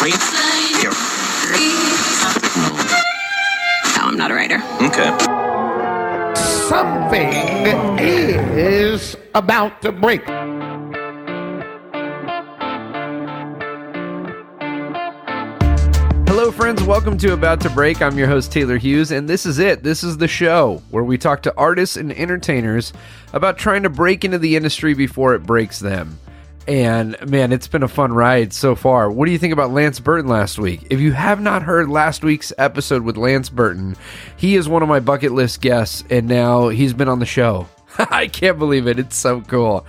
No, I'm not a writer. Okay. Something is about to break. Hello, friends. Welcome to About to Break. I'm your host, Taylor Hughes, and this is it. This is the show where we talk to artists and entertainers about trying to break into the industry before it breaks them. And, man, it's been a fun ride so far. What do you think about Lance Burton last week? If you have not heard last week's episode with Lance Burton, he is one of my bucket list guests, and now he's been on the show. I can't believe it. It's so cool.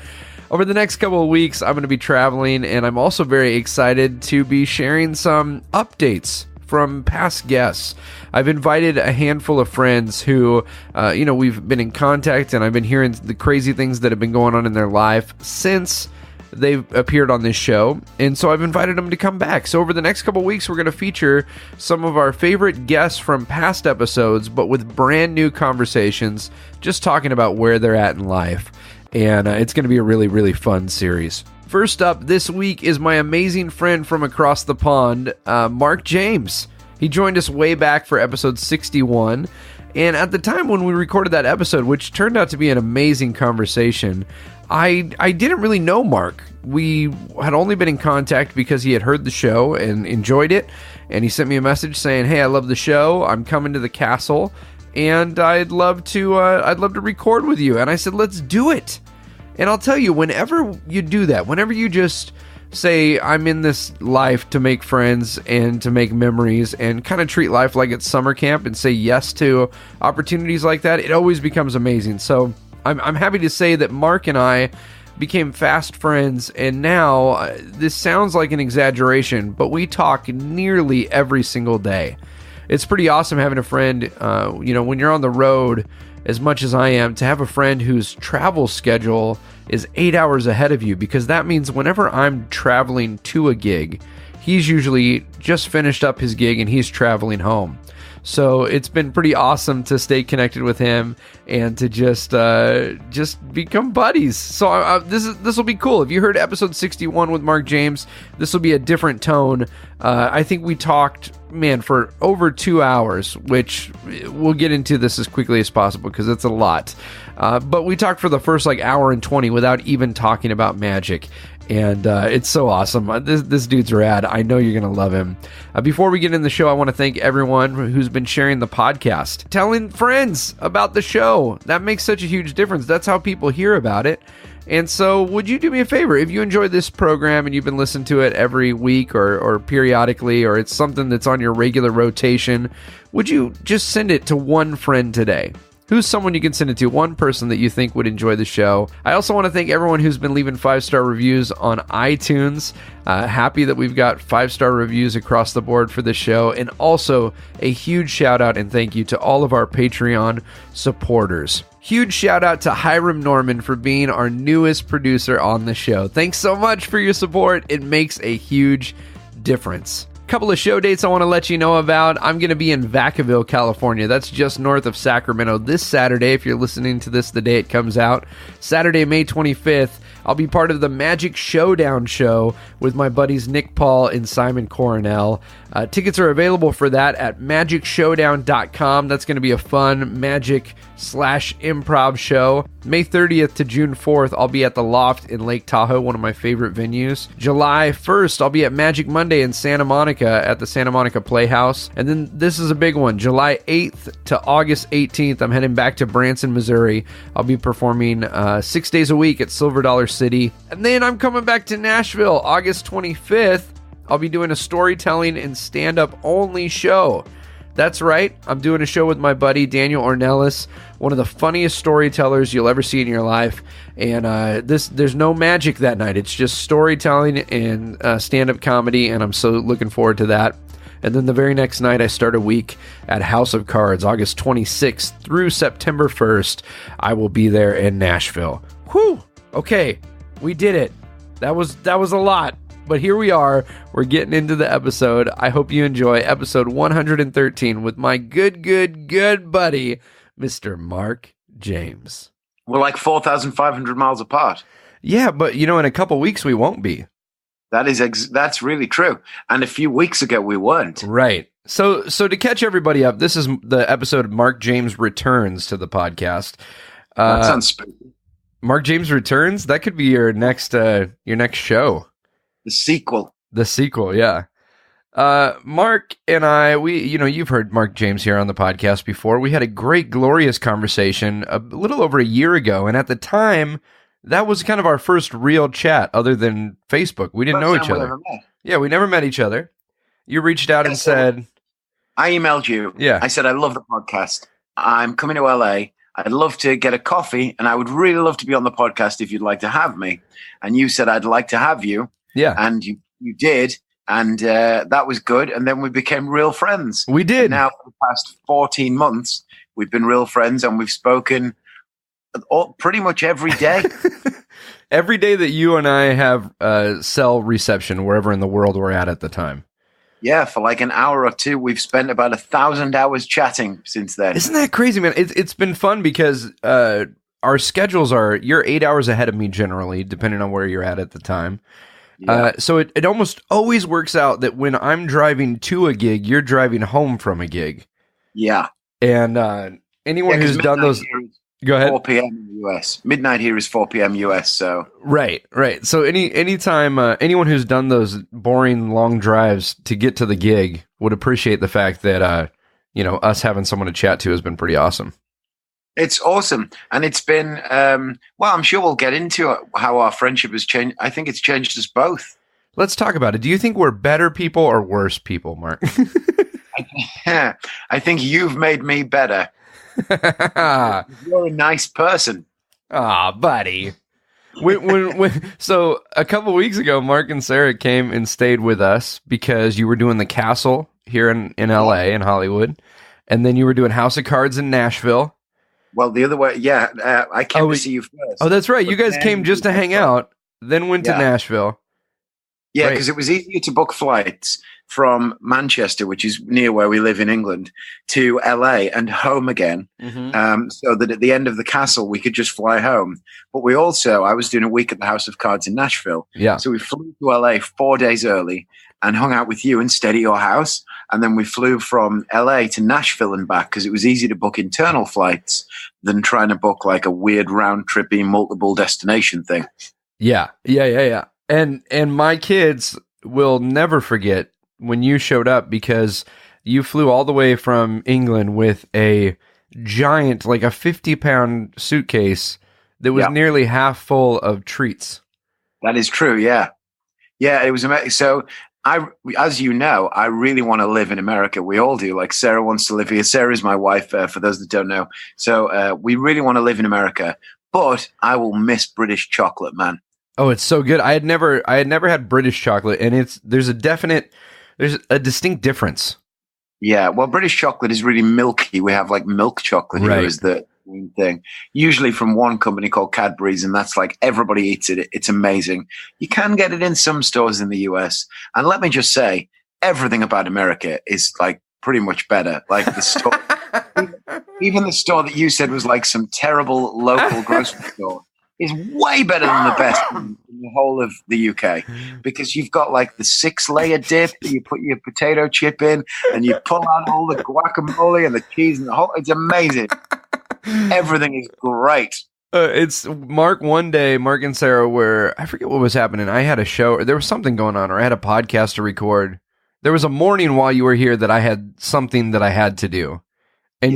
Over the next couple of weeks, I'm going to be traveling, and I'm also very excited to be sharing some updates from past guests. I've invited a handful of friends who, we've been in contact, and I've been hearing the crazy things that have been going on in their life since they've appeared on this show, and so I've invited them to come back. So over the next couple of weeks, we're going to feature some of our favorite guests from past episodes, but with brand new conversations, just talking about where they're at in life. And it's going to be a really, really fun series. First up this week is my amazing friend from across the pond, Mark James. He joined us way back for episode 61. And at the time when we recorded that episode, which turned out to be an amazing conversation, I didn't really know Mark. We had only been in contact because he had heard the show and enjoyed it. And he sent me a message saying, "Hey, I love the show. I'm coming to the castle, and I'd love to record with you." And I said, "Let's do it." And I'll tell you, whenever you do that, whenever you just say, "I'm in this life to make friends and to make memories," and kind of treat life like it's summer camp and say yes to opportunities like that, it always becomes amazing. So I'm happy to say that Mark and I became fast friends, and now this sounds like an exaggeration, but we talk nearly every single day. It's pretty awesome having a friend, when you're on the road as much as I am, to have a friend whose travel schedule is 8 hours ahead of you, because that means whenever I'm traveling to a gig, he's usually just finished up his gig and he's traveling home. So it's been pretty awesome to stay connected with him and to just become buddies. So this will be cool. If you heard episode 61 with Mark James, this will be a different tone. I think we talked, for over 2 hours, which we'll get into this as quickly as possible because it's a lot. But we talked for the first hour and 20 without even talking about magic. And it's so awesome. This dude's rad. I know you're going to love him. Before we get in the show, I want to thank everyone who's been sharing the podcast, telling friends about the show. That makes such a huge difference. That's how people hear about it. And so would you do me a favor? If you enjoy this program and you've been listening to it every week or periodically, or it's something that's on your regular rotation, would you just send it to one friend today? Who's someone you can send it to? One person that you think would enjoy the show. I also want to thank everyone who's been leaving 5-star reviews on iTunes. Happy that we've got 5-star reviews across the board for this show. And also a huge shout out and thank you to all of our Patreon supporters. Huge shout out to Hiram Norman for being our newest producer on the show. Thanks so much for your support. It makes a huge difference. Couple of show dates I want to let you know about. I'm going to be in Vacaville, California. That's just north of Sacramento this Saturday, if you're listening to this the day it comes out. Saturday, May 25th, I'll be part of the Magic Showdown show with my buddies Nick Paul and Simon Coronel. Tickets are available for that at magicshowdown.com. That's going to be a fun magic/improv show. May 30th to June 4th, I'll be at the Loft in Lake Tahoe, one of my favorite venues. July 1st, I'll be at Magic Monday in Santa Monica at the Santa Monica Playhouse. And then this is a big one. July 8th to August 18th, I'm heading back to Branson, Missouri. I'll be performing 6 days a week at Silver Dollar City. And then I'm coming back to Nashville August 25th. I'll be doing a storytelling and stand-up only show. That's right, I'm doing a show with my buddy Daniel Ornelas, one of the funniest storytellers you'll ever see in your life. And there's no magic that night. It's just storytelling and stand-up comedy, and I'm so looking forward to that. And then the very next night, I start a week at House of Cards, August 26th through September 1st. I will be there in Nashville. Whew! Okay, we did it. That was a lot. But here we are. We're getting into the episode. I hope you enjoy episode 113 with my good buddy, Mr. Mark James. We're like 4,500 miles apart. Yeah, but in a couple weeks we won't be. That's really true. And a few weeks ago we weren't. Right. So to catch everybody up, this is the episode Mark James returns to the podcast. That sounds spooky. Mark James returns. That could be your next show. The sequel. The sequel, yeah. Mark and I, you've heard Mark James here on the podcast before. We had a great, glorious conversation a little over a year ago, and at the time, that was kind of our first real chat, other than Facebook. We didn't know each other. Yeah, we never met each other. You reached out and said, I emailed you. Yeah. I said, I love the podcast. I'm coming to LA. I'd love to get a coffee, and I would really love to be on the podcast if you'd like to have me. And you said, I'd like to have you. Yeah. And you did. And that was good. And then we became real friends. We did. And now for the past 14 months, we've been real friends, and we've spoken pretty much every day. Every day that you and I have cell reception wherever in the world we're at the time. Yeah, for like an hour or two, we've spent about 1,000 hours chatting since then. Isn't that crazy, man? It's been fun because our schedules you're 8 hours ahead of me generally, depending on where you're at the time. Yeah. So it almost always works out that when I'm driving to a gig, you're driving home from a gig. Yeah. And anyone who's done those... Go ahead. 4 p.m. in the US. Midnight here is 4 p.m. US. So right. So anytime anyone who's done those boring long drives to get to the gig would appreciate the fact that us having someone to chat to has been pretty awesome. It's awesome, and it's been I'm sure we'll get into how our friendship has changed. I think it's changed us both. Let's talk about it. Do you think we're better people or worse people, Mark? I think you've made me better. You're a nice person. Ah, buddy. So a couple weeks ago, Mark and Sarah came and stayed with us because you were doing the Castle here in LA, in Hollywood, and then you were doing House of Cards in Nashville. Well, the other way, yeah. I came to see you first. Oh, that's right. You guys came just to hang out, then went to Nashville. Yeah, because it was easier to book flights from Manchester, which is near where we live in England, to LA and home again. Mm-hmm. So that at the end of the Castle, we could just fly home. But I was doing a week at the House of Cards in Nashville. Yeah. So we flew to LA 4 days early and hung out with you instead at your house. And then we flew from LA to Nashville and back because it was easy to book internal flights than trying to book like a weird round-trippy multiple destination thing. Yeah. And my kids will never forget when you showed up because you flew all the way from England with a giant, like a 50-pound suitcase that was nearly half full of treats. That is true, yeah. Yeah, it was amazing. So as you know, I really want to live in America. We all do. Like Sarah wants to live here. Sarah is my wife, for those that don't know. So we really want to live in America, but I will miss British chocolate, man. Oh, it's so good. I had never had British chocolate, and there's a distinct difference. Yeah, well, British chocolate is really milky. We have like milk chocolate here is the main thing. Usually from one company called Cadbury's, and that's like everybody eats it. It's amazing. You can get it in some stores in the US. And let me just say, everything about America is like pretty much better. Like the store, even the store that you said was like some terrible local grocery store is way better than the best in the whole of the UK, because you've got like the 6-layer dip that you put your potato chip in and you pull out all the guacamole and the cheese and the whole, it's amazing. Everything is great. It's Mark. One day, Mark and Sarah I forget what was happening. I had a show, or there was something going on, or I had a podcast to record. There was a morning while you were here that I had something that I had to do. And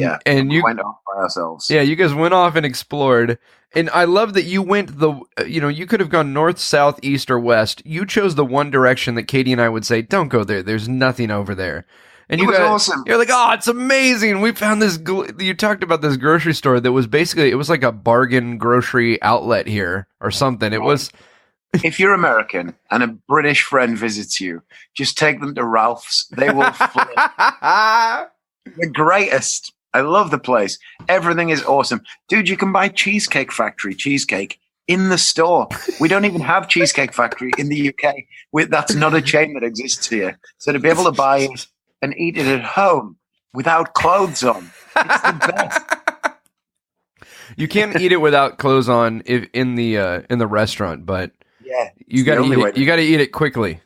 you went off by ourselves. Yeah, you guys went off and explored. And I love that you went you could have gone north, south, east, or west. You chose the one direction that Katie and I would say, don't go there. There's nothing over there. And you guys, awesome. You're like, oh, it's amazing. We found this. You talked about this grocery store that was basically, it was like a bargain grocery outlet here or something. It was. If you're American and a British friend visits you, just take them to Ralph's. They will flip. The greatest. I love the place. Everything is awesome. Dude, you can buy Cheesecake Factory cheesecake in the store. We don't even have Cheesecake Factory in the UK. That's not a chain that exists here. So to be able to buy it and eat it at home without clothes on, it's the best. You can't eat it without clothes on in the restaurant, but Yeah, You it's the got to only eat way it. You got to eat it quickly.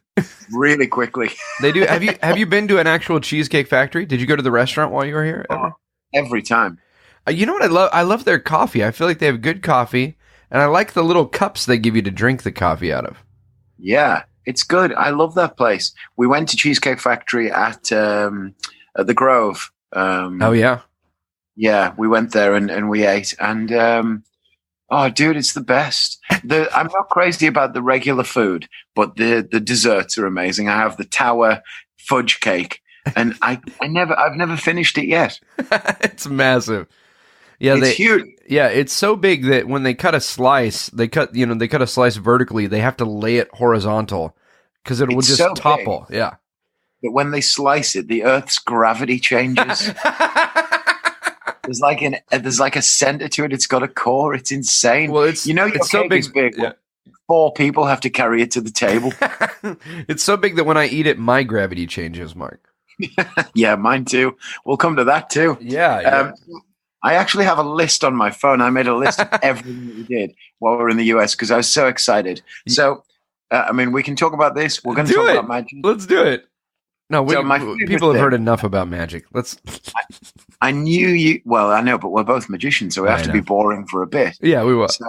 really quickly. They do. Have you been to an actual Cheesecake Factory? Did you go to the restaurant while you were here ever? Every time. You know what I love? I love their coffee. I feel like they have good coffee, and I like the little cups they give you to drink the coffee out of. Yeah, it's good. I love that place. We went to Cheesecake Factory at the Grove. Oh yeah. Yeah, we went there and we ate. And oh, dude, it's the best. I'm not crazy about the regular food, but the desserts are amazing. I have the Tower fudge cake, and I've never finished it yet. It's massive. Yeah, it's huge. Yeah, it's so big that when they cut a slice, they cut a slice vertically. They have to lay it horizontal because it will just so topple. big Yeah. that when they slice it, the Earth's gravity changes. There's like a center to it. It's got a core. It's insane. Well, it's your so cake big. is big. Yeah. 4 people have to carry it to the table. It's so big that when I eat it, my gravity changes, Mark. Yeah, mine too. We'll come to that too. Yeah. I actually have a list on my phone. I made a list of everything that we did while we were in the US because I was so excited. So, we can talk about this. We're going to talk about magic. Let's do it. No, So people have heard enough about magic. Let's. I knew you. Well, I know, but we're both magicians, so we have to be boring for a bit. Yeah, we will. So,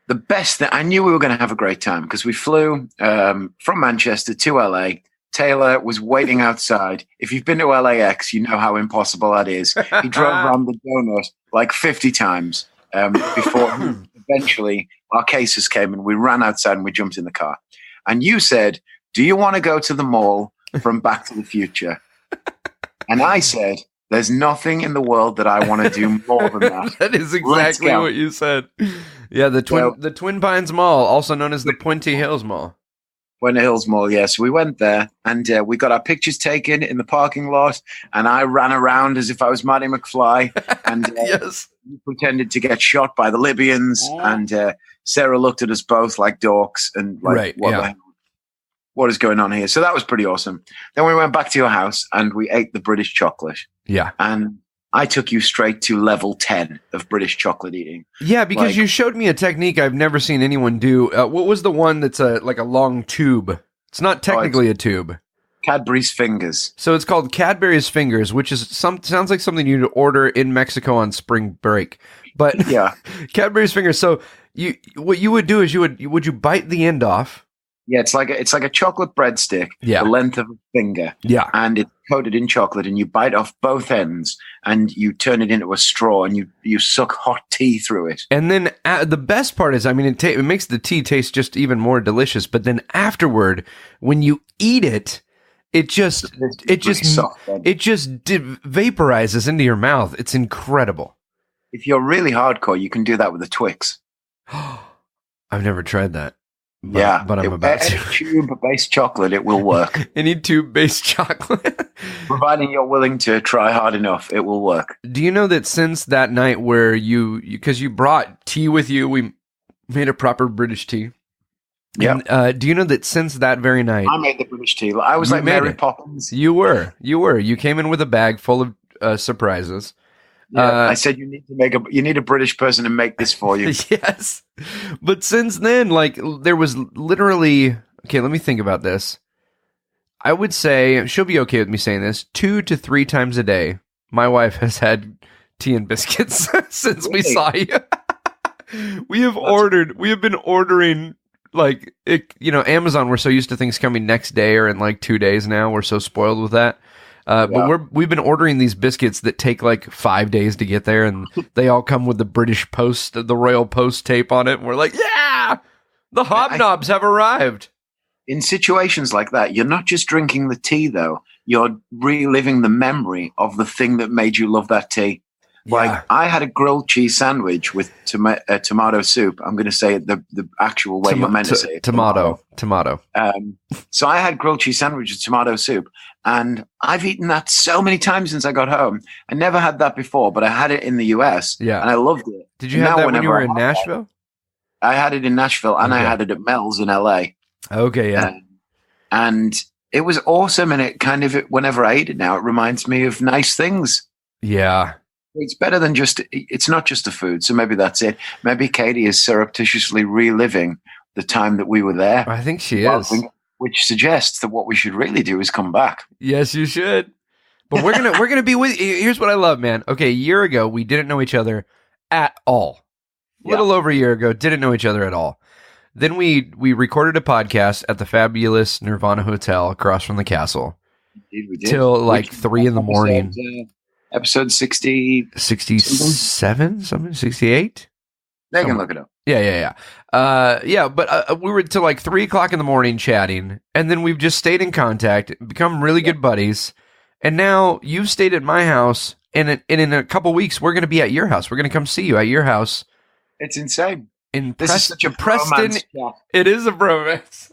the best thing, I knew we were going to have a great time because we flew from Manchester to LA. Taylor was waiting outside. If you've been to LAX, you know how impossible that is. He drove around the donut like 50 times before eventually our cases came and we ran outside and we jumped in the car. And you said, "Do you want to go to the mall from Back to the Future?" And I said, "There's nothing in the world that I want to do more than that." That is exactly what you said. Yeah, the Twin Pines Mall, also known as the Puente Hills Mall. Puente Hills Mall, yes. We went there and we got our pictures taken in the parking lot. And I ran around as if I was Marty McFly and Yes. pretended to get shot by the Libyans. And Sarah looked at us both like dorks and like, what is going on here? So that was pretty awesome. Then we went back to your house and we ate the British chocolate. Yeah. And I took you straight to level 10 of British chocolate eating. Yeah, because you showed me a technique I've never seen anyone do. What was the one that's like a long tube? It's not technically a tube. Cadbury's Fingers. So it's called Cadbury's Fingers, which is sounds like something you'd order in Mexico on spring break. But yeah, Cadbury's Fingers. So what you would do is would you bite the end off? Yeah, it's like a chocolate breadstick, the length of a finger. Yeah, and it's coated in chocolate, and you bite off both ends, and you turn it into a straw, and you suck hot tea through it. And then the best part is, it makes the tea taste just even more delicious. But then afterward, when you eat it, it just vaporizes into your mouth. It's incredible. If you're really hardcore, you can do that with a Twix. I've never tried that. But I'm about to. Any tube-based chocolate, it will work. Any tube-based chocolate? Providing you're willing to try hard enough, it will work. Do you know that since that night where because you brought tea with you, we made a proper British tea? Yeah. Do you know that since that very night... I made the British tea. I was like Mary Poppins. You were. You came in with a bag full of surprises. Yeah, I said you need a British person to make this for you. Yes. But since then, there was literally, okay, let me think about this. I would say, she'll be okay with me saying this, 2 to 3 times a day, my wife has had tea and biscuits since we saw you. We have been ordering, Amazon, we're so used to things coming next day or in 2 days now. We're so spoiled with that. But we've been ordering these biscuits that take 5 days to get there, and they all come with the British Post, the Royal Post tape on it. And we're like, yeah, the hobnobs have arrived. In situations like that, you're not just drinking the tea, though. You're reliving the memory of the thing that made you love that tea. Yeah. I had a grilled cheese sandwich with tomato soup. I'm going to say it the actual way you're meant to say it. Tomato. So I had grilled cheese sandwich with tomato soup, and I've eaten that so many times since I got home. I never had that before, but I had it in the US, and I loved it. Did you have that when you were in Nashville? I had it in Nashville, and I had it at Mel's in LA. Okay, yeah. And it was awesome, and it kind of, whenever I eat it now, it reminds me of nice things. Yeah. It's better than it's not just the food. So maybe that's it. Maybe Katie is surreptitiously reliving the time that we were there. I think she is. Which suggests that what we should really do is come back. Yes, you should. But we're gonna be with you. Here's what I love, man. Okay, a year ago we didn't know each other at all. A little over a year ago, didn't know each other at all. Then we recorded a podcast at the fabulous Nirvana Hotel across from the castle. Indeed, we did. Till like 3 a.m. Episode 60... 67? Something? 68? They can look it up. Yeah. But we were till like 3 o'clock in the morning chatting, and then we've just stayed in contact, become really good buddies, and now you've stayed at my house, and in a couple weeks, we're going to be at your house. We're going to come see you at your house. It's insane. This is such a Preston. It is a bromance.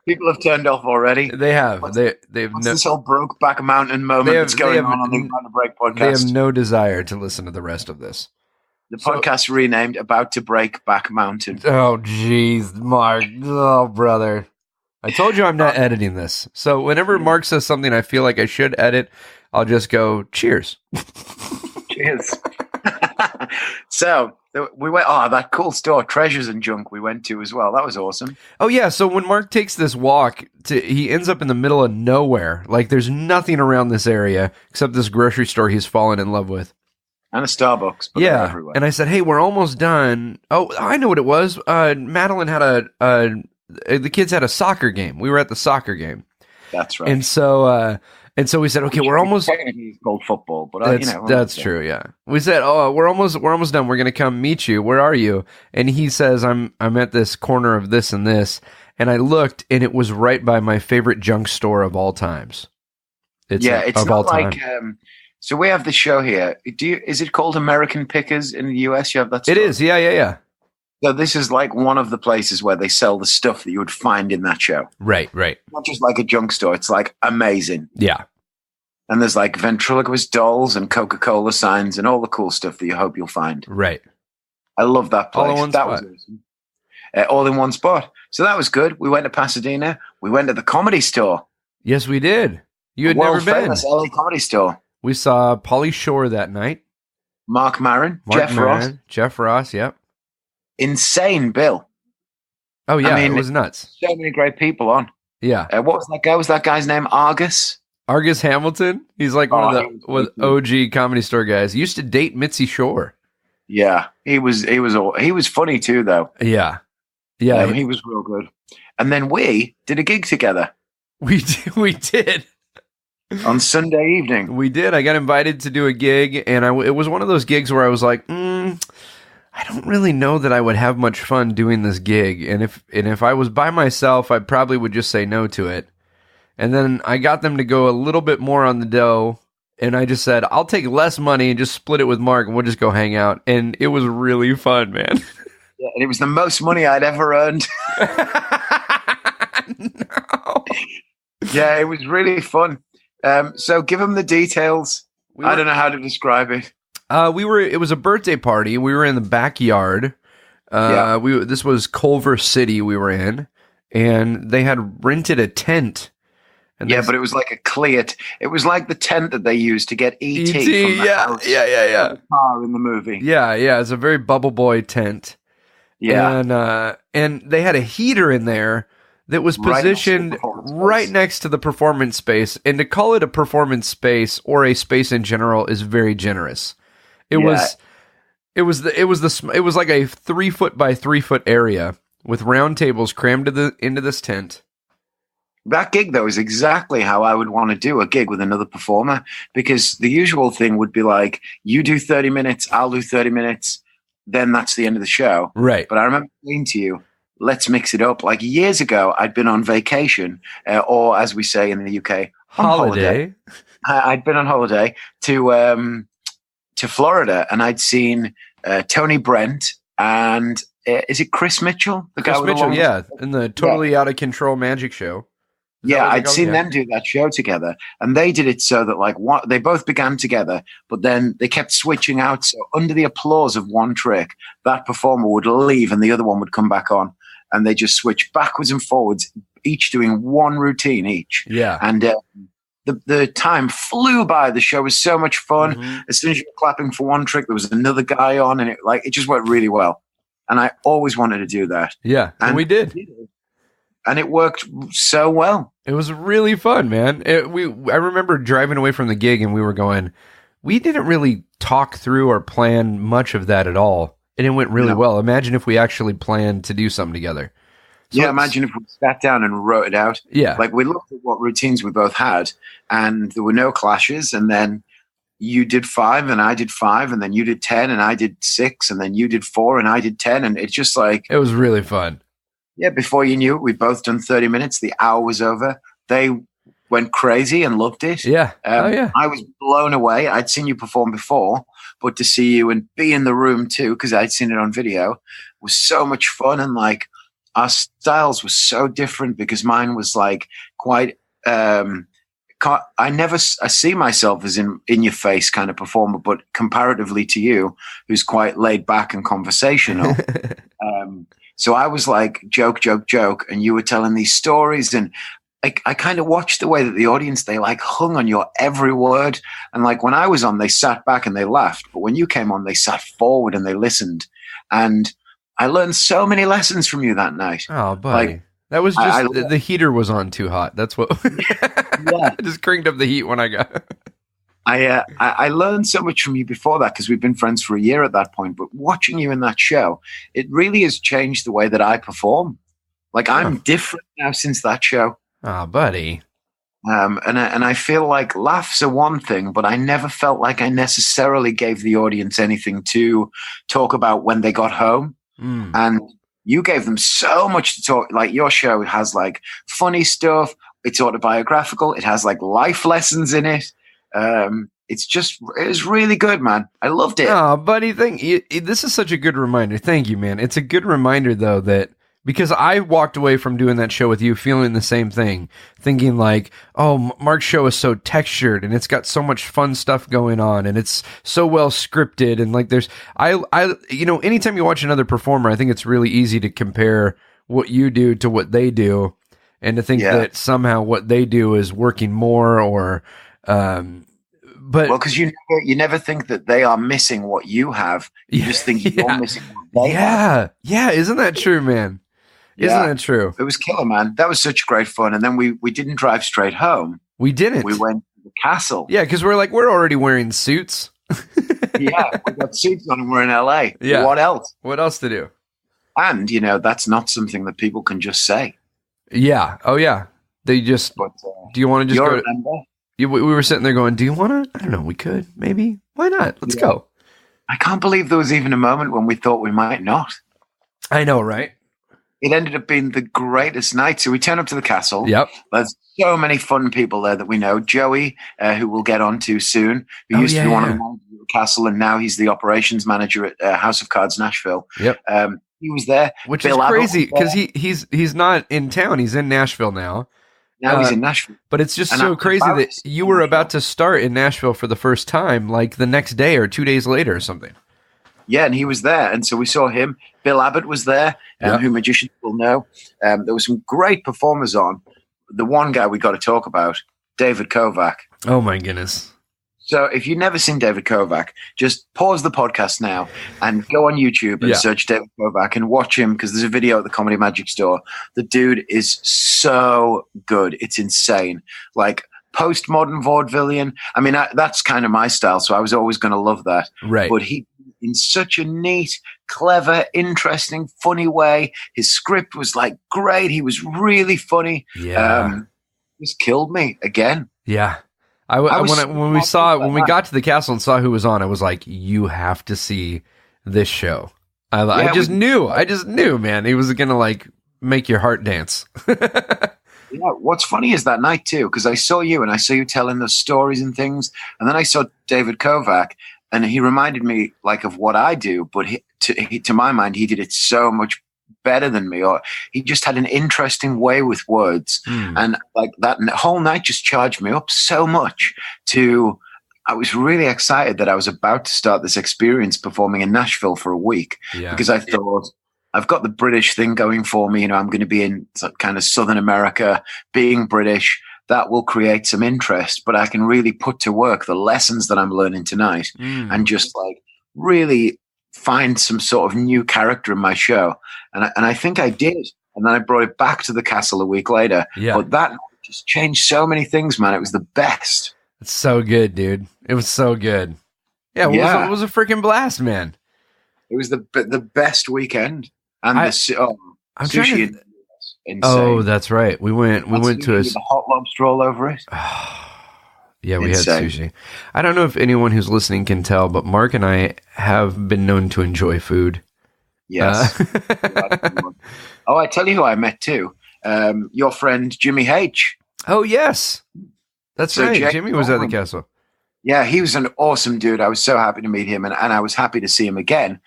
People have turned off already. They have. What's this whole Brokeback Mountain moment that's going on the About to Break podcast? They have no desire to listen to the rest of this. The podcast renamed About to Break Back Mountain. Oh, jeez, Mark. Oh, brother. I told you I'm not editing this. So whenever Mark says something I feel like I should edit, I'll just go, cheers. Cheers. So we went, that cool store, Treasures and Junk, we went to as well. That was awesome. Oh, yeah. So when Mark takes this walk, he ends up in the middle of nowhere. Like there's nothing around this area except this grocery store he's fallen in love with. And a Starbucks. But yeah. Everywhere. And I said, hey, we're almost done. Oh, I know what it was. Madeline had the kids had a soccer game. We were at the soccer game. That's right. And so we said, okay, we're almost. Technically, it's called football, but that's true. Yeah, we said, oh, we're almost done. We're gonna come meet you. Where are you? And he says, I'm at this corner of this and this. And I looked, and it was right by my favorite junk store of all times. It's not like. So we have the show here. Is it called American Pickers in the US? You have that. It is. Yeah. So this is like one of the places where they sell the stuff that you would find in that show. Right. Not just like a junk store. It's like amazing. Yeah. And there's like ventriloquist dolls and Coca-Cola signs and all the cool stuff that you hope you'll find. Right. I love that place. All in one that spot. Was awesome. All in one spot. So that was good. We went to Pasadena. We went to the Comedy Store. Yes, we did. You had never been. Famous LA Comedy Store. We saw Pauly Shore that night. Mark Maron. Jeff Ross, yep. Insane bill. Oh, yeah, it was nuts. So many great people on. Yeah. What was that guy? Was that guy's name Argus? Argus Hamilton? He's like one of the OG Comedy Store guys. He used to date Mitzi Shore. Yeah. He was funny too, though. Yeah. He was real good. And then we did a gig together. We did. On Sunday evening. We did. I got invited to do a gig, and it was one of those gigs where I was like, I don't really know that I would have much fun doing this gig. And if I was by myself, I probably would just say no to it. And then I got them to go a little bit more on the dough, and I just said, I'll take less money and just split it with Mark, and we'll just go hang out. And it was really fun, man. Yeah, and it was the most money I'd ever earned. No. Yeah, it was really fun. So give them the details. I don't know how to describe it. It was a birthday party. We were in the backyard. This was Culver City we were in, and they had rented a tent. But it was like a clear. It was like the tent that they used to get E.T. from the house. Yeah. The car in the movie. Yeah. It's a very Bubble Boy tent. Yeah. And they had a heater in there that was positioned right next to the performance space. And to call it a performance space or a space in general is very generous. It was like a 3 foot by 3 foot area with round tables crammed into this tent. That gig, though, is exactly how I would want to do a gig with another performer, because the usual thing would be like, you do 30 minutes, I'll do 30 minutes, then that's the end of the show. Right. But I remember saying to you, let's mix it up. Like years ago, I'd been on vacation, or as we say in the UK, holiday. I'd been on holiday to Florida, and I'd seen Tony Brent and is it Chris Mitchell? Chris Mitchell, yeah, in the Totally Out of Control Magic Show. Yeah, I'd seen them do that show together, and they did it so that they both began together, but then they kept switching out. So under the applause of one trick, that performer would leave and the other one would come back on, and they just switched backwards and forwards, each doing one routine each. Yeah, and the time flew by. The show was so much fun. Mm-hmm. As soon as you were clapping for one trick, there was another guy on, and it just went really well. And I always wanted to do that. Yeah, and we did. And it worked so well. It was really fun, man. I remember driving away from the gig and we were going, we didn't really talk through or plan much of that at all. And it went really well. Imagine if we actually planned to do something together. So imagine if we sat down and wrote it out. Yeah. Like we looked at what routines we both had and there were no clashes. And then you did 5 and I did 5 and then you did 10 and I did 6 and then you did 4 and I did 10. And it's just like... It was really fun. Yeah, before you knew it, we'd both done 30 minutes. The hour was over. They went crazy and loved it. Yeah. I was blown away. I'd seen you perform before, but to see you and be in the room too, because I'd seen it on video, was so much fun. And like our styles were so different because mine was like quite... I see myself as in your face kind of performer, but comparatively to you, who's quite laid back and conversational. So I was like joke, and you were telling these stories, and I kind of watched the way that the audience, they like hung on your every word. And like when I was on, they sat back and they laughed, but when you came on, they sat forward and they listened. And I learned so many lessons from you that night. Oh, buddy. Like, that was just the heater was on too hot. That's what. I just cranked up the heat when I got. I learned so much from you before that because we've been friends for a year at that point. But watching you in that show, it really has changed the way that I perform. Like I'm different now since that show. Oh, buddy. And I feel like laughs are one thing, but I never felt like I necessarily gave the audience anything to talk about when they got home. And you gave them so much to talk. Like your show has like funny stuff. It's autobiographical. It has like life lessons in it. It was really good, man. I loved it. Oh, buddy, this is such a good reminder. Thank you, man. It's a good reminder though, that because I walked away from doing that show with you feeling the same thing, thinking like, oh, Mark's show is so textured and it's got so much fun stuff going on and it's so well scripted. And like anytime you watch another performer, I think it's really easy to compare what you do to what they do and to think that somehow what they do is working more or, because you never think that they are missing what you have. You just think you're missing what they have. Yeah. Isn't that true, man? Isn't that true? It was killer, man. That was such great fun. And then we didn't drive straight home. We didn't. We went to the castle. Yeah, because we're already wearing suits. We got suits on and we're in LA. Yeah. What else? What else to do? And, that's not something that people can just say. Yeah. Oh, yeah. They just, do you want to just go? We were sitting there going, do you want to? I don't know. We could, maybe. Why not? Let's go. I can't believe there was even a moment when we thought we might not. I know, right? It ended up being the greatest night. So we turn up to the castle. Yep. There's so many fun people there that we know. Joey, who we'll get on to soon, who used to be one of the managers of the castle, and now he's the operations manager at House of Cards Nashville. Yep. He was there. Which is crazy because he's not in town. He's in Nashville now. Now he's in Nashville. But it's just so crazy that you were about to start in Nashville for the first time, like the next day or 2 days later or something. Yeah, and he was there. And so we saw him. Bill Abbott was there, who magicians will know. There were some great performers on. The one guy we got to talk about, David Kovac. Oh, my goodness. So if you've never seen David Kovac, just pause the podcast now and go on YouTube and search David Kovac and watch him because there's a video at the Comedy Magic Store. The dude is so good. It's insane. Like postmodern vaudevillian. I mean, that's kind of my style, so I was always going to love that. Right. But he, in such a neat, clever, interesting, funny way, his script was like great. He was really funny. Yeah. Just killed me again. Yeah. When we got to the castle and saw who was on, I was like, you have to see this show. I just knew, man, he was going to like make your heart dance. Yeah, what's funny is that night too, because I saw you and I saw you telling those stories and things, and then I saw David Kovac, and he reminded me like of what I do, but to my mind, he did it so much better than me, or he just had an interesting way with words, and like that whole night just charged me up so much. I was really excited that I was about to start this experience performing in Nashville for a week, because I thought, I've got the British thing going for me. I'm going to be in kind of Southern America, being British. That will create some interest, but I can really put to work the lessons that I'm learning tonight and just like really find some sort of new character in my show. And I think I did. And then I brought it back to the castle a week later. Yeah. But that just changed so many things, man. It was the best. It's so good, dude. It was so good. Yeah, it was a freaking blast, man. It was the best weekend. And I'm sushi. Insane. Oh, that's right. We went to the hot lobster all over it. Yeah, we Insane. had sushi. I don't know if anyone who's listening can tell, but Mark and I have been known to enjoy food. Yes. Oh, I tell you who I met too. Your friend Jimmy H. Oh, yes. That's So right. Jake Jimmy was at the Coleman. castle. Yeah, he was an awesome dude. I was so happy to meet him, and I was happy to see him again.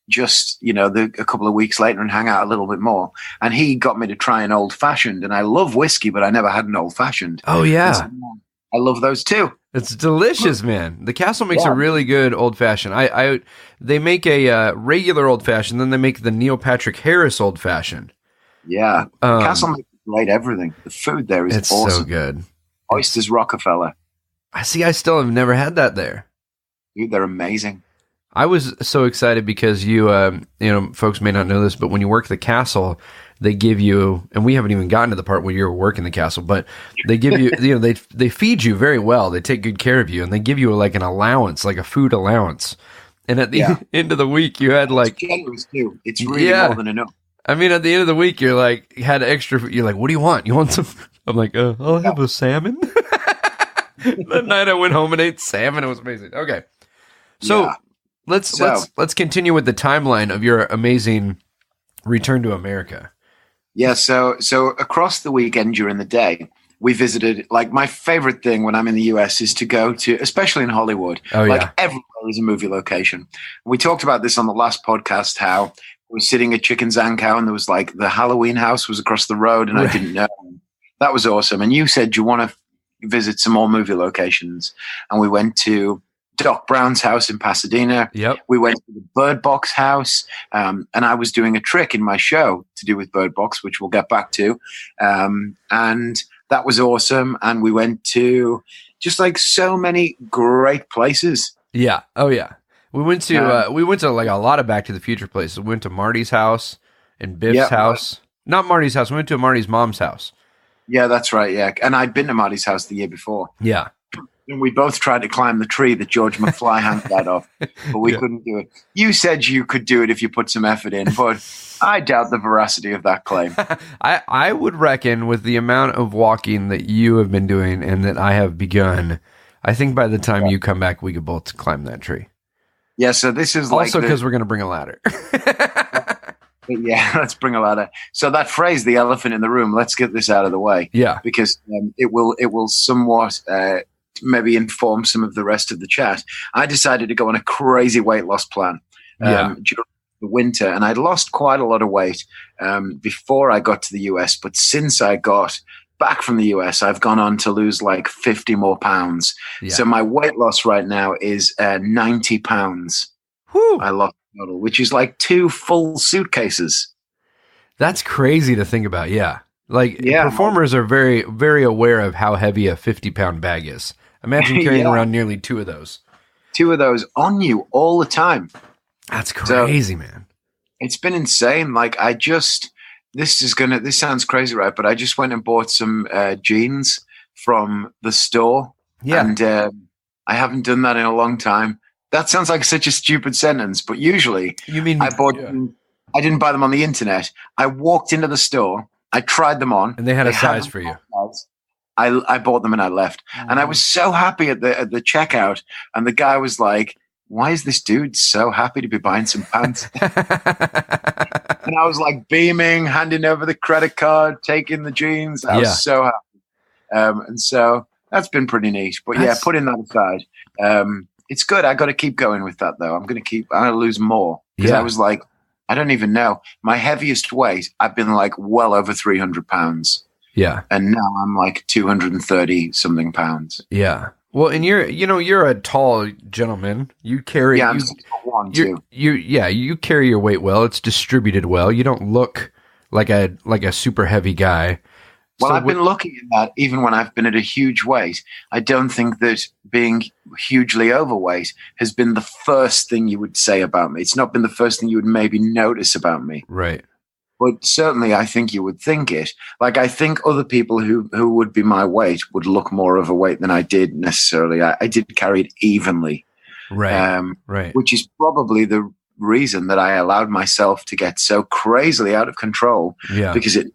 Just a couple of weeks later, and hang out a little bit more. And he got me to try an old fashioned, and I love whiskey, but I never had an old fashioned. Oh, yeah. I love those too. It's delicious, man. The castle makes Yeah. a really good old fashioned. They make a regular old fashioned, then they make the Neil Patrick Harris old fashioned. Yeah, Castle makes great everything. The food there is It's awesome. so good. Oysters Rockefeller, I still have never had that there. dude, they're amazing. I was so excited because folks may not know this, but when you work the castle, they give you, and we haven't even gotten to the part where you're working the castle, but they give you, they feed you very well. They take good care of you, and they give you like an allowance, like a food allowance. And at the end of the week, you had like, It's generous too. It's really more than enough. I mean, at the end of the week, you're like, had extra, you're like, what do you want? You want some? I'm like, I'll have a salmon. That night I went home and ate salmon. It was amazing. Okay. So Yeah. let's continue with the timeline of your amazing return to America. Yeah, so across the weekend during the day, we visited, like, my favorite thing when I'm in the US is to go to, especially in Hollywood, everywhere is a movie location. We talked about this on the last podcast, how we were sitting at Chicken Zankow and there was like the Halloween house was across the road and I didn't know. That was awesome. And you said you want to visit some more movie locations. And we went to Doc Brown's house in Pasadena. Yep. We went to the Bird Box house, and I was doing a trick in my show to do with Bird Box, which we'll get back to. And that was awesome. And we went to just like so many great places. Yeah. Oh yeah. We went to like a lot of Back to the Future places. We went to Marty's house and Biff's house. Not Marty's house. We went to Marty's mom's house. Yeah, that's right. Yeah. And I'd been to Marty's house the year before. Yeah. And we both tried to climb the tree that George McFly handed that off, but we couldn't do it. You said you could do it if you put some effort in, but I doubt the veracity of that claim. I would reckon with the amount of walking that you have been doing and that I have begun, I think by the time you come back, we could both climb that tree. Yeah, so this is like also because we're going to bring a ladder. Yeah, let's bring a ladder. So that phrase, the elephant in the room, let's get this out of the way. Yeah. Because it will somewhat maybe inform some of the rest of the chat. I decided to go on a crazy weight loss plan during the winter, and I'd lost quite a lot of weight before I got to the US. But since I got back from the US, I've gone on to lose like 50 more pounds. Yeah. So my weight loss right now is 90 pounds. Whew. I lost total, which is like 2 full suitcases. That's crazy to think about. Yeah. Like Yeah. performers are very, very aware of how heavy a 50-pound bag is. Imagine carrying around nearly 2 of those. 2 of those on you all the time. That's crazy, man. It's been insane. Like this sounds crazy, right? But I just went and bought some jeans from the store. Yeah. And I haven't done that in a long time. That sounds like such a stupid sentence, but usually You mean I bought them. I didn't buy them on the internet. I walked into the store. I tried them on. and they had a They size had for you. size. I bought them and I left. And I was so happy at the checkout. And the guy was like, "Why is this dude so happy to be buying some pants?" And I was like beaming, handing over the credit card, taking the jeans. I was so happy. And so that's been pretty neat. But yeah, putting that aside, it's good. I got to keep going with that though. I'm going to lose more. Because I was like, I don't even know. My heaviest weight, I've been like well over 300 pounds. Yeah. And now I'm like 230 something pounds. Yeah. Well, and you're a tall gentleman. You carry Yeah, I'm 6'1" too. You carry your weight well. It's distributed well. You don't look like a super heavy guy. Well, I've been lucky in that even when I've been at a huge weight, I don't think that being hugely overweight has been the first thing you would say about me. It's not been the first thing you would maybe notice about me. Right. But certainly I think you would think it. Like, I think other people who would be my weight would look more overweight than I did necessarily. I did carry it evenly. Right. Right. Which is probably the reason that I allowed myself to get so crazily out of control. Yeah. Because it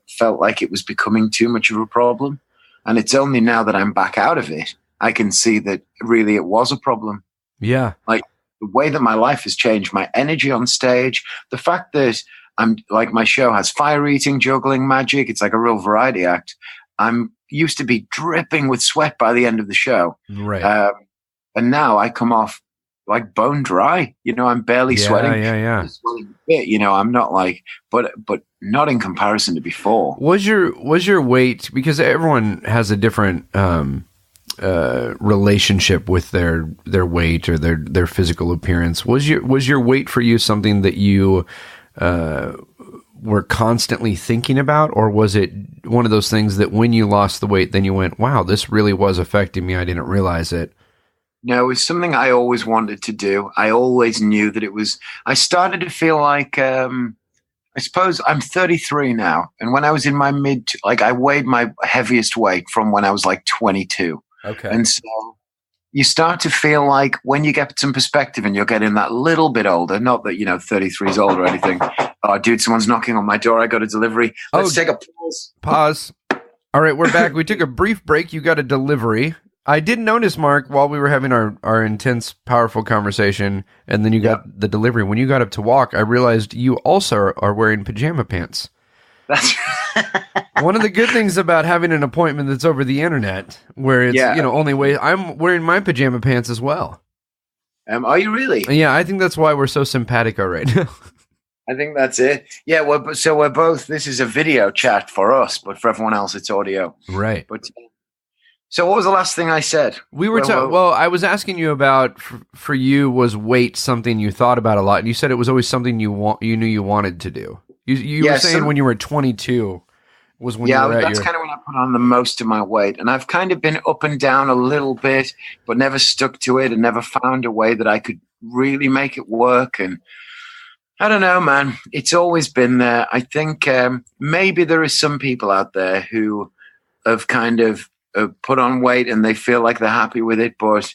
felt like it was becoming too much of a problem. And it's only now that I'm back out of it, I can see that really it was a problem. Yeah. Like, the way that my life has changed, my energy on stage, the fact that I'm like, my show has fire eating, juggling, magic. It's like a real variety act. I'm used to be dripping with sweat by the end of the show. Right. And now I come off like bone dry. You know, I'm barely sweating. Yeah. I'm sweating a bit, you know, I'm not like, but not in comparison to before. Was your weight, because everyone has a different relationship with their weight or their physical appearance. Was your weight for you something that you were constantly thinking about, or was it one of those things that when you lost the weight, then you went, wow, this really was affecting me, I didn't realize it? No, it was something I always wanted to do. I always knew that it was, I started to feel like, I suppose I'm 33 now. And when I was in my I weighed my heaviest weight from when I was like 22. Okay. And so you start to feel like when you get some perspective and you're getting that little bit older, not that, 33 is old or anything. Oh, dude, someone's knocking on my door. I got a delivery. Let's take a pause. Pause. All right, we're back. We took a brief break. You got a delivery. I did notice, Mark, while we were having our intense, powerful conversation, and then you got the delivery. When you got up to walk, I realized you also are wearing pajama pants. That's one of the good things about having an appointment that's over the internet, where it's only way. I'm wearing my pajama pants as well. Are you really? Yeah, I think that's why we're so simpatico right now. I think that's it. Yeah, we're both. This is a video chat for us, but for everyone else, it's audio. Right. But so, what was the last thing I said? We were well, I was asking you about for you, was weight something you thought about a lot, and you said it was always something you knew you wanted to do. You were saying when you were 22 was when you were that's kind of when I put on the most of my weight, and I've kind of been up and down a little bit, but never stuck to it and never found a way that I could really make it work. And I don't know, man. It's always been there. I think maybe there is some people out there who have kind of put on weight and they feel like they're happy with it, but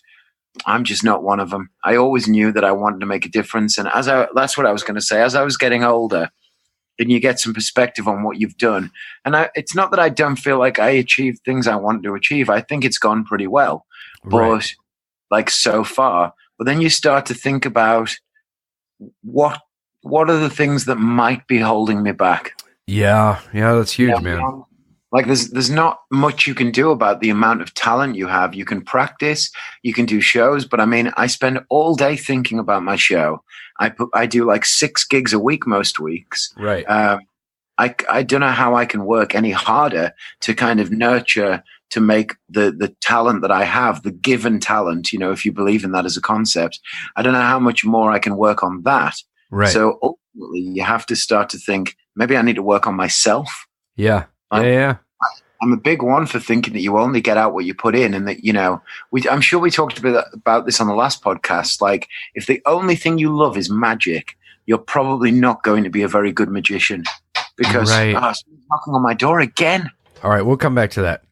I'm just not one of them. I always knew that I wanted to make a difference, and that's what I was going to say. As I was getting older, and you get some perspective on what you've done, and it's not that I don't feel like I achieved things I wanted to achieve. I think it's gone pretty well, but like so far. But then you start to think about what are the things that might be holding me back. Yeah, that's huge, man. Like there's not much you can do about the amount of talent you have. You can practice, you can do shows, but I mean, I spend all day thinking about my show. I do like 6 gigs a week most weeks. Right. I don't know how I can work any harder to kind of nurture, to make the talent that I have, the given talent, if you believe in that as a concept. I don't know how much more I can work on that. Right. So ultimately you have to start to think, maybe I need to work on myself. Yeah. Yeah. I'm a big one for thinking that you only get out what you put in, and that, I'm sure we talked a bit about this on the last podcast. Like, if the only thing you love is magic, you're probably not going to be a very good magician, because someone's knocking on my door again. All right, we'll come back to that.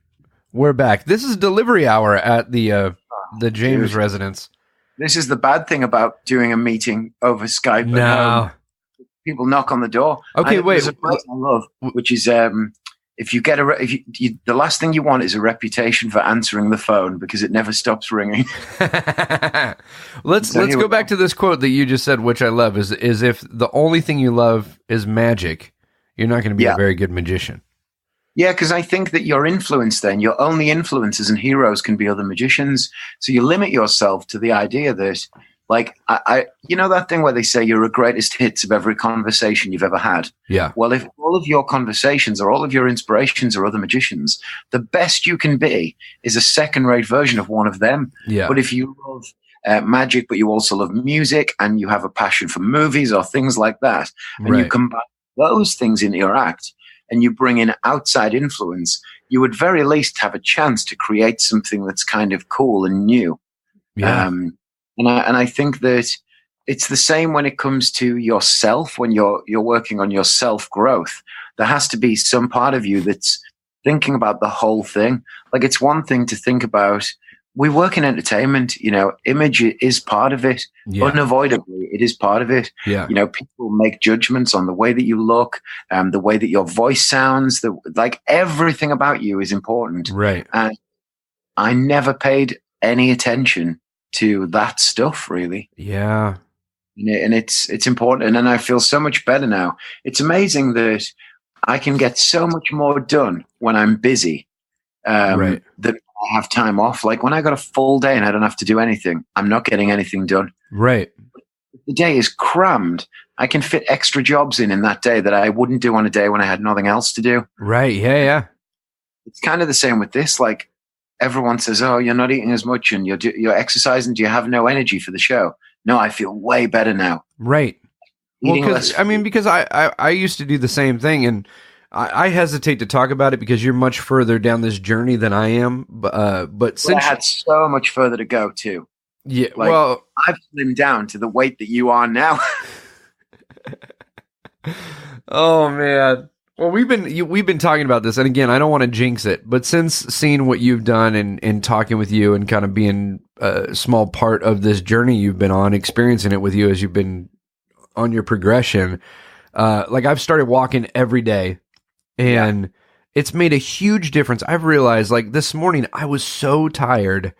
We're back. This is delivery hour at the James residence. This is the bad thing about doing a meeting over Skype. No. People knock on the door. Okay, wait. There's a place I love, which is if you get the last thing you want is a reputation for answering the phone, because it never stops ringing. Let's go back to this quote that you just said, which I love. Is if the only thing you love is magic, you're not going to be a very good magician. Yeah, because I think that your influence, then your only influences and heroes can be other magicians. So you limit yourself to the idea that, like, that thing where they say you're a greatest hits of every conversation you've ever had. Yeah. Well, if all of your conversations or all of your inspirations are other magicians, the best you can be is a second-rate version of one of them. Yeah. But if you love magic, but you also love music, and you have a passion for movies or things like that, and you combine those things into your act, and you bring in outside influence, you would very least have a chance to create something that's kind of cool and new. Yeah. And I think that it's the same when it comes to yourself. When you're working on your self growth, there has to be some part of you that's thinking about the whole thing. Like, it's one thing to think about. We work in entertainment, image is part of it. Yeah. Unavoidably, it is part of it. Yeah. People make judgments on the way that you look, the way that your voice sounds, like everything about you is important. Right. And I never paid any attention to that stuff, really. Yeah. And it's important. And I feel so much better now. It's amazing that I can get so much more done when I'm busy. Right. That I have time off. Like, when I got a full day and I don't have to do anything, I'm not getting anything done. Right. The day is crammed. I can fit extra jobs in that day that I wouldn't do on a day when I had nothing else to do. Right. Yeah. Yeah. It's kind of the same with this. Like, everyone says, "Oh, you're not eating as much and you're exercising. Do you have no energy for the show?" No, I feel way better now. Right. Eating Well, less because I used to do the same thing, and I hesitate to talk about it because you're much further down this journey than I am. But since I had so much further to go too. Yeah. Like, well, I've slimmed down to the weight that you are now. oh man. Well, we've been talking about this, and again, I don't want to jinx it, but since seeing what you've done and talking with you and kind of being a small part of this journey you've been on, experiencing it with you as you've been on your progression, like, I've started walking every day, and it's made a huge difference. I've realized, like, this morning I was so tired.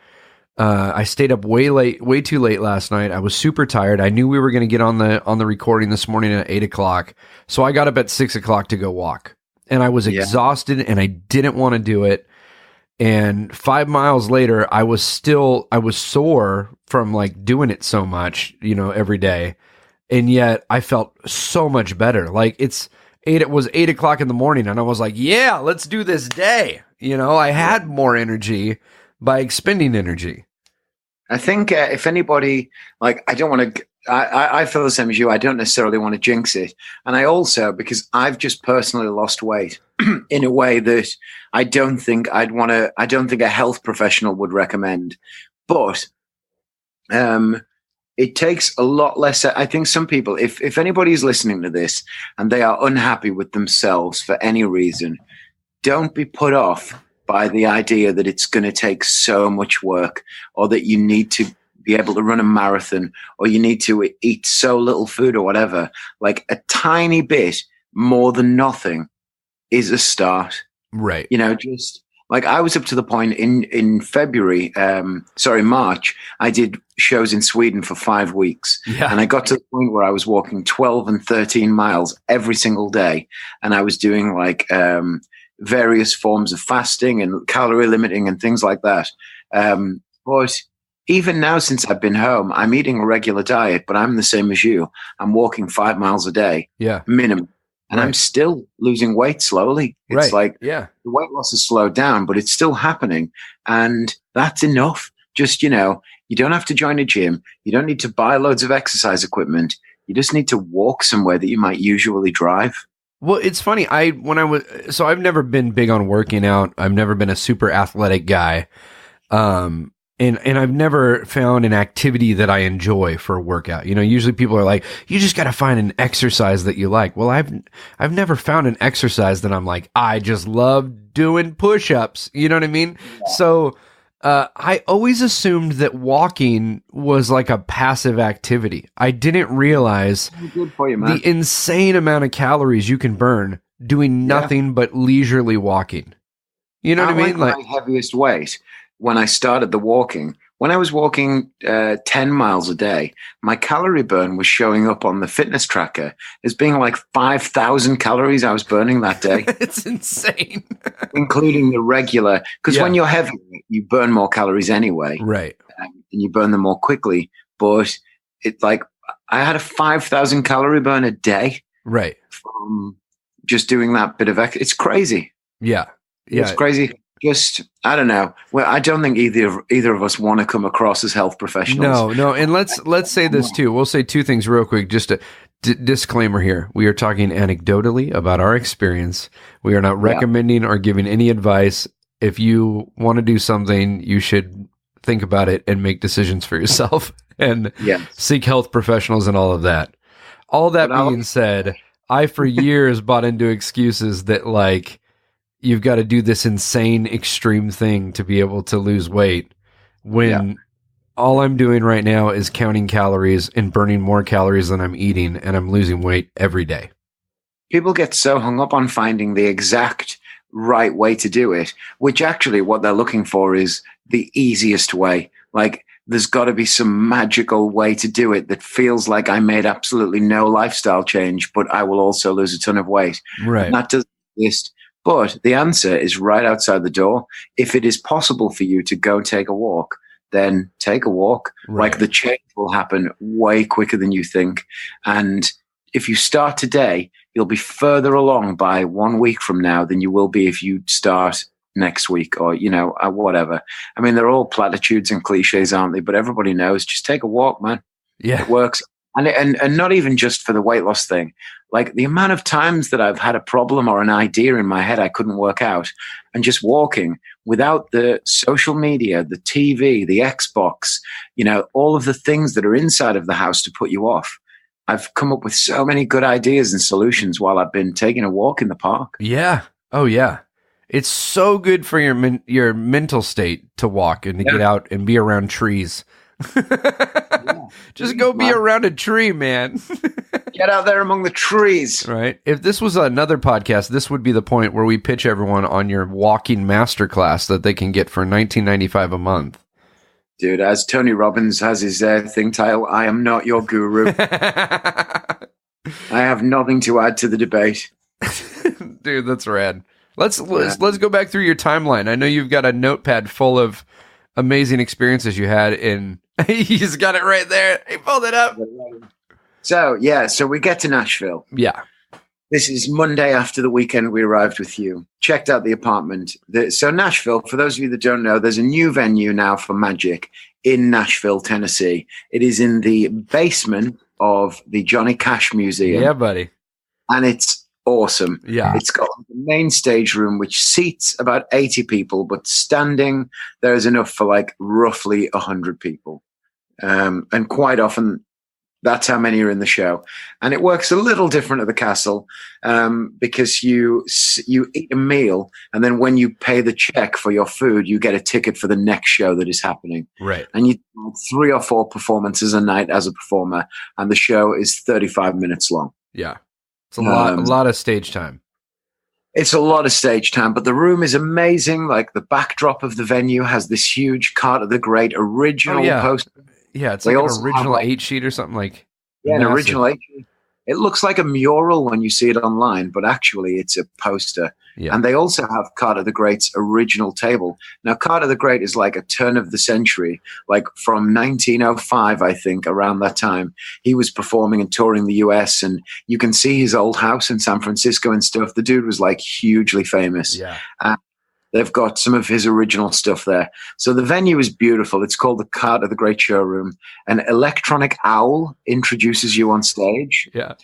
I stayed up way too late last night. I was super tired. I knew we were going to get on the recording this morning at 8:00. So I got up at 6:00 to go walk, and I was exhausted and I didn't want to do it. And 5 miles later, I was sore from, like, doing it so much, every day. And yet I felt so much better. Like, it was 8:00 in the morning, and I was like, yeah, let's do this day. I had more energy by expending energy. I think if anybody, like, I don't want to, I feel the same as you. I don't necessarily want to jinx it. And I also, because I've just personally lost weight in a way that I don't think I don't think a health professional would recommend. But it takes a lot less. I think some people, if anybody's listening to this and they are unhappy with themselves for any reason, don't be put off by the idea that it's going to take so much work, or that you need to be able to run a marathon, or you need to eat so little food or whatever. Like, a tiny bit more than nothing is a start. Right. Just like, I was up to the point in March, I did shows in Sweden for 5 weeks. Yeah. And I got to the point where I was walking 12 and 13 miles every single day. And I was doing, like, various forms of fasting and calorie limiting and things like that. But even now, since I've been home, I'm eating a regular diet, but I'm the same as you. I'm walking 5 miles a day, minimum. And I'm still losing weight slowly. It's like, the weight loss has slowed down, but it's still happening. And that's enough. Just, you don't have to join a gym. You don't need to buy loads of exercise equipment. You just need to walk somewhere that you might usually drive. Well, it's funny. I've never been big on working out. I've never been a super athletic guy. And I've never found an activity that I enjoy for a workout. Usually people are like, you just got to find an exercise that you like. Well, I've never found an exercise that I'm like, I just love doing push-ups. You know what I mean? Yeah. So I always assumed that walking was like a passive activity. I didn't realize good for you, man. The insane amount of calories you can burn doing nothing but leisurely walking. You know what I mean? Like, my heaviest weight when I started the walking, when I was walking 10 miles a day, my calorie burn was showing up on the fitness tracker as being like 5,000 calories I was burning that day. It's insane. Including the regular, because when you're heavy, you burn more calories anyway. Right. And you burn them more quickly. But it's like, I had a 5,000 calorie burn a day. Right. From just doing that bit of it's crazy. Yeah. Yeah. It's crazy. I don't know. Well, I don't think either of us want to come across as health professionals. No. And let's say this too. We'll say two things real quick. Just a disclaimer here. We are talking anecdotally about our experience. We are not recommending or giving any advice. If you want to do something, you should think about it and make decisions for yourself and seek health professionals and all of that. All that being said, I for years bought into excuses that like, you've got to do this insane extreme thing to be able to lose weight when all I'm doing right now is counting calories and burning more calories than I'm eating, and I'm losing weight every day. People get so hung up on finding the exact right way to do it, which actually what they're looking for is the easiest way. Like there's got to be some magical way to do it that feels like I made absolutely no lifestyle change, but I will also lose a ton of weight. Right. And that doesn't exist. But the answer is right outside the door. If it is possible for you to go take a walk, then take a walk. Right. Like the change will happen way quicker than you think. And if you start today, you'll be further along by 1 week from now than you will be if you start next week or, whatever. I mean, they're all platitudes and cliches, aren't they? But everybody knows, just take a walk, man. Yeah. It works. And not even just for the weight loss thing. Like the amount of times that I've had a problem or an idea in my head I couldn't work out, and just walking without the social media, the TV, the Xbox, all of the things that are inside of the house to put you off. I've come up with so many good ideas and solutions while I've been taking a walk in the park. Yeah. Oh, yeah. It's so good for your mental state to walk and to get out and be around trees. Just go be around a tree, man. Get out there among the trees. Right. If this was another podcast, this would be the point where we pitch everyone on your walking masterclass that they can get for $19.95 a month. Dude, as Tony Robbins has his thing title, I am not your guru. I have nothing to add to the debate. Dude, that's rad. Let's go back through your timeline. I know you've got a notepad full of amazing experiences you had in. He's got it right there. He pulled it up. So we get to Nashville. Yeah. This is Monday after the weekend we arrived with you. Checked out the apartment. So Nashville, for those of you that don't know, there's a new venue now for Magic in Nashville, Tennessee. It is in the basement of the Johnny Cash Museum. Yeah, buddy. And it's awesome. Yeah. It's got the main stage room, which seats about 80 people, but standing, there's enough for like roughly 100 people. And quite often, that's how many are in the show. And it works a little different at the castle because you eat a meal, and then when you pay the check for your food, you get a ticket for the next show that is happening. Right. And you do 3 or 4 performances a night as a performer, and the show is 35 minutes long. Yeah. It's a lot of stage time. It's a lot of stage time, but the room is amazing. Like the backdrop of the venue has this huge Carter the Great original poster. Yeah, it's like an original 8-sheet or something like. Yeah, an original 8-sheet. It looks like a mural when you see it online, but actually it's a poster. Yeah. And they also have Carter the Great's original table. Now, Carter the Great is like a turn of the century, like from 1905, I think, around that time. He was performing and touring the US, and you can see his old house in San Francisco and stuff. The dude was like hugely famous. Yeah. They've got some of his original stuff there. So the venue is beautiful. It's called the Carter the Great Showroom. An electronic owl introduces you on stage. Yeah.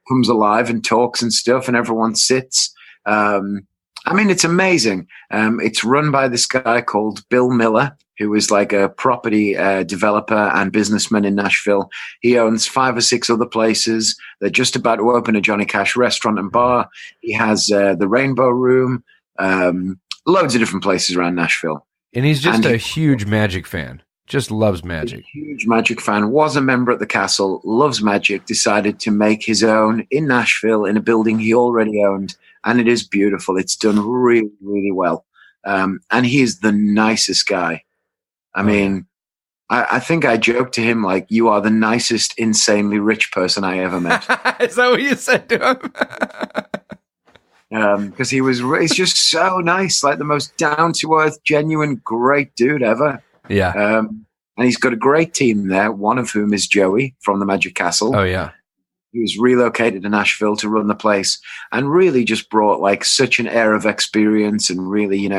Comes alive and talks and stuff, and everyone sits. It's amazing. It's run by this guy called Bill Miller, who is like a property developer and businessman in Nashville. He owns 5 or 6 other places. They're just about to open a Johnny Cash restaurant and bar. He has the Rainbow Room. Loads of different places around Nashville. And he's just a huge Magic fan. Just loves Magic. Huge Magic fan. Was a member at the castle. Loves Magic. Decided to make his own in Nashville in a building he already owned. And it is beautiful. It's done really, really well. And he is the nicest guy. I think I joked to him like, you are the nicest, insanely rich person I ever met. Is that what you said to him? Because he's just so nice, like the most down-to-earth, genuine, great dude ever. Yeah. And he's got a great team there, one of whom is Joey from the Magic Castle. Oh, yeah. He was relocated to Nashville to run the place and really just brought like such an air of experience and really,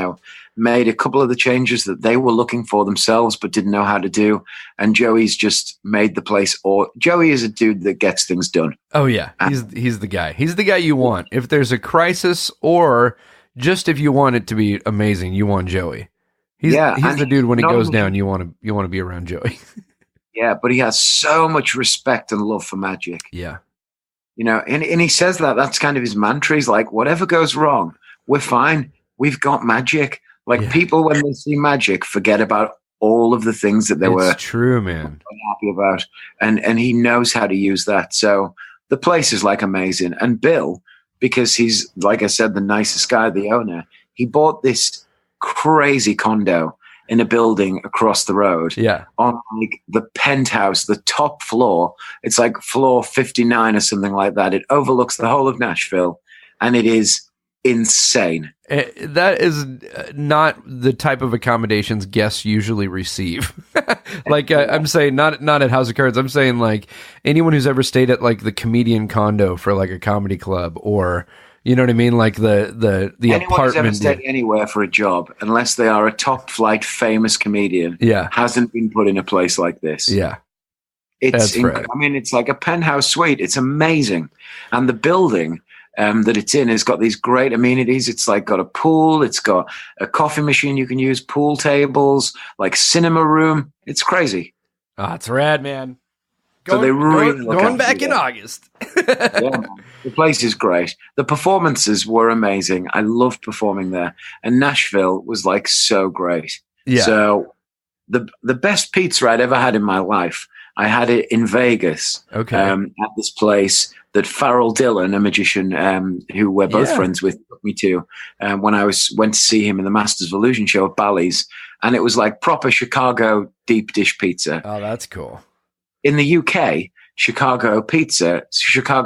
made a couple of the changes that they were looking for themselves but didn't know how to do. And Joey's just made the place. Or Joey is a dude that gets things done. Oh yeah, he's the guy. He's the guy you want if there's a crisis, or just if you want it to be amazing. You want Joey. He's the dude when it goes down. You want to be around Joey. Yeah, but he has so much respect and love for magic. Yeah. And he says that's kind of his mantra. He's like, whatever goes wrong, we're fine. We've got magic. Like people, when they see magic, forget about all of the things that they were true, man. Unhappy about. And he knows how to use that. So the place is like amazing. And Bill, because he's, like I said, the nicest guy, the owner, he bought this crazy condo in a building across the road. Yeah. On like the penthouse, the top floor. It's like floor 59 or something like that. It overlooks the whole of Nashville, and it is insane. That is not the type of accommodations guests usually receive. Like I'm saying, not at House of Cards. I'm saying like anyone who's ever stayed at like the comedian condo for like a comedy club, or you know what I mean, like the anyone apartment. Who's ever stayed anywhere for a job, unless they are a top flight famous comedian, hasn't been put in a place like this. Yeah, it's I mean, it's like a penthouse suite. It's amazing, and the building that it's in has got these great amenities. It's like got a pool. It's got a coffee machine you can use, pool tables, like cinema room. It's crazy. Oh, it's rad, man. Going back in August. Yeah, the place is great. The performances were amazing. I loved performing there. And Nashville was like so great. Yeah. So the best pizza I'd ever had in my life, I had it in Vegas. Okay. At this place that Farrell Dillon, a magician who we're both friends with, took me to when I went to see him in the Masters of Illusion show at Bally's. And it was like proper Chicago deep dish pizza. Oh, that's cool. In the UK, Chicago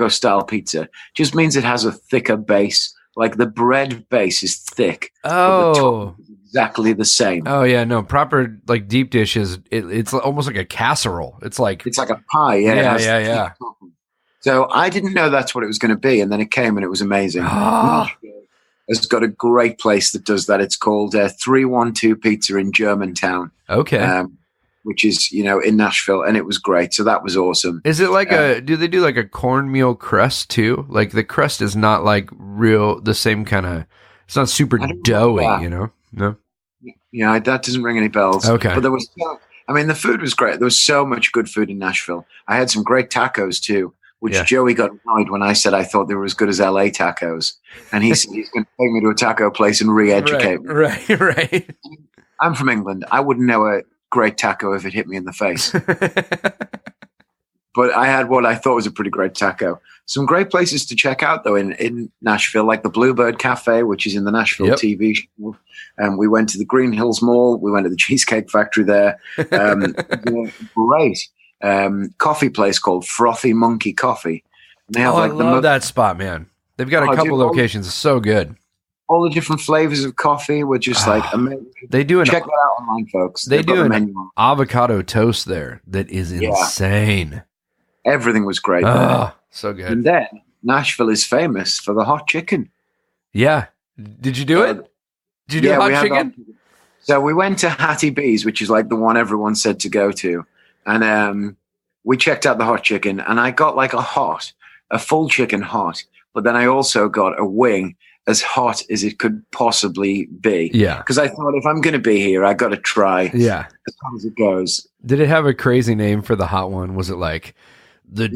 style pizza just means it has a thicker base. Like the bread base is thick. Oh, but the top is exactly the same. Oh yeah, no, proper like deep dish is it's almost like a casserole. It's like a pie. Yeah, yeah. So I didn't know that's what it was going to be, and then it came and it was amazing. It's got a great place that does that. It's called 312 Pizza in Germantown. Okay. Which is, in Nashville, and it was great. So that was awesome. Is it like do they do like a cornmeal crust too? Like the crust is not like the same kind of, it's not super doughy, No? Yeah, that doesn't ring any bells. Okay. But the food was great. There was so much good food in Nashville. I had some great tacos too, which Joey got annoyed when I said I thought they were as good as LA tacos. And he said he's going to take me to a taco place and re-educate me. Right. I'm from England. I wouldn't know a great taco if it hit me in the face. But I had what I thought was a pretty great taco. Some great places to check out, though, in Nashville, like the Bluebird Cafe, which is in the Nashville TV show. We went to the Green Hills Mall. We went to the Cheesecake Factory there. Great coffee place called Frothy Monkey Coffee. And they have I love that spot, man. They've got a couple locations. It's so good. All the different flavors of coffee were just like amazing. They do check that out online, folks. They do an avocado toast there that is insane. Everything was great there. So good. And then Nashville is famous for the hot chicken. Yeah. Did you do it? Did you do hot chicken? So we went to Hattie B's, which is like the one everyone said to go to. And we checked out the hot chicken, and I got like a full chicken hot. But then I also got a wing as hot as it could possibly be. Yeah. Because I thought if I'm going to be here, I got to try as hot as it goes. Did it have a crazy name for the hot one? Was it like the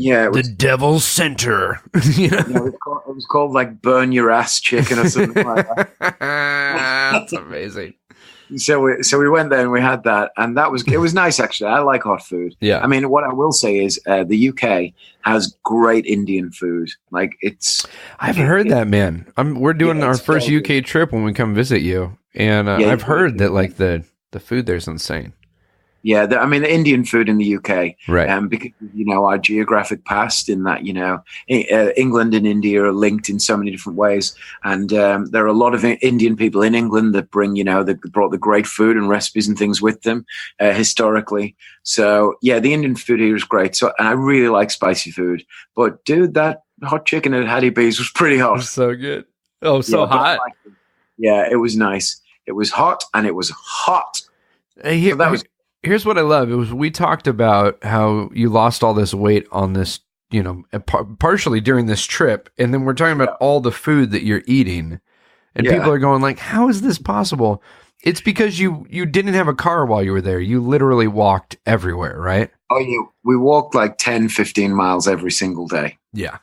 Devil's Center? It was called like Burn Your Ass Chicken or something like that. That's amazing. So we went there and we had that, and it was nice actually. I like hot food. Yeah. I mean, what I will say is the UK has great Indian food. Like I've heard that, man. We're doing our first UK trip when we come visit you, and I've heard that like the food there's insane. Yeah, I mean, the Indian food in the UK, Right. because our geographic past in that England and India are linked in so many different ways, and there are a lot of Indian people in England that bring that brought the great food and recipes and things with them historically. So yeah, the Indian food here is great. So, and I really like spicy food, but dude, that hot chicken at Hattie B's was pretty It hot. was so good. Oh, so hot. Yeah, it was nice. It was hot and it was hot. Hey, So that was. here's what I love. It was we talked about how you lost all this weight on this, partially during this trip, and then we're talking about all the food that you're eating, and Yeah. people are going like, "How is this possible?" It's because you didn't have a car while you were there. You literally walked everywhere, right? Oh, yeah. We walked like 10, 15 miles every single day. Yeah.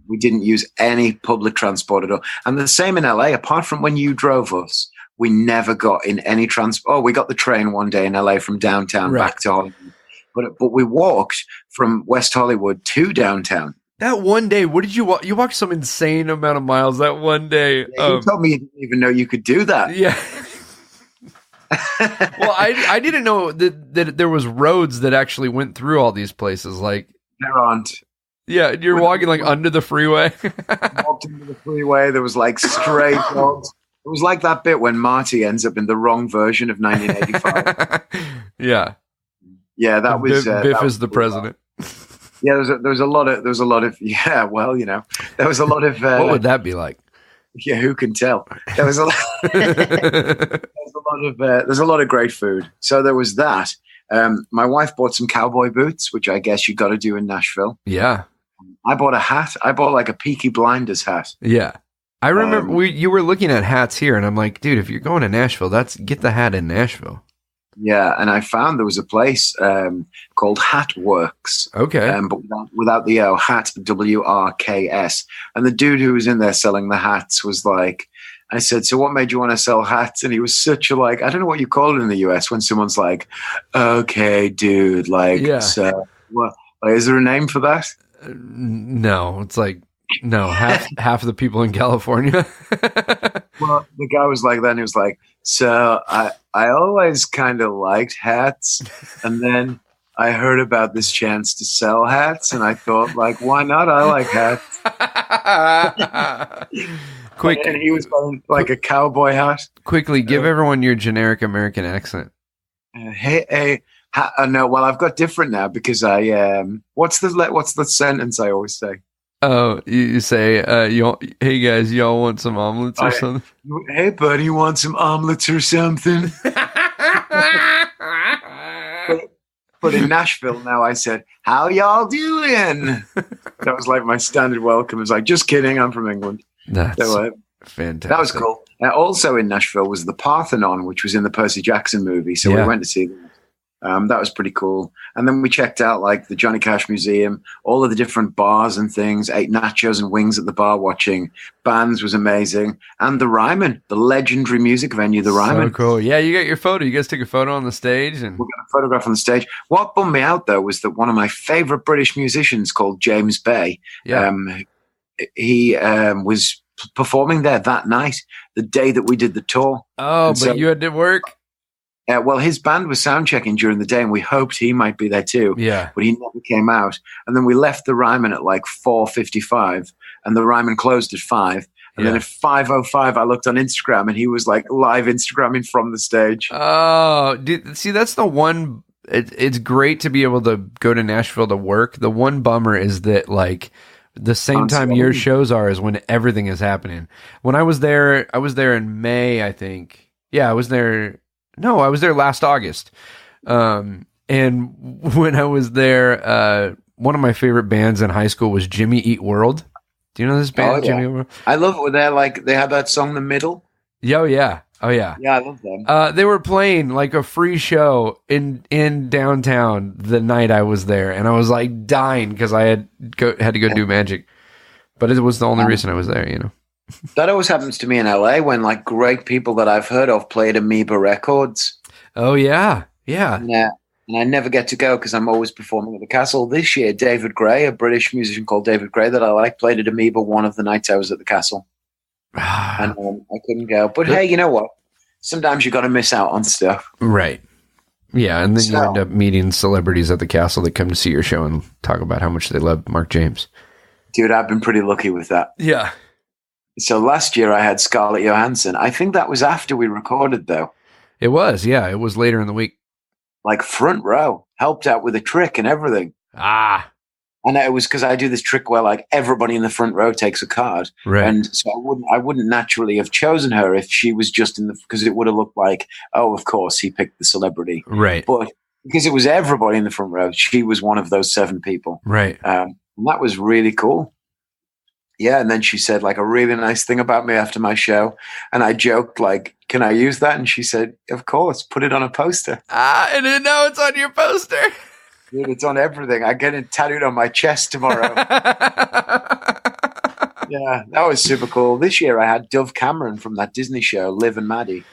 We didn't use any public transport at all. And the same in LA, apart from when you drove us, we never got in any transport. Oh, we got the train one day in LA from downtown back to Hollywood. But we walked from West Hollywood to downtown. That one day, what did you walk? You walked some insane amount of miles that one day. You told me you didn't even know you could do that. Yeah. Well, I didn't know that there was roads that actually went through all these places. Like There aren't. Yeah, you're walking like under the freeway. Walked into the freeway. There was like stray dogs. It was like that bit when Marty ends up in the wrong version of 1985. Yeah. Yeah, that was Biff is the president. Yeah, there was a lot of yeah. Well, there was a lot of. What would that be like? Yeah, who can tell? There was a lot. There's a lot of great food. So there was that. My wife bought some cowboy boots, which I guess you got to do in Nashville. Yeah. I bought a hat. I bought like a Peaky Blinders hat. Yeah. I remember you were looking at hats here, and I'm like, dude, if you're going to Nashville, get the hat in Nashville. Yeah, and I found there was a place called Hat Works. Okay. But without the O, Hat WRKS. And the dude who was in there selling the hats was like, I said, so what made you want to sell hats? And he was such a I don't know what you call it in the US when someone's like, okay, dude, so what? Is there a name for that? No, it's like, no, half of the people in California. Well, the guy was like that, and he was like, so I always kind of liked hats, and then I heard about this chance to sell hats, and I thought, like, why not? I like hats. Quick, and he was wearing like a cowboy hat. Quickly, give everyone your generic American accent. No, well, I've got different now because I what's the sentence I always say? Oh, you say, hey guys, y'all want some omelets or something? Hey buddy, you want some omelets or something? But in Nashville now, I said, how y'all doing? That was like my standard welcome. It was like, just kidding, I'm from England. That's fantastic. That was cool. Also in Nashville was the Parthenon, which was in the Percy Jackson movie. So we went to see that. That was pretty cool. And then we checked out like the Johnny Cash Museum, all of the different bars and things, ate nachos and wings at the bar watching bands was amazing. And the Ryman, the legendary music venue, the Ryman. So cool. Yeah, you got your photo. You guys took a photo on the stage. And we got a photograph on the stage. What bummed me out though was that one of my favorite British musicians called James Bay, he was performing there that night, the day that we did the tour. Oh, and but you had to work? Well, his band was sound checking during the day, and we hoped he might be there too. Yeah, but he never came out. And then we left the Ryman at like 4:55, and the Ryman closed at 5. And then at 5:05, I looked on Instagram, and he was like live Instagramming from the stage. Oh, see, that's the one. It's great to be able to go to Nashville to work. The one bummer is that like the same time your shows are is when everything is happening. When I was there in May, I think. Yeah, I was there. No, I was there last August. And when I was there, one of my favorite bands in high school was Jimmy Eat World. Do you know this band, Jimmy Eat World? I love it. They had that song, The Middle. Oh, yeah. Yeah, I love them. They were playing like a free show in downtown the night I was there. And I was like dying because I had to go do magic. But it was the only reason I was there, That always happens to me in LA when like great people that I've heard of play at Amoeba Records. Oh, yeah. Yeah. And I never get to go because I'm always performing at the Castle. This year, David Gray, a British musician called David Gray that I like, played at Amoeba one of the nights I was at the Castle. And I couldn't go. But hey, you know what? Sometimes you got to miss out on stuff. Right. Yeah, and then you end up meeting celebrities at the castle that come to see your show and talk about how much they love Mark James. Dude, I've been pretty lucky with that. Yeah. So last year I had Scarlett Johansson. I think that was after we recorded, though. It was, yeah. It was later in the week. Like front row, helped out with a trick and everything. Ah. And it was because I do this trick where like everybody in the front row takes a card. Right. And so I wouldn't naturally have chosen her if she was just because it would have looked like, oh, of course he picked the celebrity. Right. But because it was everybody in the front row, she was one of those 7 people. Right. And that was really cool. Yeah. And then she said like a really nice thing about me after my show. And I joked like, can I use that? And she said, of course, put it on a poster. I didn't know it's on your poster. Dude, it's on everything. I get it tattooed on my chest tomorrow. Yeah, that was super cool. This year I had Dove Cameron from that Disney show, Liv and Maddie.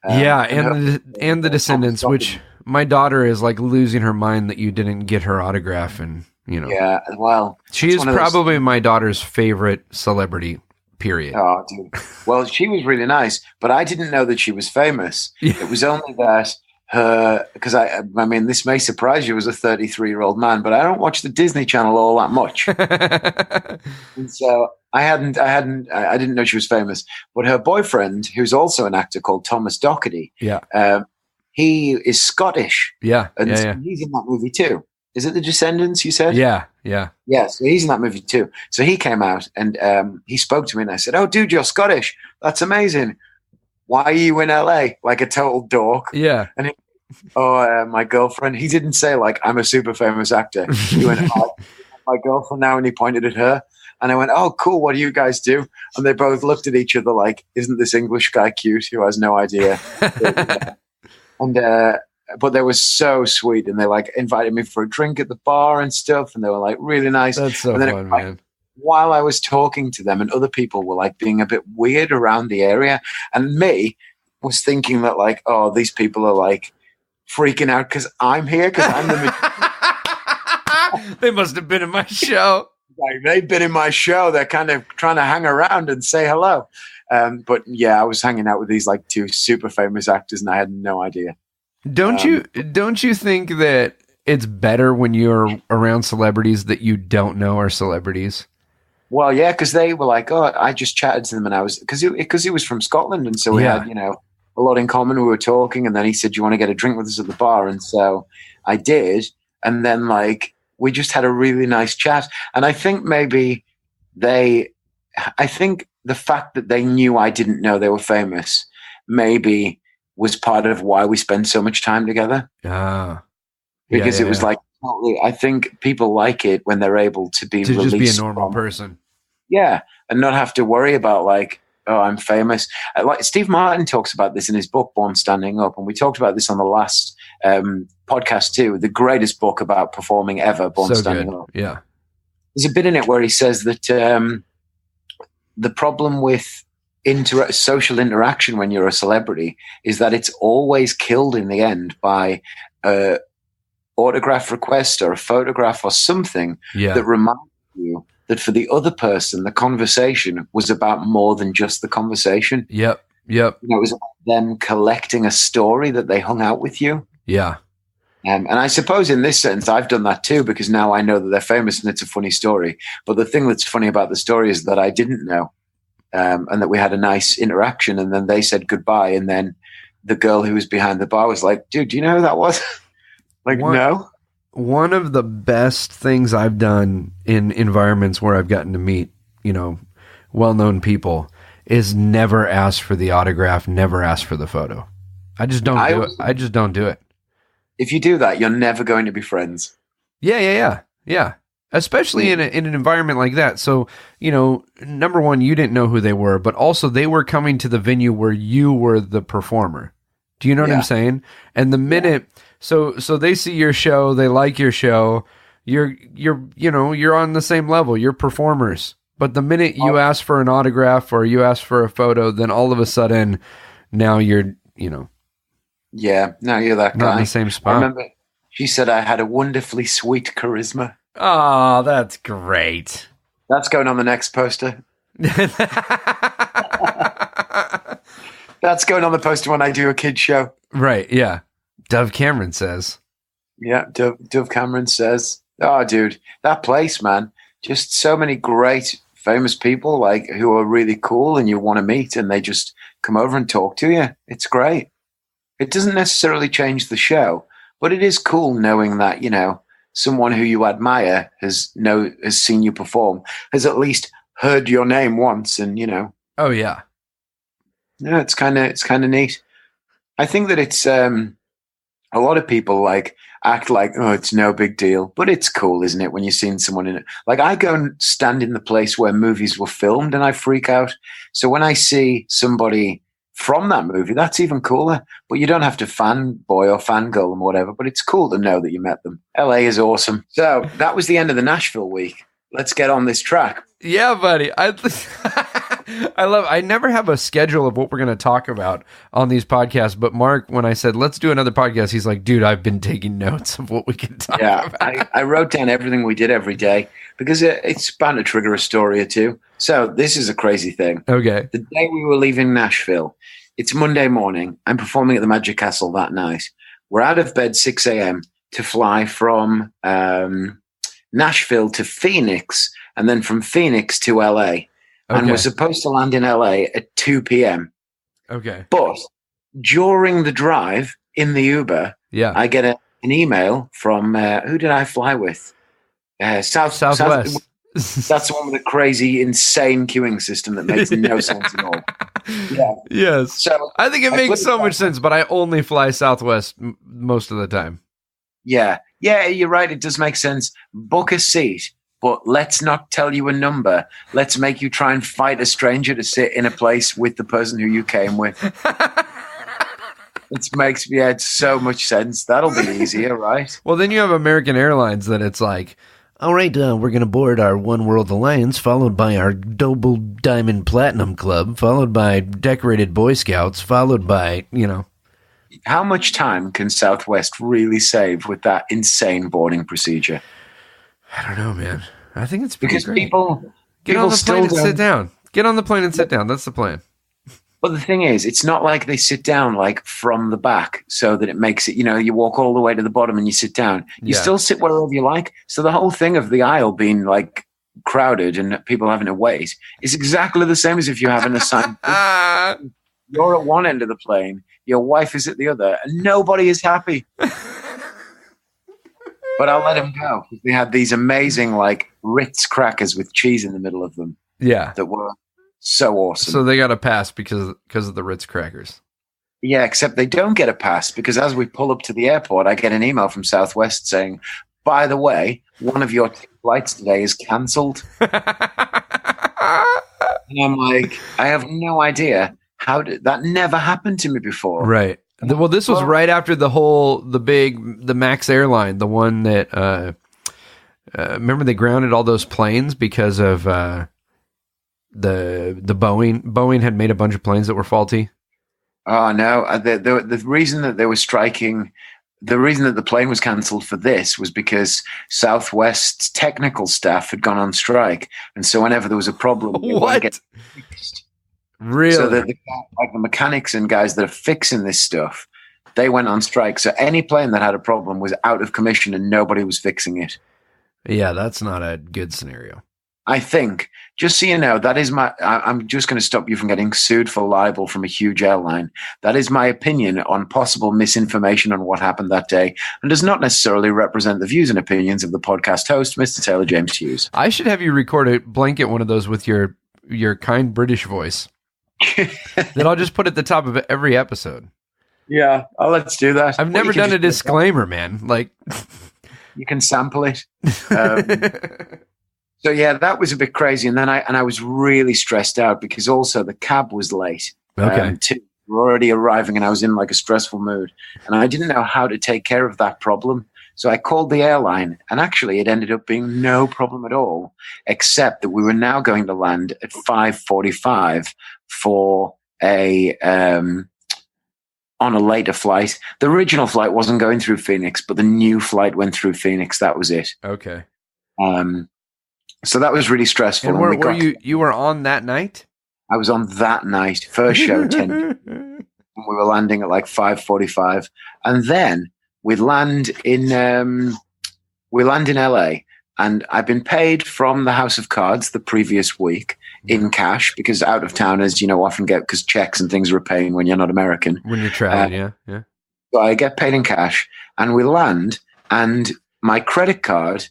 And the Descendants, which my daughter is like losing her mind that you didn't get her autograph. And, you know. Yeah, well. She is probably my daughter's favorite celebrity, period. Oh, dude. Well, she was really nice, but I didn't know that she was famous. Yeah. It was only that because I mean, this may surprise you as a 33-year-old man, but I don't watch the Disney Channel all that much. And so I didn't know she was famous, but her boyfriend, who's also an actor called Thomas Doherty, he is Scottish. Yeah. And he's in that movie too. Is it The Descendants, you said? Yeah. Yeah, so he's in that movie too. So he came out and he spoke to me and I said, oh, dude, you're Scottish. That's amazing. Why are you in LA? Like a total dork. Yeah. And my girlfriend, he didn't say like, I'm a super famous actor. He went, oh, my girlfriend now, and he pointed at her. And I went, oh, cool, what do you guys do? And they both looked at each other like, isn't this English guy cute who has no idea? But they were so sweet. And they like invited me for a drink at the bar and stuff. And they were like really nice. That's so fun, man. While I was talking to them and other people were like being a bit weird around the area, and me was thinking that like, oh, these people are like freaking out because I'm here because I'm They must have been in my show. Like they've been in my show. They're kind of trying to hang around and say hello. But yeah, I was hanging out with these like 2 super famous actors and I had no idea. Don't you think that it's better when you're around celebrities that you don't know are celebrities? Well, yeah, because they were like, oh, I just chatted to them and I was, because he was from Scotland. And so we had, a lot in common. We were talking and then he said, do you want to get a drink with us at the bar? And so I did. And then like, we just had a really nice chat. And I think maybe the fact that they knew I didn't know they were famous maybe was part of why we spend so much time together. Because it was like, I think people like it when they're able to be to released, just be a normal person. Yeah, and not have to worry about like, oh, I'm famous. Like Steve Martin talks about this in his book Born Standing Up, and we talked about this on the last podcast too. The greatest book about performing ever, Born Standing Up. Yeah, there's a bit in it where he says that the problem with social interaction when you're a celebrity is that it's always killed in the end by autograph request or a photograph or something that reminds you that for the other person, the conversation was about more than just the conversation. Yep. It was about them collecting a story that they hung out with you. Yeah. And I suppose in this sense, I've done that too, because now I know that they're famous and it's a funny story. But the thing that's funny about the story is that I didn't know and that we had a nice interaction and then they said goodbye. And then the girl who was behind the bar was like, dude, do you know who that was? No. One of the best things I've done in environments where I've gotten to meet, well-known people is never ask for the autograph, never ask for the photo. I just don't do it. I just don't do it. If you do that, you're never going to be friends. Yeah. Especially in an environment like that. So, number one, you didn't know who they were, but also they were coming to the venue where you were the performer. Do you know what I'm saying? And the minute, so they see your show, they like your show, you're on the same level, you're performers. But the minute you ask for an autograph or you ask for a photo, then all of a sudden, now you're, yeah, now you're that guy. Not in the same spot. I remember she said I had a wonderfully sweet charisma. Oh, that's great. That's going on the next poster. That's going on the poster when I do a kid's show. Right, yeah. Dove Cameron says. Yeah, Dove Cameron says, "Oh, dude, that place, man, just so many great, famous people like who are really cool and you want to meet, and they just come over and talk to you. It's great. It doesn't necessarily change the show, but it is cool knowing that, you know, someone who you admire has seen you perform, has at least heard your name once, and you know." Oh yeah. Yeah, it's kind of neat. I think that it's a lot of people like act like, oh, it's no big deal, but it's cool, isn't it, when you've seen someone in it? Like I go and stand in the place where movies were filmed and I freak out. So when I see somebody from that movie, that's even cooler. But you don't have to fanboy or fangirl them or whatever, but it's cool to know that you met them. LA is awesome. So that was the end of the Nashville week. Let's get on this track. Yeah, buddy. I never have a schedule of what we're going to talk about on these podcasts, but Mark, when I said, let's do another podcast, he's like, dude, I've been taking notes of what we can talk about. I wrote down everything we did every day because it's bound to trigger a story or two. So this is a crazy thing. Okay. The day we were leaving Nashville, it's Monday morning. I'm performing at the Magic Castle that night. We're out of bed 6 a.m. to fly from Nashville to Phoenix, and then from Phoenix to LA. Okay. And we're supposed to land in LA at 2 p.m. Okay. But during the drive in the Uber, I get an email from, who did I fly with? Southwest. That's the one with the crazy, insane queuing system that makes no sense at all. Yeah. Yes. So I think it makes so much sense, but I only fly Southwest most of the time. Yeah. Yeah, you're right. It does make sense. Book a seat, but let's not tell you a number. Let's make you try and fight a stranger to sit in a place with the person who you came with. It makes so much sense. That'll be easier, right? Well, then you have American Airlines that it's like, all right, we're going to board our One World Alliance, followed by our Double Diamond Platinum Club, followed by Decorated Boy Scouts, followed by, you know. How much time can Southwest really save with that insane boarding procedure? I don't know, man. I think it's because great. People get on the plane and sit down. Get on the plane and sit down. That's the plan. But the thing is, it's not like they sit down like from the back so that it makes it, you know, you walk all the way to the bottom and you sit down. You still sit wherever you like. So the whole thing of the aisle being like crowded and people having to wait is exactly the same as if you have an assigned. You're at one end of the plane, your wife is at the other, and nobody is happy. But I'll let him go. They had these amazing like Ritz crackers with cheese in the middle of them. Yeah. That were so awesome. So they got a pass because of the Ritz crackers. Yeah, except they don't get a pass because as we pull up to the airport, I get an email from Southwest saying, by the way, one of your flights today is cancelled. And I'm like, I have no idea. How did that never happened to me before? Right. Well, this was right after the Max airline, the one that, remember they grounded all those planes because of the Boeing. Boeing had made a bunch of planes that were faulty. Oh, no. The reason that they were striking, the reason that the plane was cancelled for this was because Southwest's technical staff had gone on strike. And so whenever there was a problem, it would get fixed. Really? So the mechanics and guys that are fixing this stuff, they went on strike. So any plane that had a problem was out of commission and nobody was fixing it. Yeah, that's not a good scenario. I think, just so you know, that is I'm just going to stop you from getting sued for libel from a huge airline. That is my opinion on possible misinformation on what happened that day and does not necessarily represent the views and opinions of the podcast host, Mr. Taylor James Hughes. I should have you record a blanket one of those with your kind British voice. That I'll just put at the top of every episode. Yeah, let's do that. I've never done a disclaimer, man. Like, you can sample it. So yeah, that was a bit crazy, and then I was really stressed out because also the cab was late. Okay, we were already arriving, and I was in like a stressful mood, and I didn't know how to take care of that problem. So I called the airline, and actually it ended up being no problem at all, except that we were now going to land at 5:45 for on a later flight. The original flight wasn't going through Phoenix, but the new flight went through Phoenix. That was it. Okay. So that was really stressful. And were you were on that night? I was on that night, first show, 10. We were landing at like 5:45, and then we land in LA, and I've been paid from the House of Cards the previous week in cash, because out of towners, often get, because checks and things are a pain when you're not American. When you're traveling, yeah. So I get paid in cash, and we land, and my credit card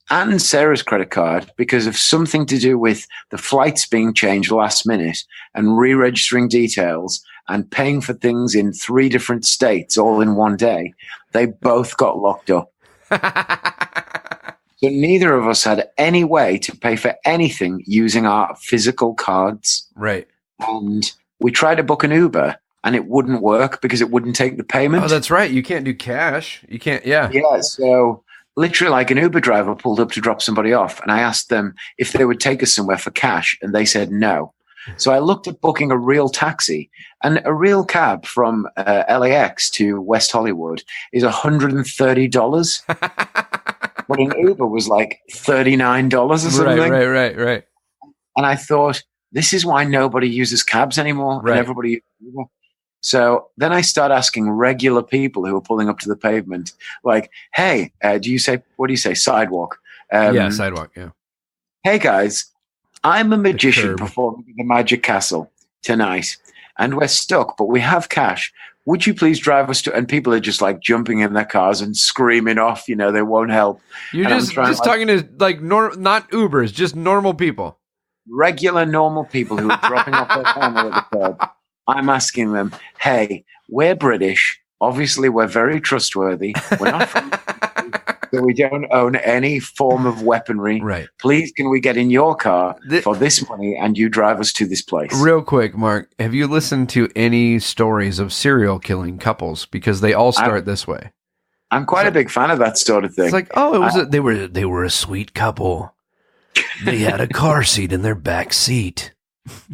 and Sarah's credit card, because of something to do with the flights being changed last minute and re-registering details and paying for things in 3 different states all in one day, they both got locked up. So neither of us had any way to pay for anything using our physical cards. Right. And we tried to book an Uber, and it wouldn't work because it wouldn't take the payment. Oh, that's right. You can't do cash. You can't, yeah. Yeah, so literally like an Uber driver pulled up to drop somebody off, and I asked them if they would take us somewhere for cash, and they said no. So I looked at booking a real taxi, and a real cab from LAX to West Hollywood is $130. But an Uber was like $39 or something. Right. And I thought, this is why nobody uses cabs anymore. Right. And everybody uses Uber. So then I start asking regular people who are pulling up to the pavement, like, hey, what do you say? Sidewalk. Sidewalk, yeah. Hey, guys, I'm a magician performing in the Magic Castle tonight, and we're stuck, but we have cash. Would you please drive us to? And people are just like jumping in their cars and screaming off. They won't help. You're just talking to like not Ubers, just normal people, regular normal people who are dropping off their family at the curb. I'm asking them, hey, we're British. Obviously, we're very trustworthy. We're not from so we don't own any form of weaponry. Right. Please, can we get in your car for this money and you drive us to this place? Real quick, Mark, have you listened to any stories of serial killing couples? Because they all start this way. I'm quite a big fan of that sort of thing. It's like, oh, it was they were a sweet couple. They had a car seat in their back seat.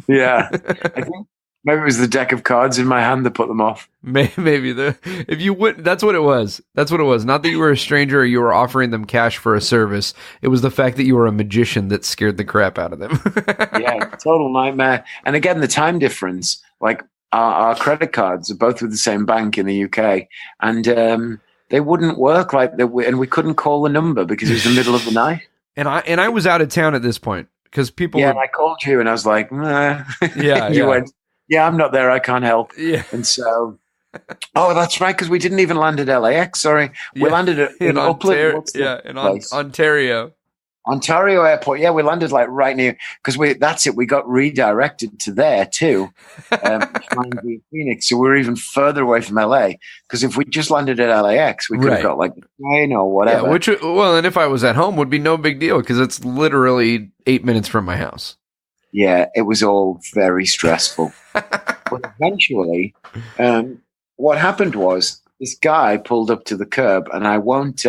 Yeah. I think maybe it was the deck of cards in my hand that put them off. Maybe if you would, that's what it was. That's what it was. Not that you were a stranger or you were offering them cash for a service. It was the fact that you were a magician that scared the crap out of them. Yeah, total nightmare. And again, the time difference, like our credit cards are both with the same bank in the UK, and they wouldn't work and we couldn't call the number because it was the middle of the night. And I was out of town at this point because people. Yeah, and I called you and I was like, nah. Yeah, you went, yeah, I'm not there. I can't help. Yeah. And so, oh, that's right, because we didn't even land at LAX. Sorry, we landed in Ontario. Yeah, in Ontario. Ontario Airport. Yeah, we landed like right near, because that's it. We got redirected to there too, flying via Phoenix. So we were even further away from LA. Because if we just landed at LAX, we could have got like a plane or whatever. Yeah, and if I was at home, would be no big deal because it's literally 8 minutes from my house. Yeah, it was all very stressful. But eventually, what happened was this guy pulled up to the curb, and I won't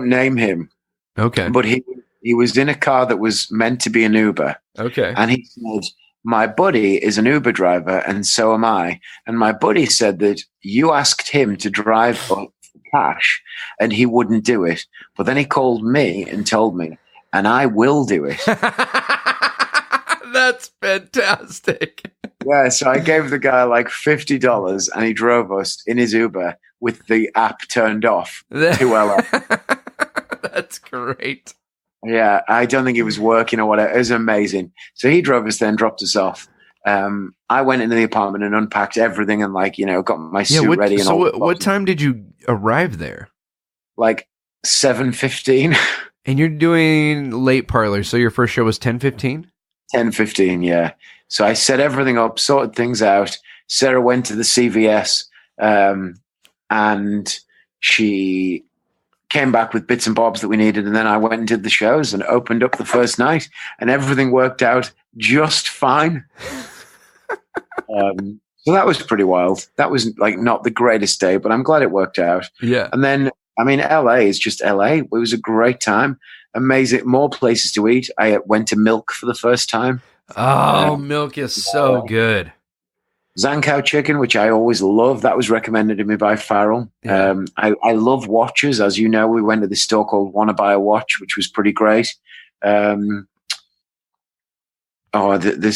name him. Okay. But he was in a car that was meant to be an Uber. Okay. And he said, my buddy is an Uber driver, and so am I. And my buddy said that you asked him to drive for cash, and he wouldn't do it. But then he called me and told me, and I will do it. That's fantastic. Yeah, so I gave the guy like $50, and he drove us in his Uber with the app turned off to LA. That's great. Yeah, I don't think it was working or whatever. It was amazing. So he drove us there, dropped us off. I went into the apartment and unpacked everything and got my suit ready. And so what time did you arrive there? Like 7:15. And you're doing late parlor, so your first show was 10:15? 10:15, yeah. So I set everything up, sorted things out. Sarah went to the CVS, and she came back with bits and bobs that we needed, and then I went and did the shows and opened up the first night, and everything worked out just fine. So that was pretty wild. That was like not the greatest day, but I'm glad it worked out. Yeah. And then, LA is just LA. It was a great time. Amazing. More places to eat. I went to Milk for the first time. Oh, Milk is so good. Zankow chicken, which I always love. That was recommended to me by Farrell. Yeah. I love watches. As you know, we went to this store called Wanna Buy a Watch, which was pretty great. This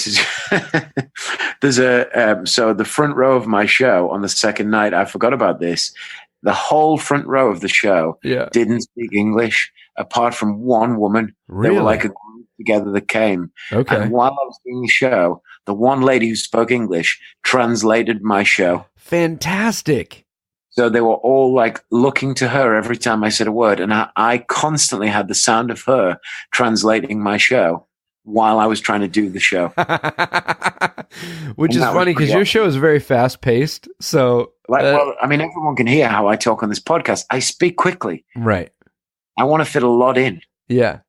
is There's so the front row of my show on the second night, I forgot about this. The whole front row of the show didn't speak English, apart from one woman. Really? They were like a group together that came. Okay. And while I was doing the show, the one lady who spoke English translated my show. Fantastic. So they were all like looking to her every time I said a word. And I constantly had the sound of her translating my show while I was trying to do the show. Which is funny because your show is very fast paced. So, well, I mean, everyone can hear how I talk on this podcast. I speak quickly. Right. I want to fit a lot in. Yeah.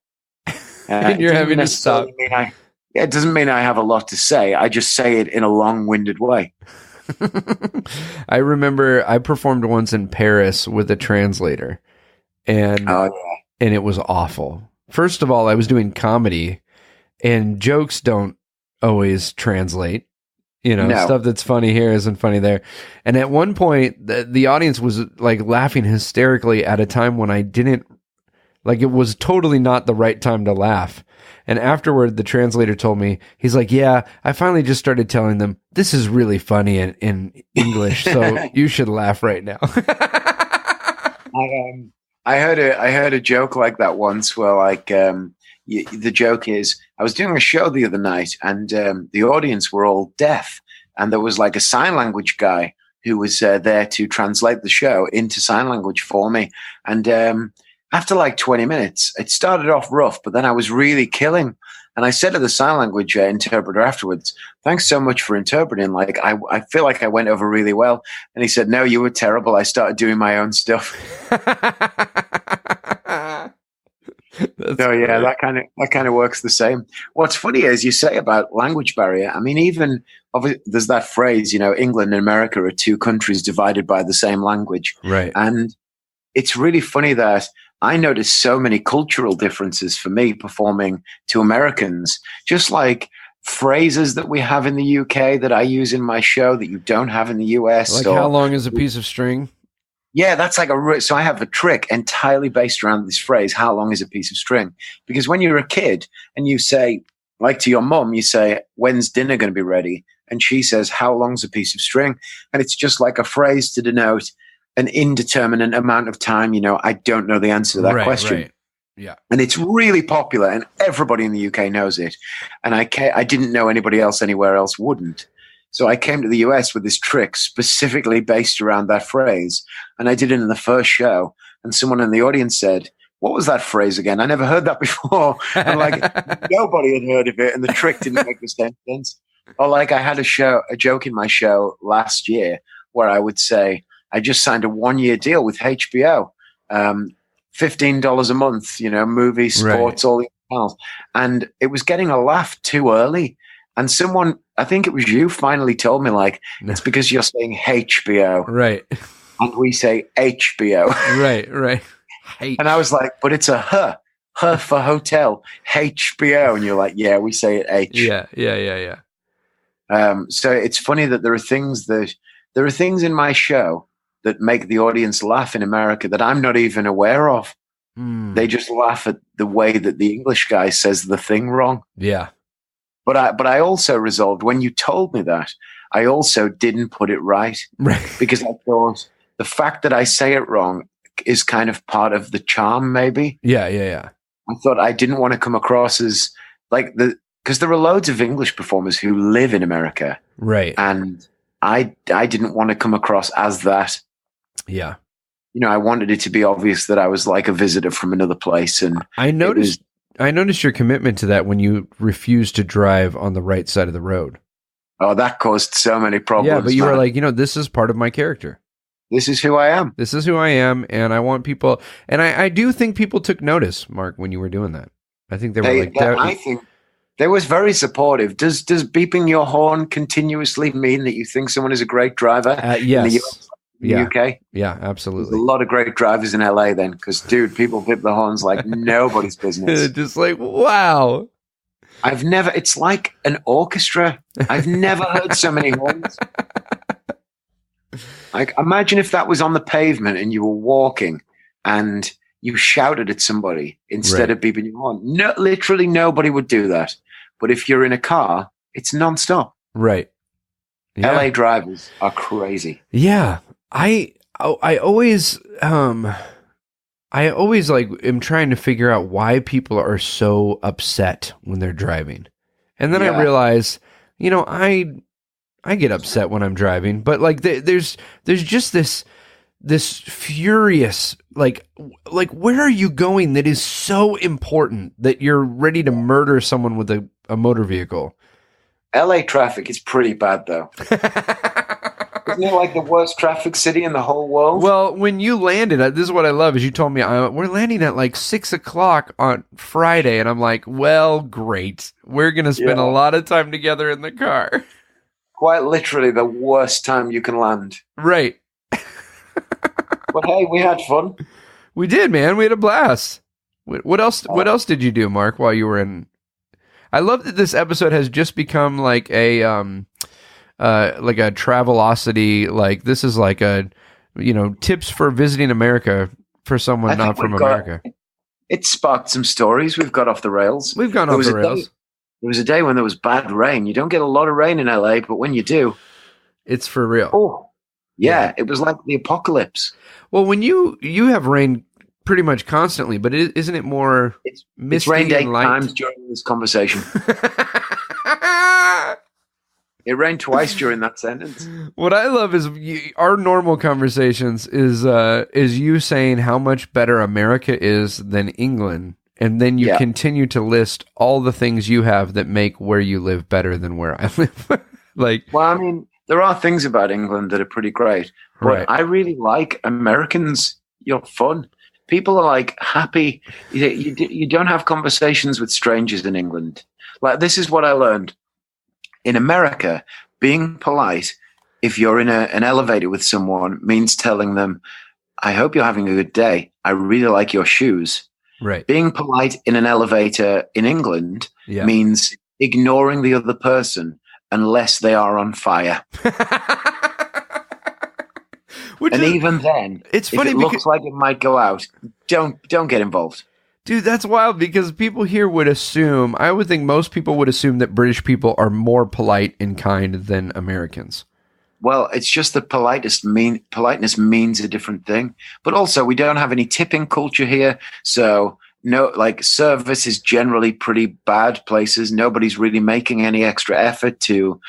And you're having to stop. It doesn't mean I have a lot to say. I just say it in a long-winded way. I remember I performed once in Paris with a translator, and it was awful. First of all, I was doing comedy, and jokes don't always translate. Stuff that's funny here isn't funny there. And at one point, the audience was like laughing hysterically at a time when I didn't, like, it was totally not the right time to laugh. And afterward, the translator told me, he's like, yeah, I finally just started telling them, this is really funny in English, so you should laugh right now. I heard a joke like that once where, like, the joke is, I was doing a show the other night, and the audience were all deaf, and there was like a sign language guy who was there to translate the show into sign language for me. And after like 20 minutes, it started off rough, but then I was really killing. And I said to the sign language interpreter afterwards, thanks so much for interpreting. Like, I feel like I went over really well. And he said, no, you were terrible. I started doing my own stuff. So yeah, that kind of works the same. What's funny is you say about language barrier. I mean, even there's that phrase, England and America are two countries divided by the same language. Right. And it's really funny that I noticed so many cultural differences for me performing to Americans, just like phrases that we have in the UK that I use in my show that you don't have in the US. Like, how long is a piece of string? Yeah, that's like so I have a trick entirely based around this phrase, how long is a piece of string? Because when you're a kid and you say, like to your mom, you say, when's dinner going to be ready? And she says, how long's a piece of string? And it's just like a phrase to denote an indeterminate amount of time. I don't know the answer to that question. Right. Yeah. And it's really popular and everybody in the UK knows it. And I didn't know anybody else anywhere else wouldn't. So I came to the US with this trick specifically based around that phrase. And I did it in the first show. And someone in the audience said, what was that phrase again? I never heard that before. And like, nobody had heard of it. And the trick didn't make the same sense. Or like, I had a joke in my show last year where I would say, I just signed a 1-year deal with HBO, $15 a month, movies, sports, all these channels. And it was getting a laugh too early. And someone, I think it was you, finally told me, like, it's because you're saying HBO. Right. And we say HBO. Right. And I was like, but it's a her for hotel, HBO. And you're like, yeah, we say it H. Yeah. So it's funny that there are things in my show that make the audience laugh in America that I'm not even aware of. They just laugh at the way that the English guy says the thing wrong. Yeah. But I also resolved, when you told me that, I also didn't put it right. Because I thought the fact that I say it wrong is kind of part of the charm, maybe. Yeah. I thought I didn't want to come across as like because there are loads of English performers who live in America. Right. And I didn't want to come across as that. Yeah. I wanted it to be obvious that I was like a visitor from another place. And I noticed your commitment to that when you refused to drive on the right side of the road. Oh, that caused so many problems. Yeah, but you were like, this is part of my character. This is who I am. This is who I am, and I want people. And I do think people took notice, Mark, when you were doing that. I think they were I think they was very supportive. Does beeping your horn continuously mean that you think someone is a great driver? Yes. In the US? Yeah. UK? Yeah, absolutely. There's a lot of great drivers in LA then, because, dude, people beep the horns like nobody's business. Just like, wow. It's like an orchestra. I've never heard so many horns. Like, imagine if that was on the pavement and you were walking and you shouted at somebody instead of beeping your horn. No, literally nobody would do that. But if you're in a car it's nonstop. Right. Yeah. LA drivers are crazy. Yeah. I always like am trying to figure out why people are so upset when they're driving. And then I realize, I get upset when I'm driving, but like there's just this furious like where are you going that is so important that you're ready to murder someone with a motor vehicle? LA traffic is pretty bad though. Isn't it like the worst traffic city in the whole world? Well, when you landed, this is what I love, is you told me, we're landing at like 6 o'clock on Friday. And I'm like, well, great. We're going to spend a lot of time together in the car. Quite literally the worst time you can land. Right. But hey, we had fun. We did, man. We had a blast. What else? What else did you do, Mark, while you were in? I love that this episode has just become like a Travelocity, like this is like a, tips for visiting America for someone not from America. It sparked some stories. We've got off the rails. We've gone off the rails. There was a day when there was bad rain. You don't get a lot of rain in LA, but when you do, it's for real. Oh, yeah. It was like the apocalypse. Well, when you have rain pretty much constantly, but isn't it more misty? It's rained 8 light? times during this conversation. It rained twice during that sentence. What I love is our normal conversations is you saying how much better America is than England, and then you continue to list all the things you have that make where you live better than where I live. Well, I mean, there are things about England that are pretty great, but right. I really like Americans. You're fun. People are like happy. You don't have conversations with strangers in England. Like, this is what I learned. In America, being polite, if you're in an elevator with someone, means telling them, I hope you're having a good day. I really like your shoes. Right. Being polite in an elevator in England means ignoring the other person unless they are on fire. Even then, it's funny if it looks like it might go out, don't get involved. Dude, that's wild because people here would assume, I would think most people would assume that British people are more polite and kind than Americans. Well, it's just that politeness means a different thing. But also, we don't have any tipping culture here. So, no, like, service is generally pretty bad places. Nobody's really making any extra effort to,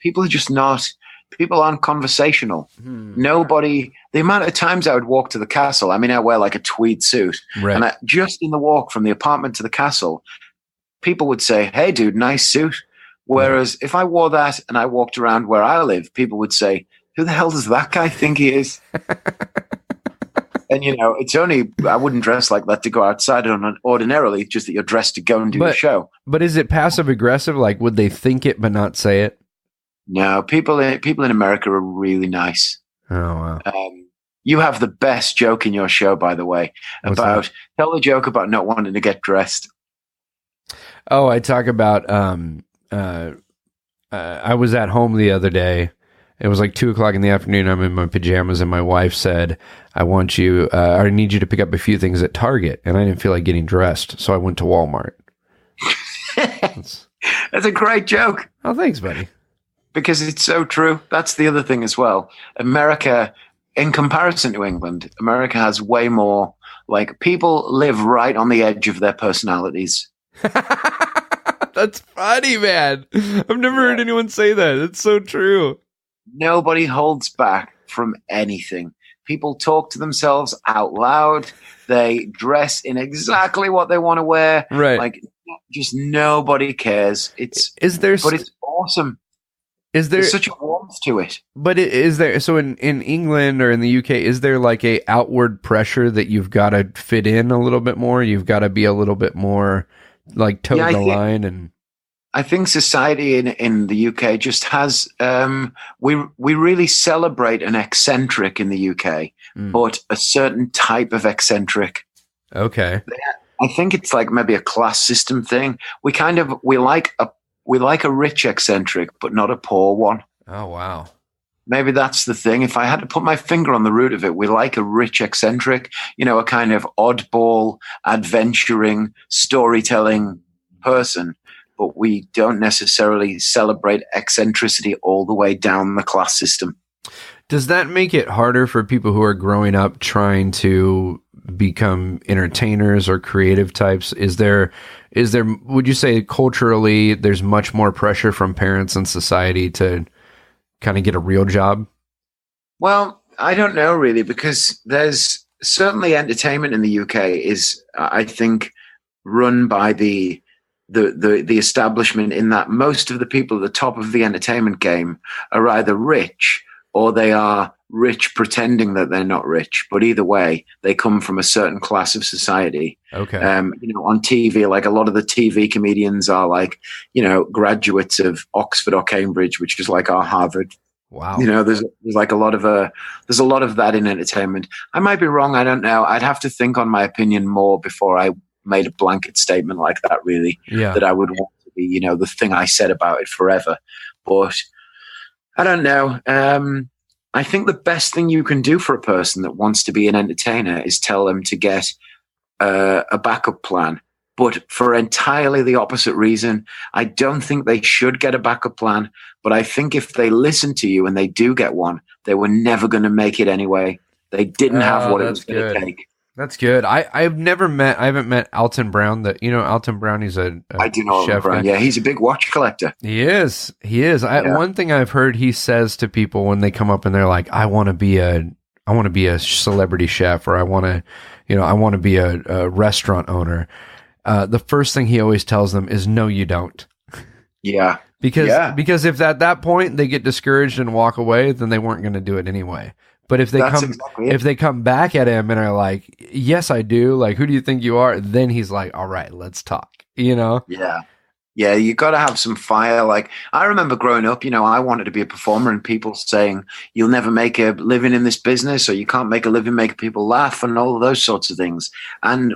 people are just not... People aren't conversational. Nobody, the amount of times I would walk to the castle, I mean, I wear like a tweed suit. Right. And just in the walk from the apartment to the castle, people would say, hey, dude, nice suit. Whereas if I wore that and I walked around where I live, people would say, who the hell does that guy think he is? And, it's only, I wouldn't dress like that to go outside ordinarily, just that you're dressed to go and do a show. But is it passive aggressive? Like, would they think it but not say it? No, people in America are really nice. Oh, wow. You have the best joke in your show, by the way, tell a joke about not wanting to get dressed. Oh, I talk about, I was at home the other day. It was like 2:00 in the afternoon. I'm in my pajamas and my wife said, I need you to pick up a few things at Target. And I didn't feel like getting dressed. So I went to Walmart. That's a great joke. Oh, thanks, buddy. Because it's so true. That's the other thing as well. America, in comparison to England, America has way more, like, people live right on the edge of their personalities. That's funny, man. I've never heard anyone say that. It's so true. Nobody holds back from anything. People talk to themselves out loud. They dress in exactly what they want to wear. Right. Like, just nobody cares. But it's awesome. There's such a warmth to it. But is there, so in England or in the UK, is there like a outward pressure that you've got to fit in a little bit more? You've got to be a little bit more like toe the line? And I think society in the UK just has, we really celebrate an eccentric in the UK, but a certain type of eccentric. Okay. I think it's like maybe a class system thing. We like a rich eccentric, but not a poor one. Oh, wow. Maybe that's the thing. If I had to put my finger on the root of it, we like a rich eccentric, a kind of oddball, adventuring, storytelling person. but we don't necessarily celebrate eccentricity all the way down the class system. Does that make it harder for people who are growing up trying to become entertainers or creative types? Is there, would you say culturally there's much more pressure from parents and society to kind of get a real job? Well, I don't know really, because there's certainly entertainment in the UK is, I think, run by the establishment, in that most of the people at the top of the entertainment game are either rich or they are rich pretending that they're not rich. But either way, they come from a certain class of society. Okay. On TV, like a lot of the TV comedians are like, graduates of Oxford or Cambridge, which is like our Harvard. Wow. There's like a lot of that in entertainment. I might be wrong. I don't know. I'd have to think on my opinion more before I made a blanket statement like that, really. Yeah. That I would want to be, the thing I said about it forever. But I don't know. I think the best thing you can do for a person that wants to be an entertainer is tell them to get a backup plan. But for entirely the opposite reason, I don't think they should get a backup plan. But I think if they listen to you and they do get one, they were never going to make it anyway. They didn't have what it was going to take. That's good. I haven't met Alton Brown. Alton Brown, he's a I do know chef. Alton Brown. Yeah, he's a big watch collector. He is. One thing I've heard he says to people when they come up and they're like, I want to be a celebrity chef, or I want to be a restaurant owner. The first thing he always tells them is, no, you don't. Yeah. Because if at that point they get discouraged and walk away, then they weren't going to do it anyway. But if they come back at him and are like, yes, I do. Like, who do you think you are? Then he's like, all right, let's talk, Yeah. Yeah. You got to have some fire. Like, I remember growing up, I wanted to be a performer, and people saying, you'll never make a living in this business, or you can't make a living making people laugh, and all of those sorts of things. And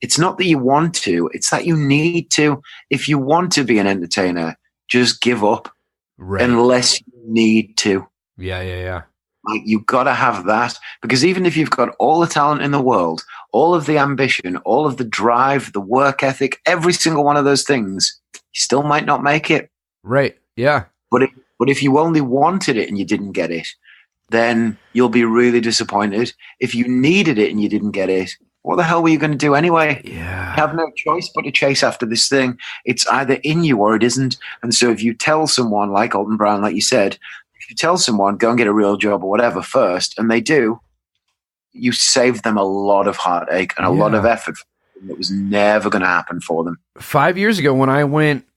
it's not that you want to, it's that you need to. If you want to be an entertainer, just give up. Right. Unless you need to. Yeah. Like, you got to have that, because even if you've got all the talent in the world, all of the ambition, all of the drive, the work ethic, every single one of those things, you still might not make it. Right. Yeah. But if you only wanted it and you didn't get it, then you'll be really disappointed. If you needed it and you didn't get it, what the hell were you going to do anyway? Yeah. You have no choice but to chase after this thing. It's either in you or it isn't. And so if you tell someone like Alton Brown, like you said, if you tell someone, go and get a real job or whatever first, and they do, you save them a lot of heartache and a lot of effort that was never going to happen for them. 5 years ago when I went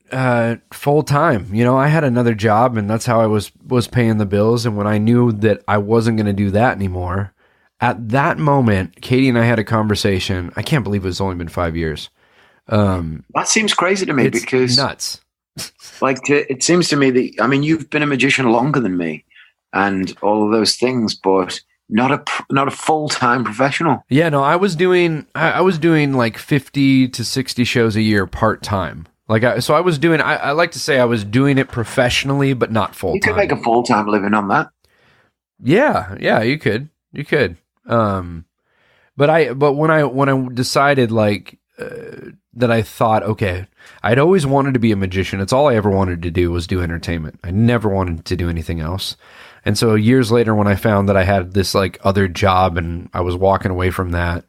full time, I had another job, and that's how I was paying the bills. And when I knew that I wasn't going to do that anymore, at that moment, Katie and I had a conversation. I can't believe it's only been 5 years. That seems crazy to me, because nuts. It seems to me that, you've been a magician longer than me and all of those things, but not a full-time professional. Yeah, no, I was doing like 50 to 60 shows a year part-time. I was doing, I like to say I was doing it professionally, but not full-time. You could make a full-time living on that. Yeah, you could. But when I decided that, I thought, okay, I'd always wanted to be a magician. It's all I ever wanted to do was do entertainment. I never wanted to do anything else. And so years later, when I found that I had this other job and I was walking away from that,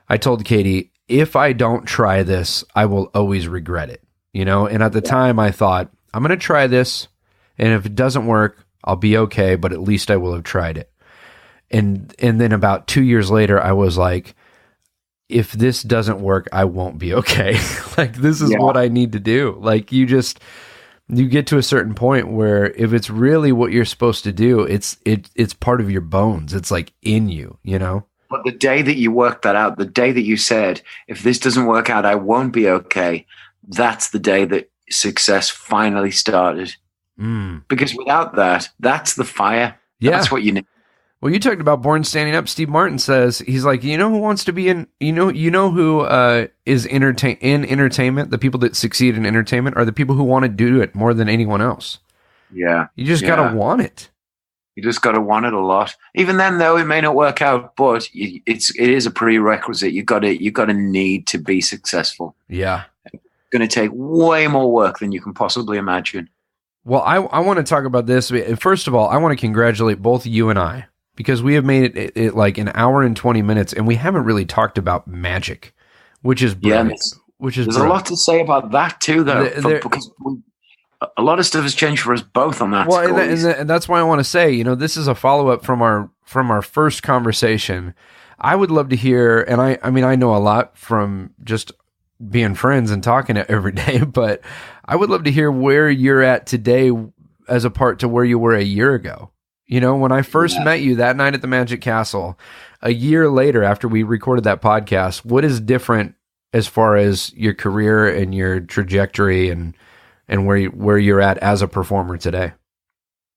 I told Katie, if I don't try this, I will always regret it. And at the time I thought, I'm going to try this, and if it doesn't work, I'll be okay, but at least I will have tried it. And then about 2 years later, I was like, if this doesn't work, I won't be okay. This is what I need to do. You get to a certain point where if it's really what you're supposed to do, it's part of your bones. It's in you, But the day that you worked that out, the day that you said, if this doesn't work out, I won't be okay, that's the day that success finally started. Because without that, that's the fire. Yeah. That's what you need. Well, you talked about Born Standing Up. Steve Martin says, he's like, who wants to be in, who is in entertainment? The people that succeed in entertainment are the people who want to do it more than anyone else. Yeah. You just got to want it. You just got to want it a lot. Even then, though, it may not work out, but it is a prerequisite. You got to need to be successful. Yeah. going to take way more work than you can possibly imagine. Well, I want to talk about this. First of all, I want to congratulate both you and I, because we have made it like an hour and 20 minutes, and we haven't really talked about magic, which is brilliant. There's a lot to say about that too, though, because a lot of stuff has changed for us both on that. Well, and that's why I want to say, this is a follow-up from our first conversation. I would love to hear, and I mean, I know a lot from just being friends and talking every day, but I would love to hear where you're at today as a part to where you were a year ago. When I first met you that night at the Magic Castle, a year later after we recorded that podcast, what is different as far as your career and your trajectory and where you're at as a performer today?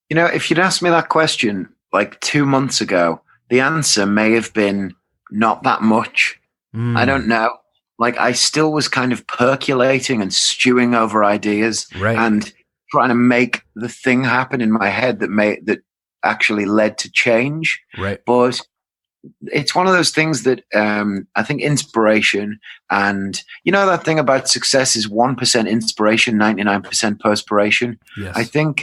If you'd asked me that question like 2 months ago, the answer may have been not that much. I don't know. Like, I still was kind of percolating and stewing over ideas and trying to make the thing happen in my head that actually led to change. Right. But it's one of those things that I think inspiration, and that thing about success is 1% inspiration, 99% perspiration. Yes. I think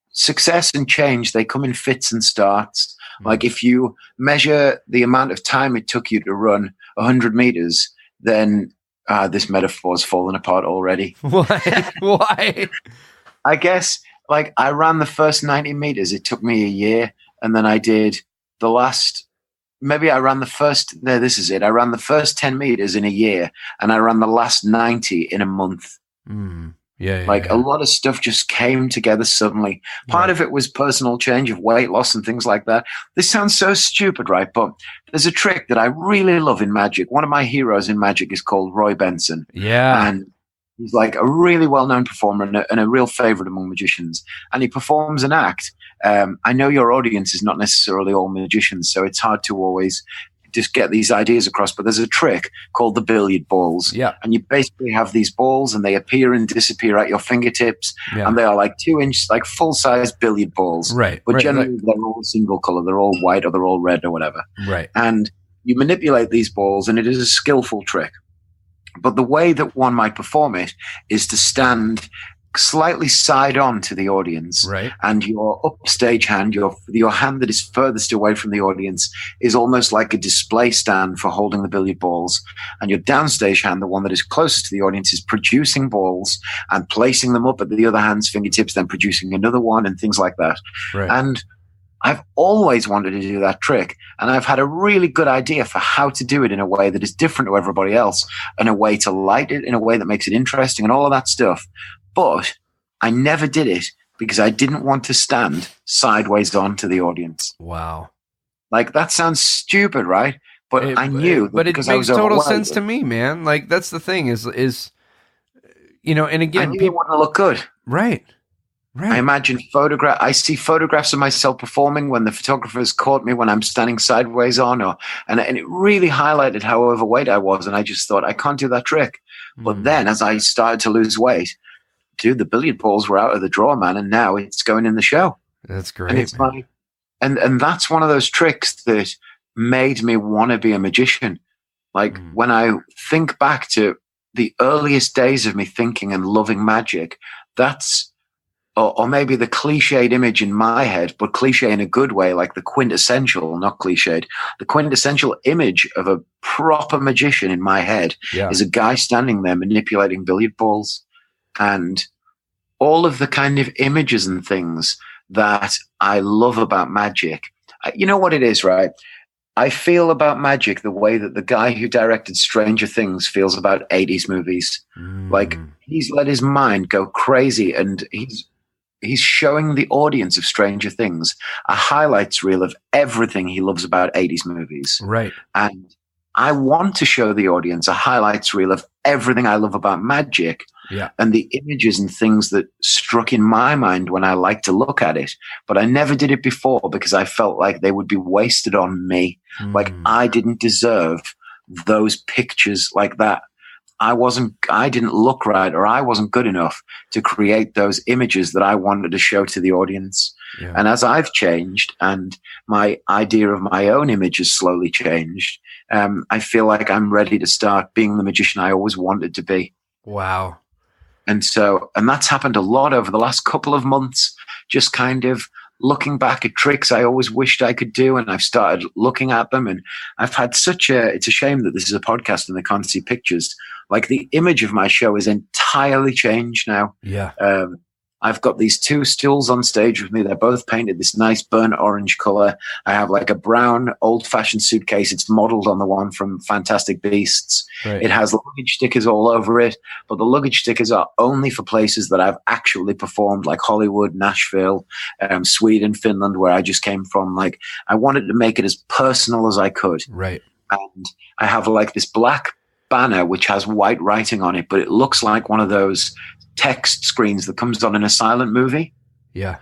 success and change, they come in fits and starts. Like, if you measure the amount of time it took you to run 100 meters, then this metaphor's fallen apart already. Why? I guess, like, I ran the first 90 meters. It took me a year. And then I did the last, maybe I ran the first, no, this is it. I ran the first 10 meters in a year, and I ran the last 90 in a month. A lot of stuff just came together suddenly. Part of it was personal change of weight loss and things like that. This sounds so stupid, right? But there's a trick that I really love in magic. One of my heroes in magic is called Roy Benson. Yeah. And he's like a really well-known performer and a real favorite among magicians. And he performs an act. I know your audience is not necessarily all magicians, so it's hard to always just get these ideas across, but there's a trick called the billiard balls. Yeah. And you basically have these balls, and they appear and disappear at your fingertips. Yeah. And they are like 2 inch, like full-size billiard balls. Right. But generally they're all single color. They're all white or they're all red or whatever. Right. And you manipulate these balls, and it is a skillful trick. But the way that one might perform it is to stand slightly side on to the audience, right? And your upstage hand, your hand that is furthest away from the audience, is almost like a display stand for holding the billiard balls, and your downstage hand, the one that is closest to the audience, is producing balls and placing them up at the other hand's fingertips, then producing another one, and things like that. Right. And I've always wanted to do that trick, and I've had a really good idea for how to do it in a way that is different to everybody else, and a way to light it in a way that makes it interesting and all of that stuff. But I never did it because I didn't want to stand sideways on to the audience. Wow. Like, that sounds stupid, right? But I knew. But it makes total sense to me, man. Like, that's the thing is, and again, people want to look good. Right. I imagine I see photographs of myself performing when the photographers caught me when I'm standing sideways on, and it really highlighted how overweight I was. And I just thought, I can't do that trick. But then as I started to lose weight, dude, the billiard balls were out of the drawer, man, and now it's going in the show. That's great. And it's like, and that's one of those tricks that made me want to be a magician. Like, when I think back to the earliest days of me thinking and loving magic, that's, or maybe the cliched image in my head, but cliche in a good way, like the quintessential, not cliched, the quintessential image of a proper magician in my head is a guy standing there manipulating billiard balls. And all of the kind of images and things that I love about magic, you know what it is, right? I feel about magic the way that the guy who directed Stranger Things feels about 80s movies. Like, he's let his mind go crazy, and he's showing the audience of Stranger Things a highlights reel of everything he loves about 80s movies. Right. And I want to show the audience a highlights reel of everything I love about magic. Yeah. And the images and things that struck in my mind when I like to look at it. But I never did it before because I felt like they would be wasted on me. Like, I didn't deserve those pictures like that. I didn't look right, or I wasn't good enough to create those images that I wanted to show to the audience. Yeah. And as I've changed and my idea of my own image has slowly changed, I feel like I'm ready to start being the magician I always wanted to be. Wow. And that's happened a lot over the last couple of months, just kind of looking back at tricks I always wished I could do. And I've started looking at them, and I've had it's a shame that this is a podcast and they can't see pictures. Like, the image of my show is entirely changed now. Yeah. I've got these two stools on stage with me. They're both painted this nice burnt orange color. I have like a brown old-fashioned suitcase. It's modeled on the one from Fantastic Beasts. Right. It has luggage stickers all over it, but the luggage stickers are only for places that I've actually performed, like Hollywood, Nashville, Sweden, Finland, where I just came from. Like, I wanted to make it as personal as I could. Right. And I have like this black banner which has white writing on it, but it looks like one of those text screens that comes on in a silent movie. Yeah.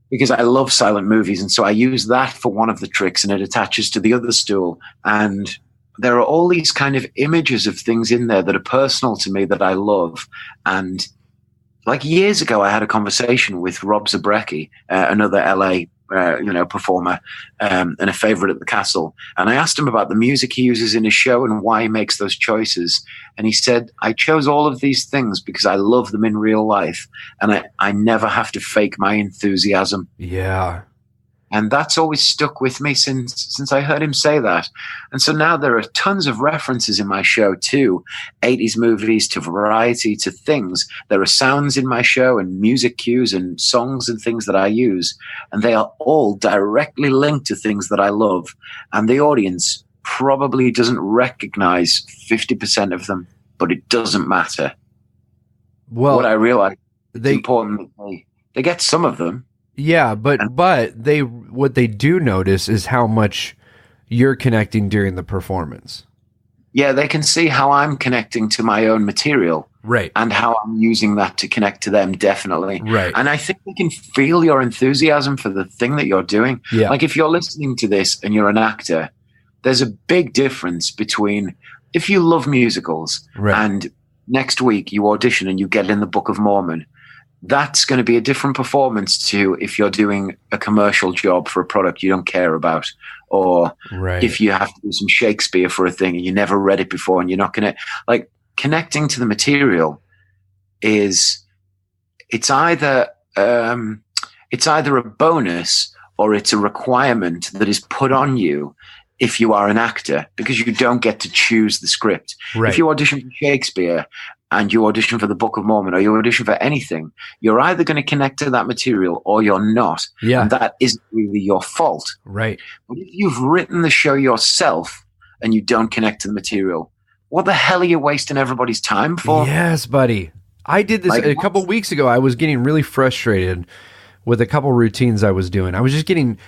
Because I love silent movies. And so I use that for one of the tricks, and it attaches to the other stool. And there are all these kind of images of things in there that are personal to me that I love. And like years ago, I had a conversation with Rob Zabrecki, another LA performer, and a favorite at the Castle. And I asked him about the music he uses in his show and why he makes those choices. And he said, I chose all of these things because I love them in real life. And I never have to fake my enthusiasm. Yeah. And that's always stuck with me since I heard him say that. And so now there are tons of references in my show to 80s movies, to variety, to things. There are sounds in my show and music cues and songs and things that I use. And they are all directly linked to things that I love. And the audience probably doesn't recognize 50% of them, but it doesn't matter. Well, what I realize is important that they get some of them. Yeah, but what they do notice is how much you're connecting during the performance. Yeah, they can see how I'm connecting to my own material. Right. And how I'm using that to connect to them, definitely. Right. And I think they can feel your enthusiasm for the thing that you're doing. Yeah. Like, if you're listening to this and you're an actor, there's a big difference between if you love musicals and next week you audition and you get in the Book of Mormon. That's going to be a different performance to if you're doing a commercial job for a product you don't care about, or if you have to do some Shakespeare for a thing and you never read it before and you're not going to, like, connecting to the material it's either a bonus or it's a requirement that is put on you if you are an actor, because you don't get to choose the script. Right. If you audition for Shakespeare and you audition for the Book of Mormon, or you audition for anything, you're either going to connect to that material or you're not. Yeah. And that isn't really your fault. Right. But if you've written the show yourself and you don't connect to the material, what the hell are you wasting everybody's time for? Yes, buddy. I did this a couple weeks ago. I was getting really frustrated with a couple routines I was doing. I was getting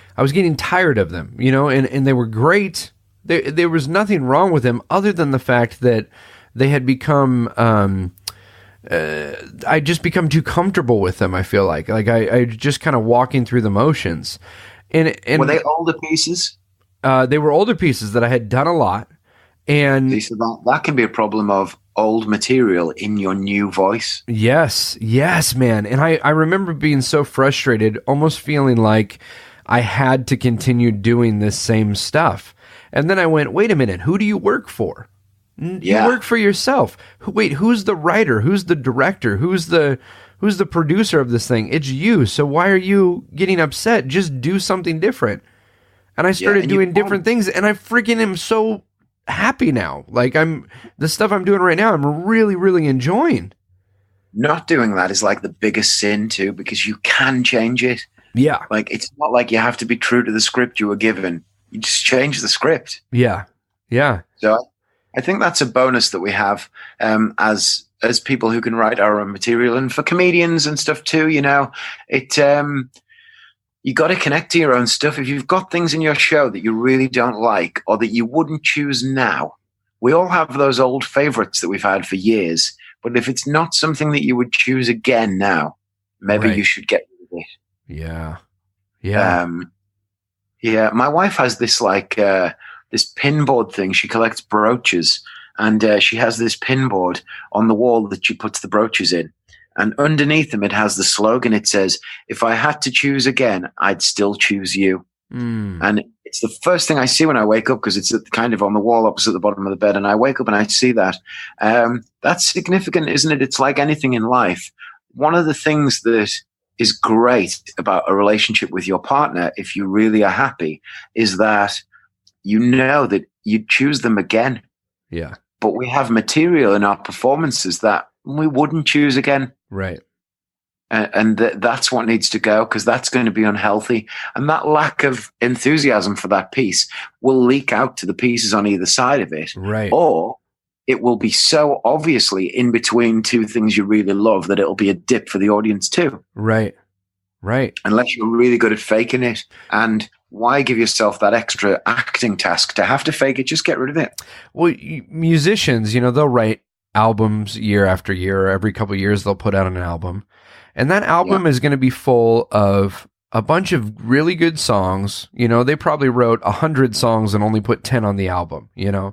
tired of them, and they were great. There was nothing wrong with them other than the fact that they had become, I just become too comfortable with them. I feel like I just kind of walking through the motions. And were they older pieces? They were older pieces that I had done a lot. And so that can be a problem of old material in your new voice. Yes, man. And I remember being so frustrated, almost feeling like I had to continue doing this same stuff. And then I went, wait a minute, who do you work for? You work for yourself. Wait, who's the writer? Who's the director? Who's the producer of this thing? It's you. So why are you getting upset? Just do something different. And I started doing different things, and I freaking am so happy now. Like, the stuff I'm doing right now, I'm really, really enjoying. Not doing that is like the biggest sin too, because you can change it. Yeah. Like, it's not like you have to be true to the script you were given. You just change the script. Yeah. Yeah. So I think that's a bonus that we have as people who can write our own material, and for comedians and stuff too. You got to connect to your own stuff. If you've got things in your show that you really don't like or that you wouldn't choose now, we all have those old favorites that we've had for years. But if it's not something that you would choose again now, maybe you should get rid of it. Yeah. Yeah. Yeah. My wife has this this pinboard thing. She collects brooches, and she has this pinboard on the wall that she puts the brooches in. And underneath them, it has the slogan. It says, "If I had to choose again, I'd still choose you." And it's the first thing I see when I wake up, because it's kind of on the wall opposite the bottom of the bed. And I wake up and I see that. That's significant, isn't it? It's like anything in life. One of the things that is great about a relationship with your partner, if you really are happy, is that you know that you choose them again. Yeah. But we have material in our performances that we wouldn't choose again. Right. And that's what needs to go, because that's going to be unhealthy. And that lack of enthusiasm for that piece will leak out to the pieces on either side of it. Right. Or it will be so obviously in between two things you really love that it'll be a dip for the audience too. Right. Right. Unless you're really good at faking it. And why give yourself that extra acting task to have to fake it? Just get rid of it. Well, musicians, they'll write albums year after year, or every couple of years they'll put out an album. And that album is going to be full of a bunch of really good songs. They probably wrote 100 songs and only put 10 on the album, Yeah.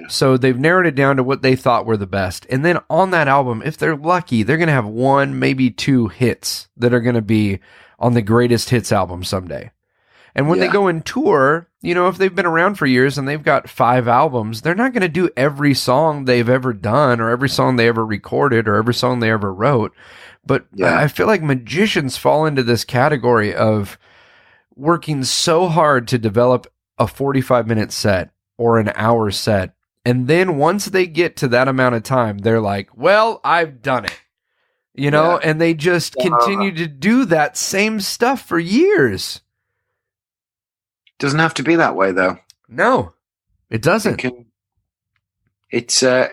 So they've narrowed it down to what they thought were the best. And then on that album, if they're lucky, they're going to have 1, maybe 2 hits that are going to be on the greatest hits album someday. And when they go and tour, if they've been around for years and they've got 5 albums, they're not going to do every song they've ever done or every song they ever recorded or every song they ever wrote. But I feel like magicians fall into this category of working so hard to develop a 45-minute set or an hour set. And then once they get to that amount of time, they're like, well, I've done it, and they just continue to do that same stuff for years. Doesn't have to be that way, though. No, it doesn't. It's a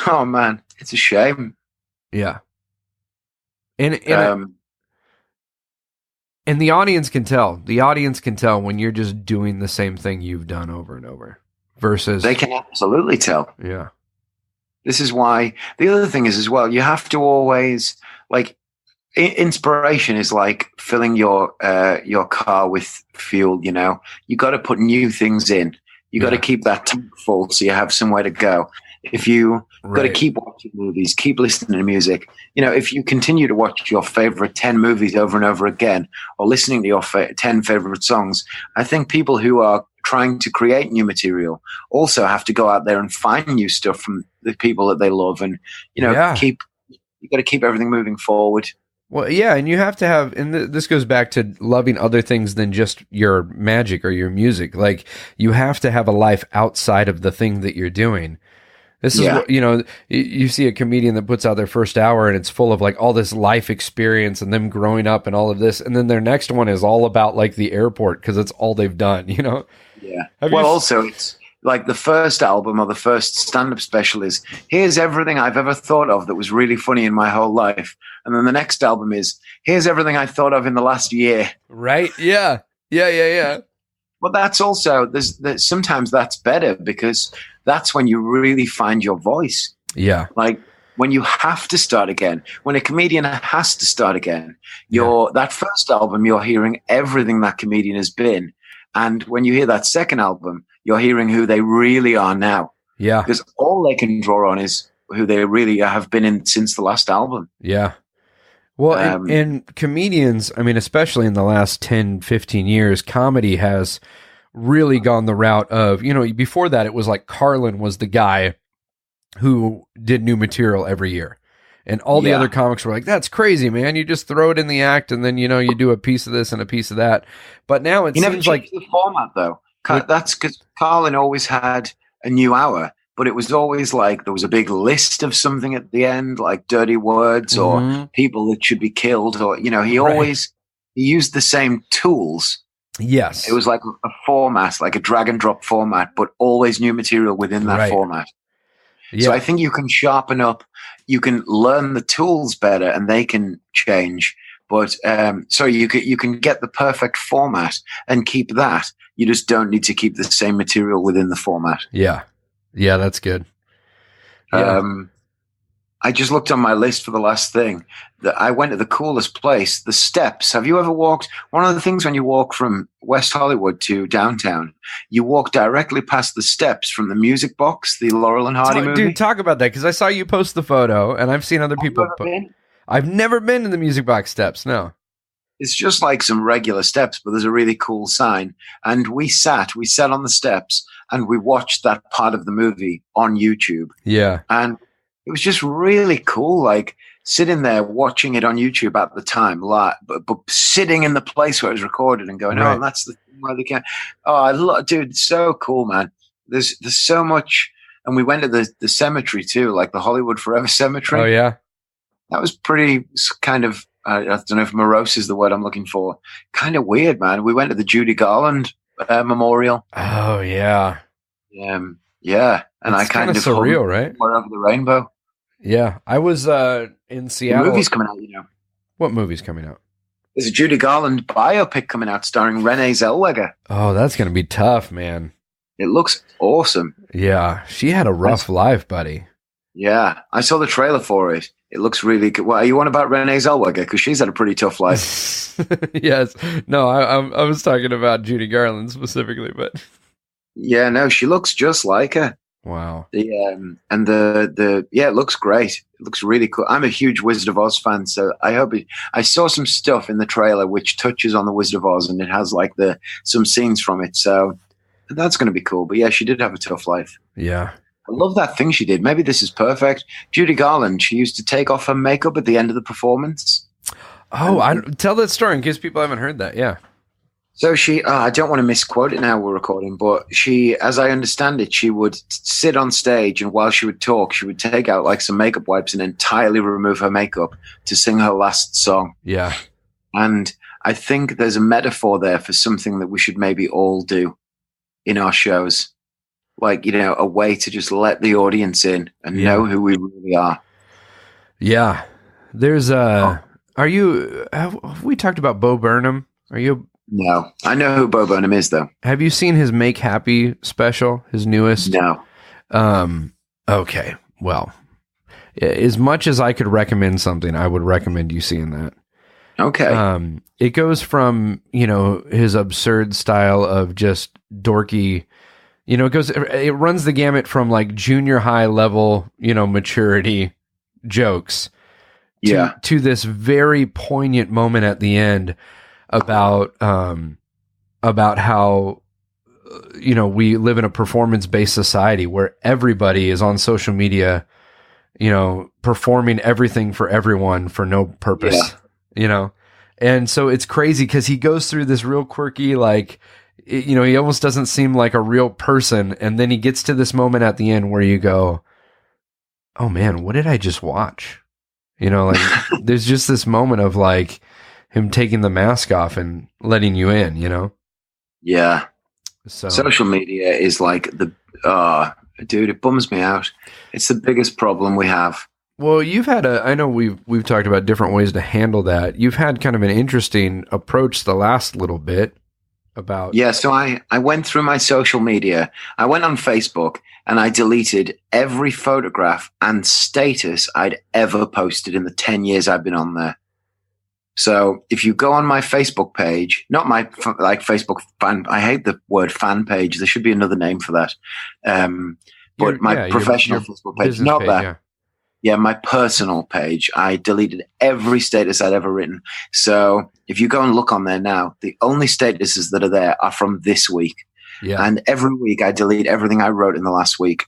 oh man, it's a shame. Yeah. And the audience can tell. The audience can tell when you're just doing the same thing you've done over and over. Versus, they can absolutely tell. Yeah. This is why the other thing is as well, you have to always, like, inspiration is like filling your car with fuel. You got to put new things in. You got to keep that tank full so you have somewhere to go. If you got to keep watching movies, keep listening to music. If you continue to watch your favorite 10 movies over and over again, or listening to your 10 favorite songs, I think people who are trying to create new material also have to go out there and find new stuff from the people that they love, and you got to keep everything moving forward. Well, yeah, and you have to have, and this goes back to loving other things than just your magic or your music. Like, you have to have a life outside of the thing that you're doing. This is what, you see a comedian that puts out their first hour and it's full of like all this life experience and them growing up and all of this, and then their next one is all about like the airport because it's all they've done. Yeah. Also, it's like the first album or the first stand-up special is, here's everything I've ever thought of that was really funny in my whole life. And then the next album is, here's everything I thought of in the last year. Right. Yeah. Yeah. But that's also, sometimes that's better, because that's when you really find your voice. Yeah. Like when you have to start again, when a comedian has to start again, that first album, you're hearing everything that comedian has been. And when you hear that second album, you're hearing who they really are now. Yeah. Because all they can draw on is who they really have been in since the last album. Yeah. Well, and comedians, I mean, especially in the last 10, 15 years, comedy has really gone the route of, before that, it was like Carlin was the guy who did new material every year. And all the other comics were like, that's crazy, man. You just throw it in the act and then, you do a piece of this and a piece of that. But now it seems like the format, though. That's because Carlin always had a new hour. But it was always like there was a big list of something at the end, like dirty words or people that should be killed, or he used the same tools. Yes, it was like a format, like a drag and drop format, but always new material within that format. Yeah. So I think you can sharpen up, you can learn the tools better, and they can change. But so you can get the perfect format and keep that. You just don't need to keep the same material within the format. Yeah. Yeah, that's good. Yeah. I just looked on my list for the last thing. I went to the coolest place, the Steps. Have you ever walked? One of the things when you walk from West Hollywood to downtown, you walk directly past the steps from the Music Box, the Laurel and Hardy movie. Dude, talk about that, because I saw you post the photo, and I've seen other people. I've never been to the Music Box steps, no. It's just like some regular steps, but there's a really cool sign. And we sat on the steps and we watched that part of the movie on YouTube. Yeah. And it was just really cool, like sitting there watching it on YouTube at the time, but sitting in the place where it was recorded and going, right. "Oh, that's the thing where they can." Oh, dude, it's so cool, man. There's so much, and we went to the cemetery too, like the Hollywood Forever Cemetery. Oh yeah, that was pretty kind of. I don't know if morose is the word I'm looking for. Kind of weird, man. We went to the Judy Garland memorial. Oh yeah, yeah, and it's I kind of surreal, right? Over the rainbow. Yeah, I was in Seattle. The movie's coming out, What movie's coming out? There's a Judy Garland biopic coming out starring Renee Zellweger. Oh, that's going to be tough, man. It looks awesome. Yeah, she had a rough life, buddy. Yeah, I saw the trailer for it. It looks really good. Well, are you on about Renee Zellweger? Because she's had a pretty tough life. Yes. No, I was talking about Judy Garland specifically, but... Yeah, no, she looks just like her. Wow. It looks great. It looks really cool. I'm a huge Wizard of Oz fan, so I saw some stuff in the trailer which touches on the Wizard of Oz, and it has like some scenes from it. So that's going to be cool. But yeah, she did have a tough life. Yeah. I love that thing she did. Maybe this is perfect. Judy Garland, she used to take off her makeup at the end of the performance. Oh, tell that story in case people haven't heard that. Yeah. So I don't want to misquote it now we're recording, but she, as I understand it, she would sit on stage and while she would talk, she would take out like some makeup wipes and entirely remove her makeup to sing her last song. Yeah. And I think there's a metaphor there for something that we should maybe all do in our shows. Like, a way to just let the audience in and know who we really are. Yeah. There's have we talked about Bo Burnham? No, I know who Bo Burnham is, though. Have you seen his Make Happy special, his newest? No. Okay. Well, as much as I could recommend something, I would recommend you seeing that. Okay. It goes from, his absurd style of just dorky, it runs the gamut from like junior high level, maturity jokes to this very poignant moment at the end about how we live in a performance-based society where everybody is on social media, performing everything for everyone for no purpose, and so it's crazy because he goes through this real quirky, like, he almost doesn't seem like a real person, and then he gets to this moment at the end where you go, oh man, what did I just watch? Like there's just this moment of like him taking the mask off and letting you in, Yeah. So social media is like dude, it bums me out. It's the biggest problem we have. Well, I know we've talked about different ways to handle that. You've had kind of an interesting approach the last little bit about. Yeah. So I went through my social media. I went on Facebook and I deleted every photograph and status I'd ever posted in the 10 years I've been on there. So if you go on my Facebook page, not my Facebook fan, I hate the word fan page. There should be another name for that. But my professional Facebook page, not page, that. Yeah, my personal page. I deleted every status I'd ever written. So if you go and look on there now, the only statuses that are there are from this week. Yeah. And every week I delete everything I wrote in the last week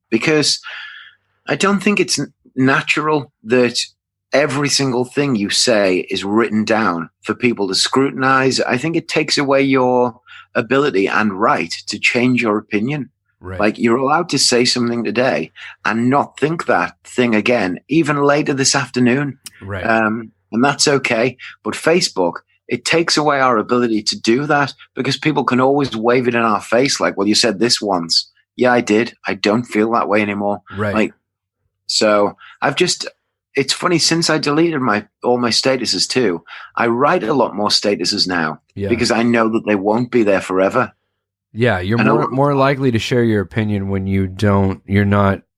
because I don't think it's natural that every single thing you say is written down for people to scrutinize. I think it takes away your ability and right to change your opinion. Right. Like you're allowed to say something today and not think that thing again, even later this afternoon. Right. And that's okay. But Facebook, it takes away our ability to do that because people can always wave it in our face. Like, well, you said this once. Yeah, I did. I don't feel that way anymore. Right. So it's funny, since I deleted all my statuses too, I write a lot more statuses now because I know that they won't be there forever. Yeah, you're more likely to share your opinion when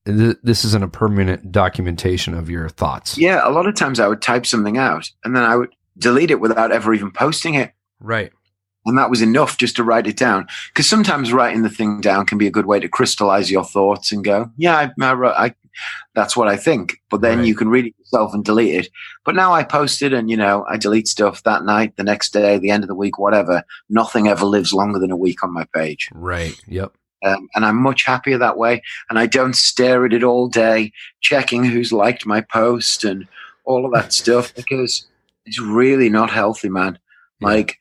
this isn't a permanent documentation of your thoughts. Yeah, a lot of times I would type something out and then I would delete it without ever even posting it. Right. And that was enough just to write it down. Because sometimes writing the thing down can be a good way to crystallize your thoughts and go, yeah, That's what I think. But then Right. you can read it yourself and delete it. But now I post it and, I delete stuff that night, the next day, the end of the week, whatever. Nothing ever lives longer than a week on my page. Right. Yep. And I'm much happier that way. And I don't stare at it all day, checking who's liked my post and all of that stuff, because it's really not healthy, man. Yeah. Like,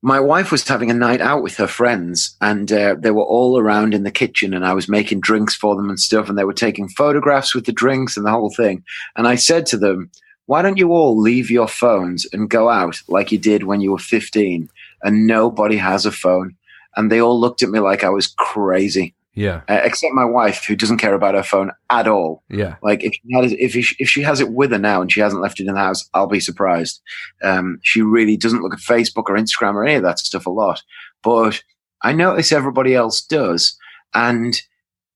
my wife was having a night out with her friends, and they were all around in the kitchen, and I was making drinks for them and stuff, and they were taking photographs with the drinks and the whole thing. And I said to them, why don't you all leave your phones and go out like you did when you were 15 and nobody has a phone? And they all looked at me like I was crazy. Yeah. Except my wife, who doesn't care about her phone at all. Yeah. Like if she has it with her now and she hasn't left it in the house, I'll be surprised. She really doesn't look at Facebook or Instagram or any of that stuff a lot. But I notice everybody else does. And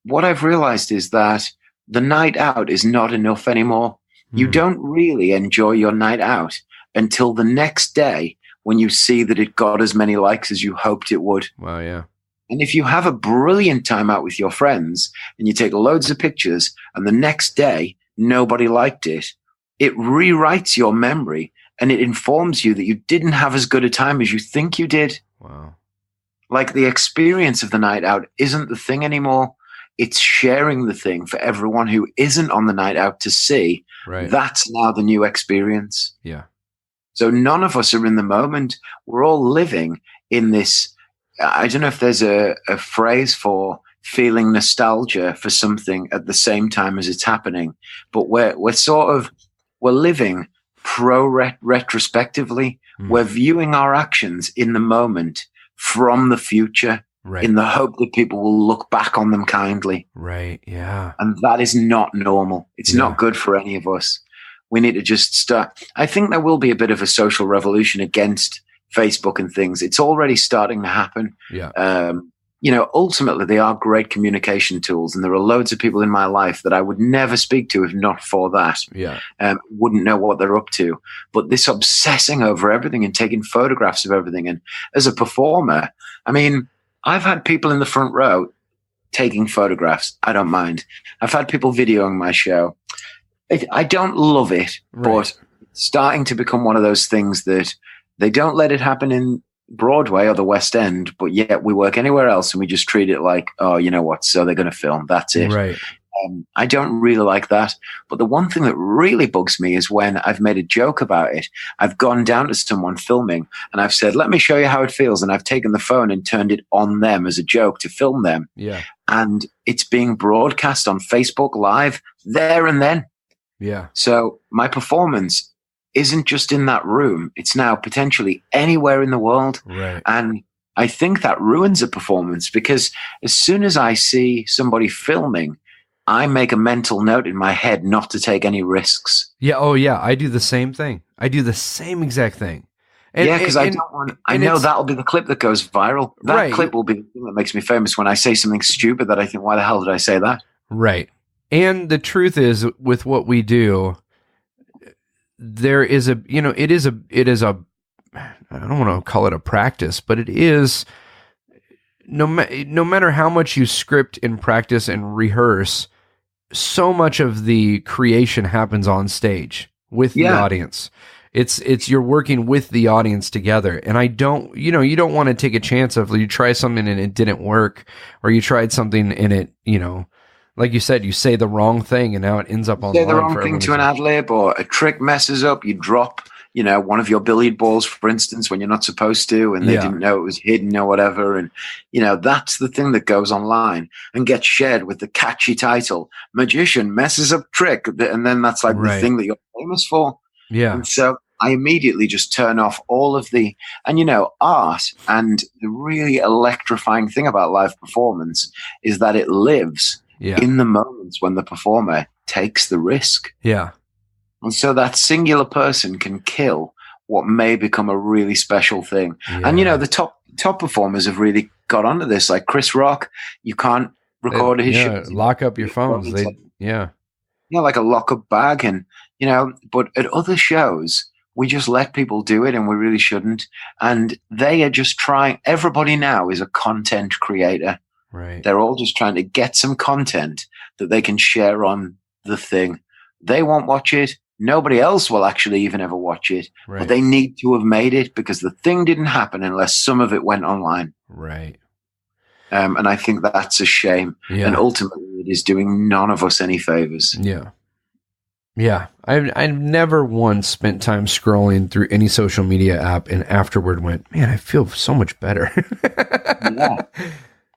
what I've realized is that the night out is not enough anymore. You don't really enjoy your night out until the next day when you see that it got as many likes as you hoped it would. Wow. Yeah. And if you have a brilliant time out with your friends and you take loads of pictures and the next day nobody liked it, it rewrites your memory and it informs you that you didn't have as good a time as you think you did. Wow. Like, the experience of the night out isn't the thing anymore. It's sharing the thing for everyone who isn't on the night out to see. Right. That's now the new experience. Yeah. So none of us are in the moment. We're all living in this. I don't know if there's a phrase for feeling nostalgia for something at the same time as it's happening, but we're living retrospectively. We're viewing our actions in the moment from the future, Right. in the hope that people will look back on them kindly. Right. Yeah. And that is not normal. It's Yeah. not good for any of us. We need to just start. I think there will be a bit of a social revolution against Facebook and things. It's already starting to happen. Yeah. Ultimately, they are great communication tools. And there are loads of people in my life that I would never speak to if not for that. Yeah. Wouldn't know what they're up to. But this obsessing over everything and taking photographs of everything. And as a performer, I mean, I've had people in the front row taking photographs. I don't mind. I've had people videoing my show. I don't love it, but it's starting to become one of those things that they don't let it happen in Broadway or the West End, but yet we work anywhere else and we just treat it like, oh, you know what? So they're going to film. That's it. Right. I don't really like that. But the one thing that really bugs me is when I've made a joke about it. I've gone down to someone filming and I've said, let me show you how it feels. And I've taken the phone and turned it on them as a joke to film them. Yeah. And it's being broadcast on Facebook Live there and then. Yeah. So my performance isn't just in that room. It's now potentially anywhere in the world. Right. And I think that ruins a performance, because as soon as I see somebody filming, I make a mental note in my head not to take any risks. Yeah. Oh, yeah. I do the same thing. I do the same exact thing. Because I don't want. I know that'll be the clip that goes viral. That clip will be the thing that makes me famous when I say something stupid that I think, why the hell did I say that? Right. And the truth is, with what we do, there is a, it is a, I don't want to call it a practice, but it is, no matter how much you script and practice and rehearse, so much of the creation happens on stage with the audience. It's you're working with the audience together. And I don't, you don't want to take a chance of, you try something and it didn't work, or you tried something and it, like you said, you say the wrong thing and now it ends up on say the wrong thing to an ad lib, or a trick messes up. You drop, one of your billiard balls, for instance, when you're not supposed to, and they didn't know it was hidden or whatever. And, that's the thing that goes online and gets shared with the catchy title, Magician Messes Up Trick. And then that's like the thing that you're famous for. Yeah. And so I immediately just turn off all of the, and art, and the really electrifying thing about live performance is that it lives in the moments when the performer takes the risk. Yeah. And so that singular person can kill what may become a really special thing. Yeah. And, the top performers have really got onto this, like Chris Rock. You can't record his shows. Lock up your phones. Like a lock-up bag. And, but at other shows, we just let people do it, and we really shouldn't. And they are just trying. Everybody now is a content creator. Right. They're all just trying to get some content that they can share on the thing. They won't watch it. Nobody else will actually even ever watch it. Right. But they need to have made it because the thing didn't happen unless some of it went online. Right. And I think that's a shame. Yeah. And ultimately, it is doing none of us any favors. Yeah. Yeah. I've never once spent time scrolling through any social media app and afterward went, man, I feel so much better. Yeah.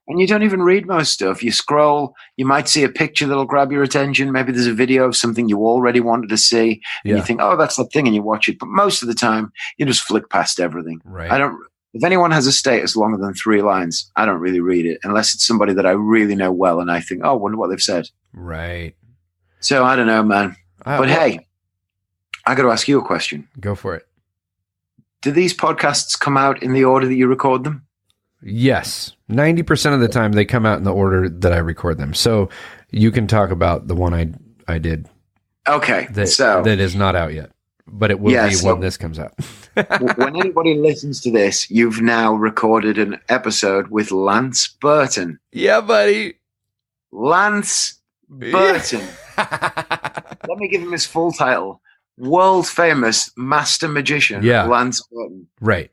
And you don't even read most stuff. You scroll, you might see a picture that'll grab your attention. Maybe there's a video of something you already wanted to see. And you think, oh, that's that thing, and you watch it. But most of the time, you just flick past everything. Right. If anyone has a status longer than 3 lines, I don't really read it unless it's somebody that I really know well and I think, oh, I wonder what they've said. Right. So I don't know, man. But hey, I got to ask you a question. Go for it. Do these podcasts come out in the order that you record them? Yes. 90% of the time they come out in the order that I record them. So you can talk about the one I did. Okay. That is not out yet, but it will be when this comes out. When anybody listens to this, you've now recorded an episode with Lance Burton. Yeah, buddy. Lance Burton. Let me give him his full title. World famous master magician, Lance Burton. Right.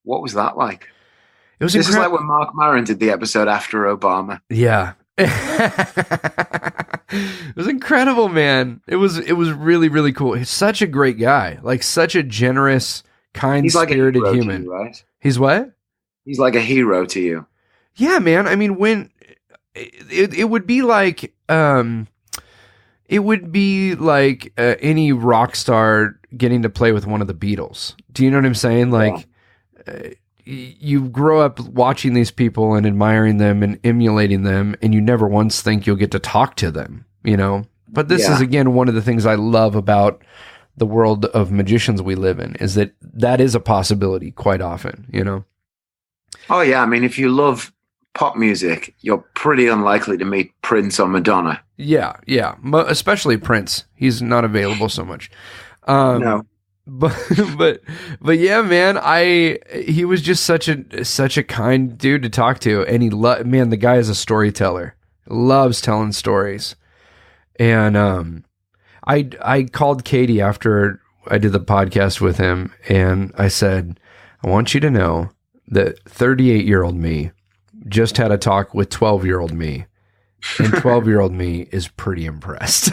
What was that like? It was This is like when Mark Maron did the episode after Obama. Yeah. It was incredible, man. It was really, really cool. He's such a great guy. Like such a generous, kind-spirited human. You, right? He's what? He's like a hero to you. Yeah, man. I mean, when it would be like any rock star getting to play with one of the Beatles. Do you know what I'm saying? Like you grow up watching these people and admiring them and emulating them, and you never once think you'll get to talk to them, you know? But this is, again, one of the things I love about the world of magicians we live in, is that is a possibility quite often, you know? Oh, yeah. I mean, if you love pop music, you're pretty unlikely to meet Prince or Madonna. Yeah, yeah. Especially Prince. He's not available so much. No. But yeah, man, he was just such a kind dude to talk to, and man, the guy is a storyteller, loves telling stories. And I called Katie after I did the podcast with him, and I said, I want you to know that 38-year-old me just had a talk with 12-year-old me, and 12-year-old me is pretty impressed.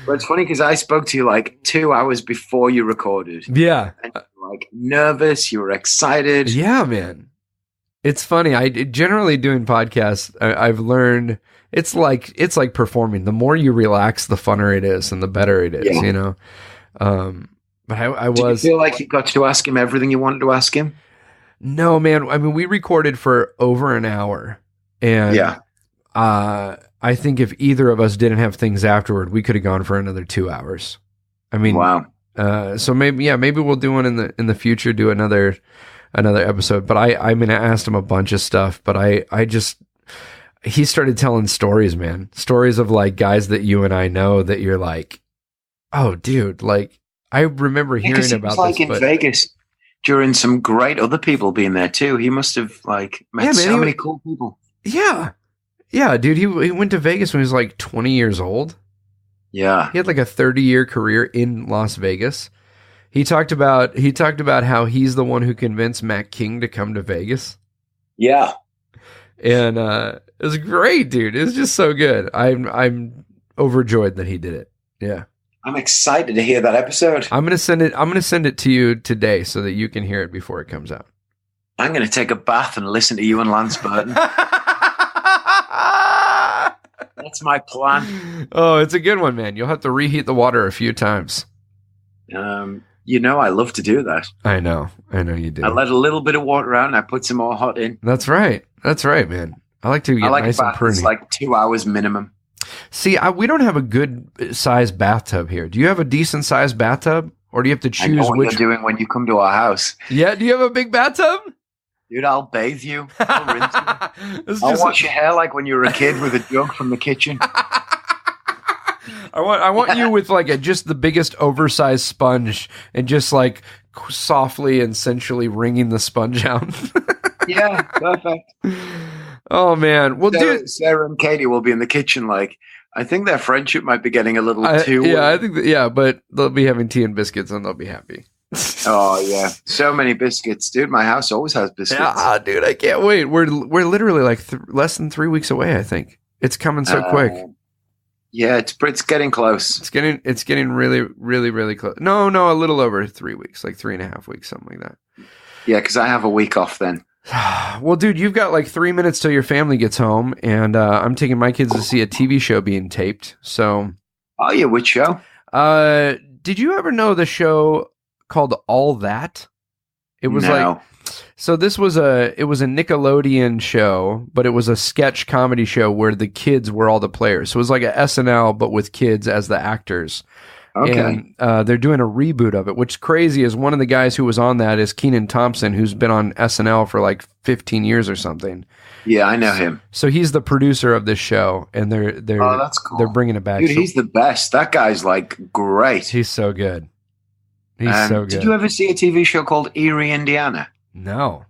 But it's funny because I spoke to you like 2 hours before you recorded. Yeah. And you were like nervous, you were excited. Yeah, man. It's funny. I generally doing podcasts, I've learned it's like performing. The more you relax, the funner it is and the better it is, you know? But I Did you feel like you got to ask him everything you wanted to ask him? No, man. I mean, we recorded for over an hour, and I think if either of us didn't have things afterward, we could have gone for another 2 hours. I mean, wow. So maybe we'll do one in the future, do another episode. But I mean, I asked him a bunch of stuff, but he started telling stories, man. Stories of like guys that you and I know that you're like, oh, dude, like I remember hearing about like this. In Vegas during some great other people being there too. He must have like met so many cool people. Yeah. Yeah, dude, he went to Vegas when he was like 20 years old. Yeah. He had like a 30-year career in Las Vegas. He talked about how he's the one who convinced Matt King to come to Vegas. Yeah. And it was great, dude. It was just so good. I'm overjoyed that he did it. Yeah. I'm excited to hear that episode. I'm going to send it to you today so that you can hear it before it comes out. I'm going to take a bath and listen to you and Lance Burton. That's my plan. Oh, it's a good one, man. You'll have to reheat the water a few times. You know, I love to do that. I know you do. I let a little bit of water out and I put some more hot in. That's right, man. I like to get nice and pruny. It's like 2 hours minimum. See, we don't have a good sized bathtub here. Do you have a decent sized bathtub, or do you have to choose? I know what you're doing when you come to our house. Yeah, do you have a big bathtub? Dude, I'll bathe you. I'll rinse you. I'll wash your hair like when you were a kid with a jug from the kitchen. I want you with like just the biggest oversized sponge and just like softly and sensually wringing the sponge out. Yeah, perfect. Oh man. Well, dude, Sarah and Katie will be in the kitchen like, I think their friendship might be getting a little too. Yeah, I think but they'll be having tea and biscuits and they'll be happy. Oh yeah, so many biscuits, dude. My house always has biscuits. Yeah, dude, I can't wait. We're literally like less than 3 weeks away. I think it's coming so quick. Yeah, it's getting close. It's getting really, really, really close. No, a little over 3 weeks, like 3.5 weeks, something like that. Yeah, because I have a week off then. Well, dude, you've got like 3 minutes till your family gets home, and I'm taking my kids to see a TV show being taped. So, oh yeah, which show? Did you ever know the show called All That? It was so this was a Nickelodeon show, but it was a sketch comedy show where the kids were all the players. So it was like a SNL, but with kids as the actors. Okay. And they're doing a reboot of it, which is crazy is one of the guys who was on that is Kenan Thompson, who's been on SNL for like 15 years or something. Yeah, I know him. So he's the producer of this show, and they're that's cool. They're bringing it back. Dude, he's the best. That guy's like great. He's so good. He's so good. Did you ever see a TV show called Erie, Indiana? No.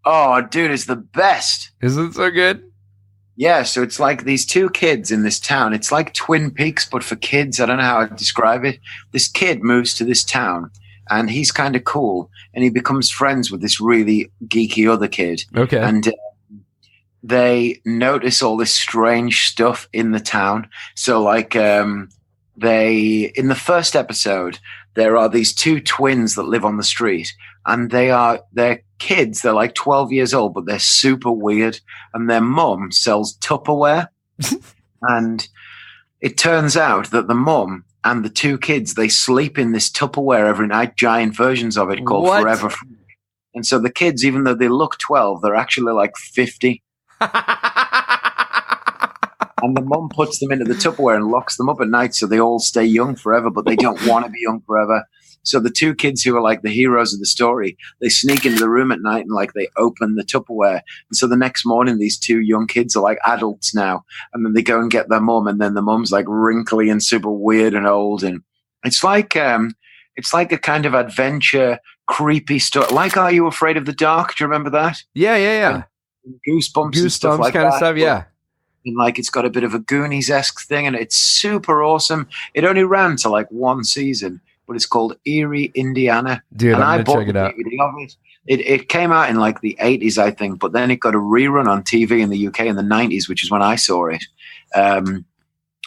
Oh, dude, it's the best. Is it so good? Yeah, so it's like these two kids in this town. It's like Twin Peaks, but for kids. I don't know how to describe it. This kid moves to this town, and he's kind of cool, and he becomes friends with this really geeky other kid. Okay. And they notice all this strange stuff in the town. So, like, in the first episode, there are these two twins that live on the street, and they're kids. They're like 12 years old, but they're super weird. And their mum sells Tupperware. And it turns out that the mum and the two kids, they sleep in this Tupperware every night, giant versions of it called Forever Free. And so the kids, even though they look 12, they're actually like 50. And the mum puts them into the Tupperware and locks them up at night so they all stay young forever, but they don't want to be young forever. So the two kids who are like the heroes of the story, they sneak into the room at night and like they open the Tupperware. And so the next morning, these two young kids are like adults now. And then they go and get their mum, and then the mum's like wrinkly and super weird and old. And it's like a kind of adventure, creepy story. Like Are You Afraid of the Dark? Do you remember that? Yeah. And Goosebumps and stuff like kind that. of stuff, yeah. And like it's got a bit of a Goonies-esque thing, and it's super awesome. It only ran to like one season, but it's called Erie, Indiana. Dude, and I'm gonna check it out. It came out in like the 80s, I think, but then it got a rerun on TV in the UK in the 90s, which is when I saw it. And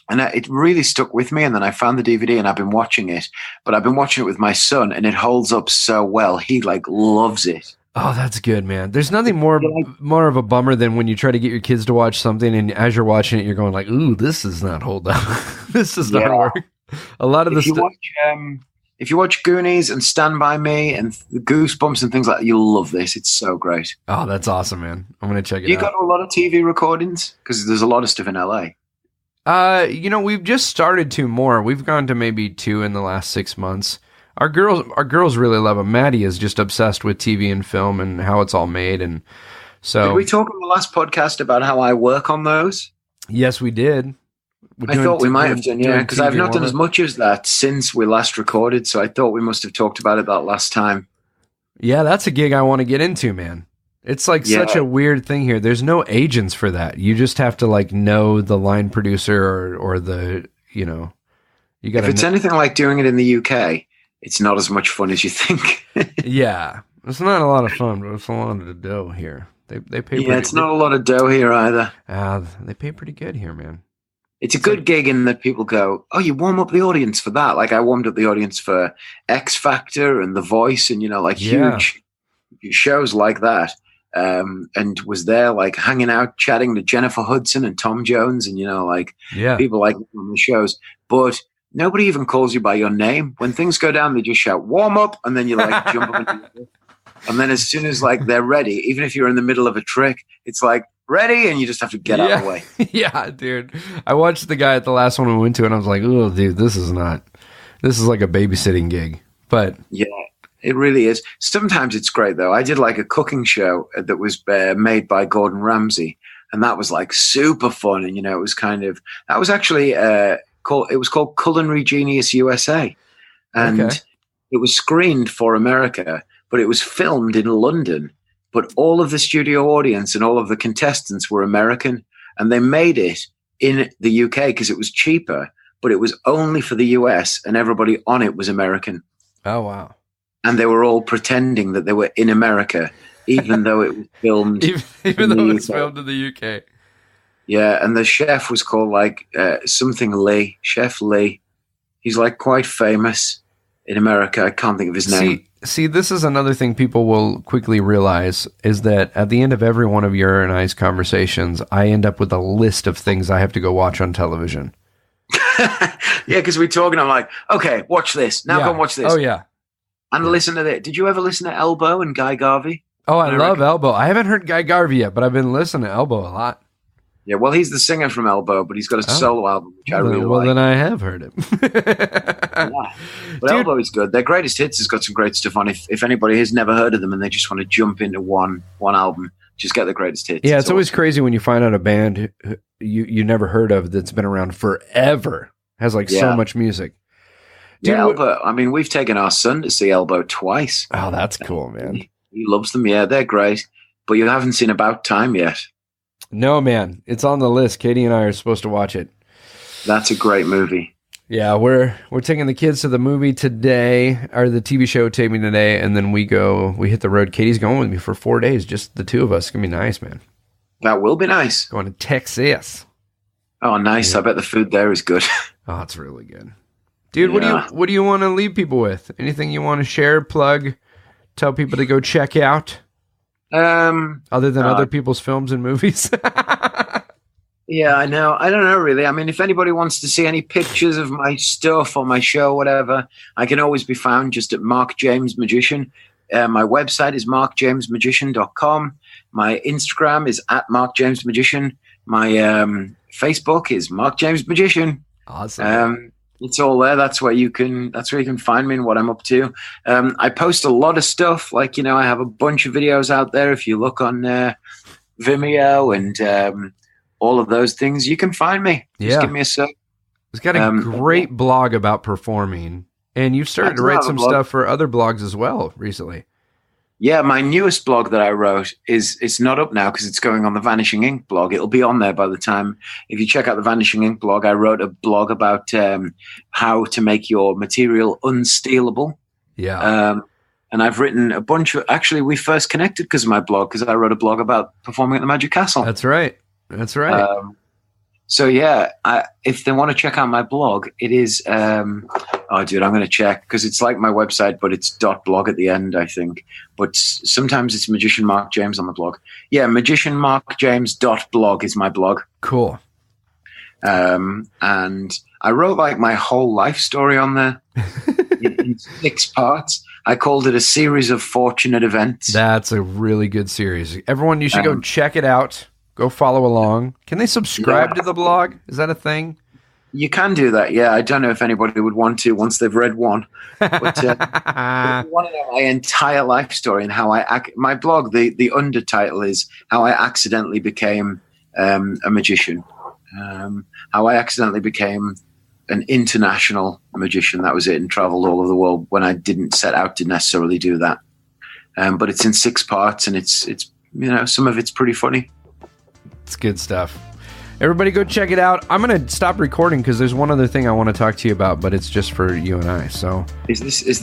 it really stuck with me. And then I found the DVD and I've been watching it. But I've been watching it with my son, and it holds up so well. He like loves it. Oh, that's good, man. There's nothing more of a bummer than when you try to get your kids to watch something, and as you're watching it, you're going like, "Ooh, this does not hold up. This does not work." A lot of if you watch Goonies and Stand By Me and Goosebumps and things like that, you'll love this. It's so great. Oh, that's awesome, man. I'm gonna check it out. You got a lot of TV recordings because there's a lot of stuff in LA. We've just started 2 more. We've gone to maybe 2 in the last 6 months. Our girls really love them. Maddie is just obsessed with TV and film and how it's all made. And so, did we talk on the last podcast about how I work on those? Yes, we did. I thought we might have done, yeah, because I've not done as much as that since we last recorded. So I thought we must have talked about it that last time. Yeah, that's a gig I want to get into, man. It's like such a weird thing here. There's no agents for that. You just have to like know the line producer or the, you got. If it's anything like doing it in the UK, it's not as much fun as you think. Yeah, it's not a lot of fun, but it's a lot of dough here. They pay. Yeah, it's not a lot of dough here either. They pay pretty good here, man. It's a good gig in that people go, "Oh, you warm up the audience for that." Like I warmed up the audience for X Factor and The Voice, and huge shows like that. And was there like hanging out, chatting to Jennifer Hudson and Tom Jones, and people like on the shows, but. Nobody even calls you by your name. When things go down, they just shout, "Warm up," and then you like jump up and then as soon as like they're ready, even if you're in the middle of a trick, it's like, "Ready," and you just have to get out of the way. Yeah, dude. I watched the guy at the last one we went to, and I was like, "Oh, dude, this is like a babysitting gig." But yeah, it really is. Sometimes it's great, though. I did like a cooking show that was made by Gordon Ramsay, and that was like super fun. And, it was that was actually... it was called Culinary Genius USA, and it was screened for America, but it was filmed in London. but all of the studio audience and all of the contestants were American, and they made it in the UK because it was cheaper, but it was only for the US, and everybody on it was American. Oh, wow. And they were all pretending that they were in America, even though it was filmed even though it was filmed in the UK. Yeah, and the chef was called like something Lee, Chef Lee. He's like quite famous in America. I can't think of his name. See, this is another thing people will quickly realize is that at the end of every one of your and I's conversations, I end up with a list of things I have to go watch on television. Yeah, because we talk and I'm like, okay, watch this. Now go and watch this. Oh, yeah. And listen to it. Did you ever listen to Elbow and Guy Garvey? Oh, I love Elbow. I haven't heard Guy Garvey yet, but I've been listening to Elbow a lot. Yeah, well, he's the singer from Elbow, but he's got a solo album, which I really like. Well, then I have heard it. Yeah. But Elbow is good. Their greatest hits has got some great stuff on. If anybody has never heard of them and they just want to jump into one album, just get the greatest hits. Yeah, it's always crazy when you find out a band you never heard of that's been around forever, has like so much music. Dude, Elbow. I mean, we've taken our son to see Elbow twice. Oh, that's cool, man. He loves them. Yeah, they're great. But you haven't seen About Time yet. No, man. It's on the list. Katie and I are supposed to watch it. That's a great movie. Yeah, we're taking the kids to the movie today, or the TV show taping today, and then we hit the road. Katie's going with me for 4 days, just the two of us. It's going to be nice, man. That will be nice. Going to Texas. Oh, nice. Yeah. I bet the food there is good. Oh, it's really good. Dude, what do you want to leave people with? Anything you want to share, plug, tell people to go check out? Other than other people's films and movies? Yeah, I know. I don't know, really. I mean, if anybody wants to see any pictures of my stuff or my show, whatever, I can always be found just at Mark James Magician. My website is markjamesmagician.com. My Instagram is at Mark James Magician. My Facebook is Mark James Magician. Awesome. It's all there. That's where you can find me and what I'm up to. I post a lot of stuff. Like, I have a bunch of videos out there. If you look on Vimeo and all of those things, you can find me. Just give me a search. He's got a great blog about performing, and you've started to write some stuff for other blogs as well recently. Yeah, my newest blog that I wrote it's not up now because it's going on the Vanishing Ink blog. It'll be on there by the time. If you check out the Vanishing Ink blog, I wrote a blog about how to make your material unstealable. Yeah. And I've written a bunch of. Actually, we first connected because of my blog, because I wrote a blog about performing at the Magic Castle. That's right. So yeah, if they want to check out my blog, it is. Oh, dude, I'm going to check because it's like my website, but it's .blog at the end, I think. But sometimes it's Magician Mark James on the blog. Yeah, magicianmarkjames.blog is my blog. Cool. And I wrote like my whole life story on there in 6 parts. I called it a series of fortunate events. That's a really good series. Everyone, you should go check it out. Go follow along. Can they subscribe to the blog? Is that a thing? You can do that, yeah. I don't know if anybody would want to once they've read one. But want to know my entire life story and how my blog, the undertitle is How I Accidentally Became a Magician. How I accidentally became an international magician. That was it, and traveled all over the world when I didn't set out to necessarily do that. But it's in 6 parts, and it's some of it's pretty funny. It's good stuff. Everybody go check it out. I'm going to stop recording because there's one other thing I want to talk to you about, but it's just for you and I. So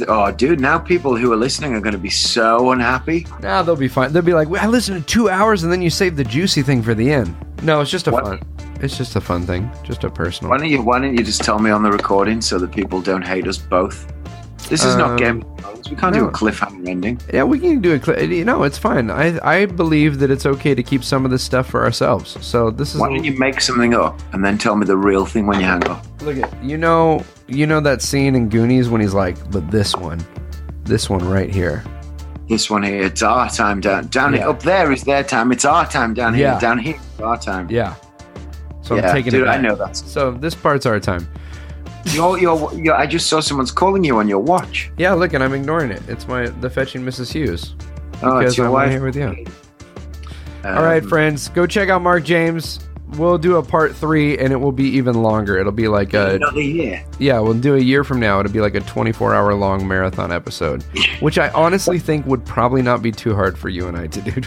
oh, dude, now people who are listening are going to be so unhappy. Nah, they'll be fine. They'll be like, I listened to 2 hours and then you saved the juicy thing for the end. No, it's just a fun thing. Just a personal. Why don't you just tell me on the recording so that people don't hate us both? This is not Game of Thrones. We can't do a cliffhanger ending. Yeah, we can do it's fine. I believe that it's okay to keep some of this stuff for ourselves. So this is. Why don't you make something up and then tell me the real thing when you hang up? Look at you know that scene in Goonies when he's like, but this one right here. This one here, it's our time down here. Up there is their time. It's our time down here. Down here, it's our time. Yeah. So I'm taking it back. I know that. So this part's our time. I just saw someone's calling you on your watch. Yeah, look, and I'm ignoring it. It's the fetching Mrs. Hughes. Oh, it's your I'm wife. Here with you. All right, friends, go check out Mark James. we'll do a part 3, and it will be even longer. It'll be like another year. Yeah, we'll do a year from now. It'll be like a 24-hour long marathon episode, which I honestly think would probably not be too hard for you and I to do.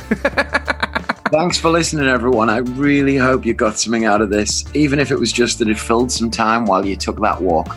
Thanks for listening, everyone. I really hope you got something out of this, even if it was just that it filled some time while you took that walk.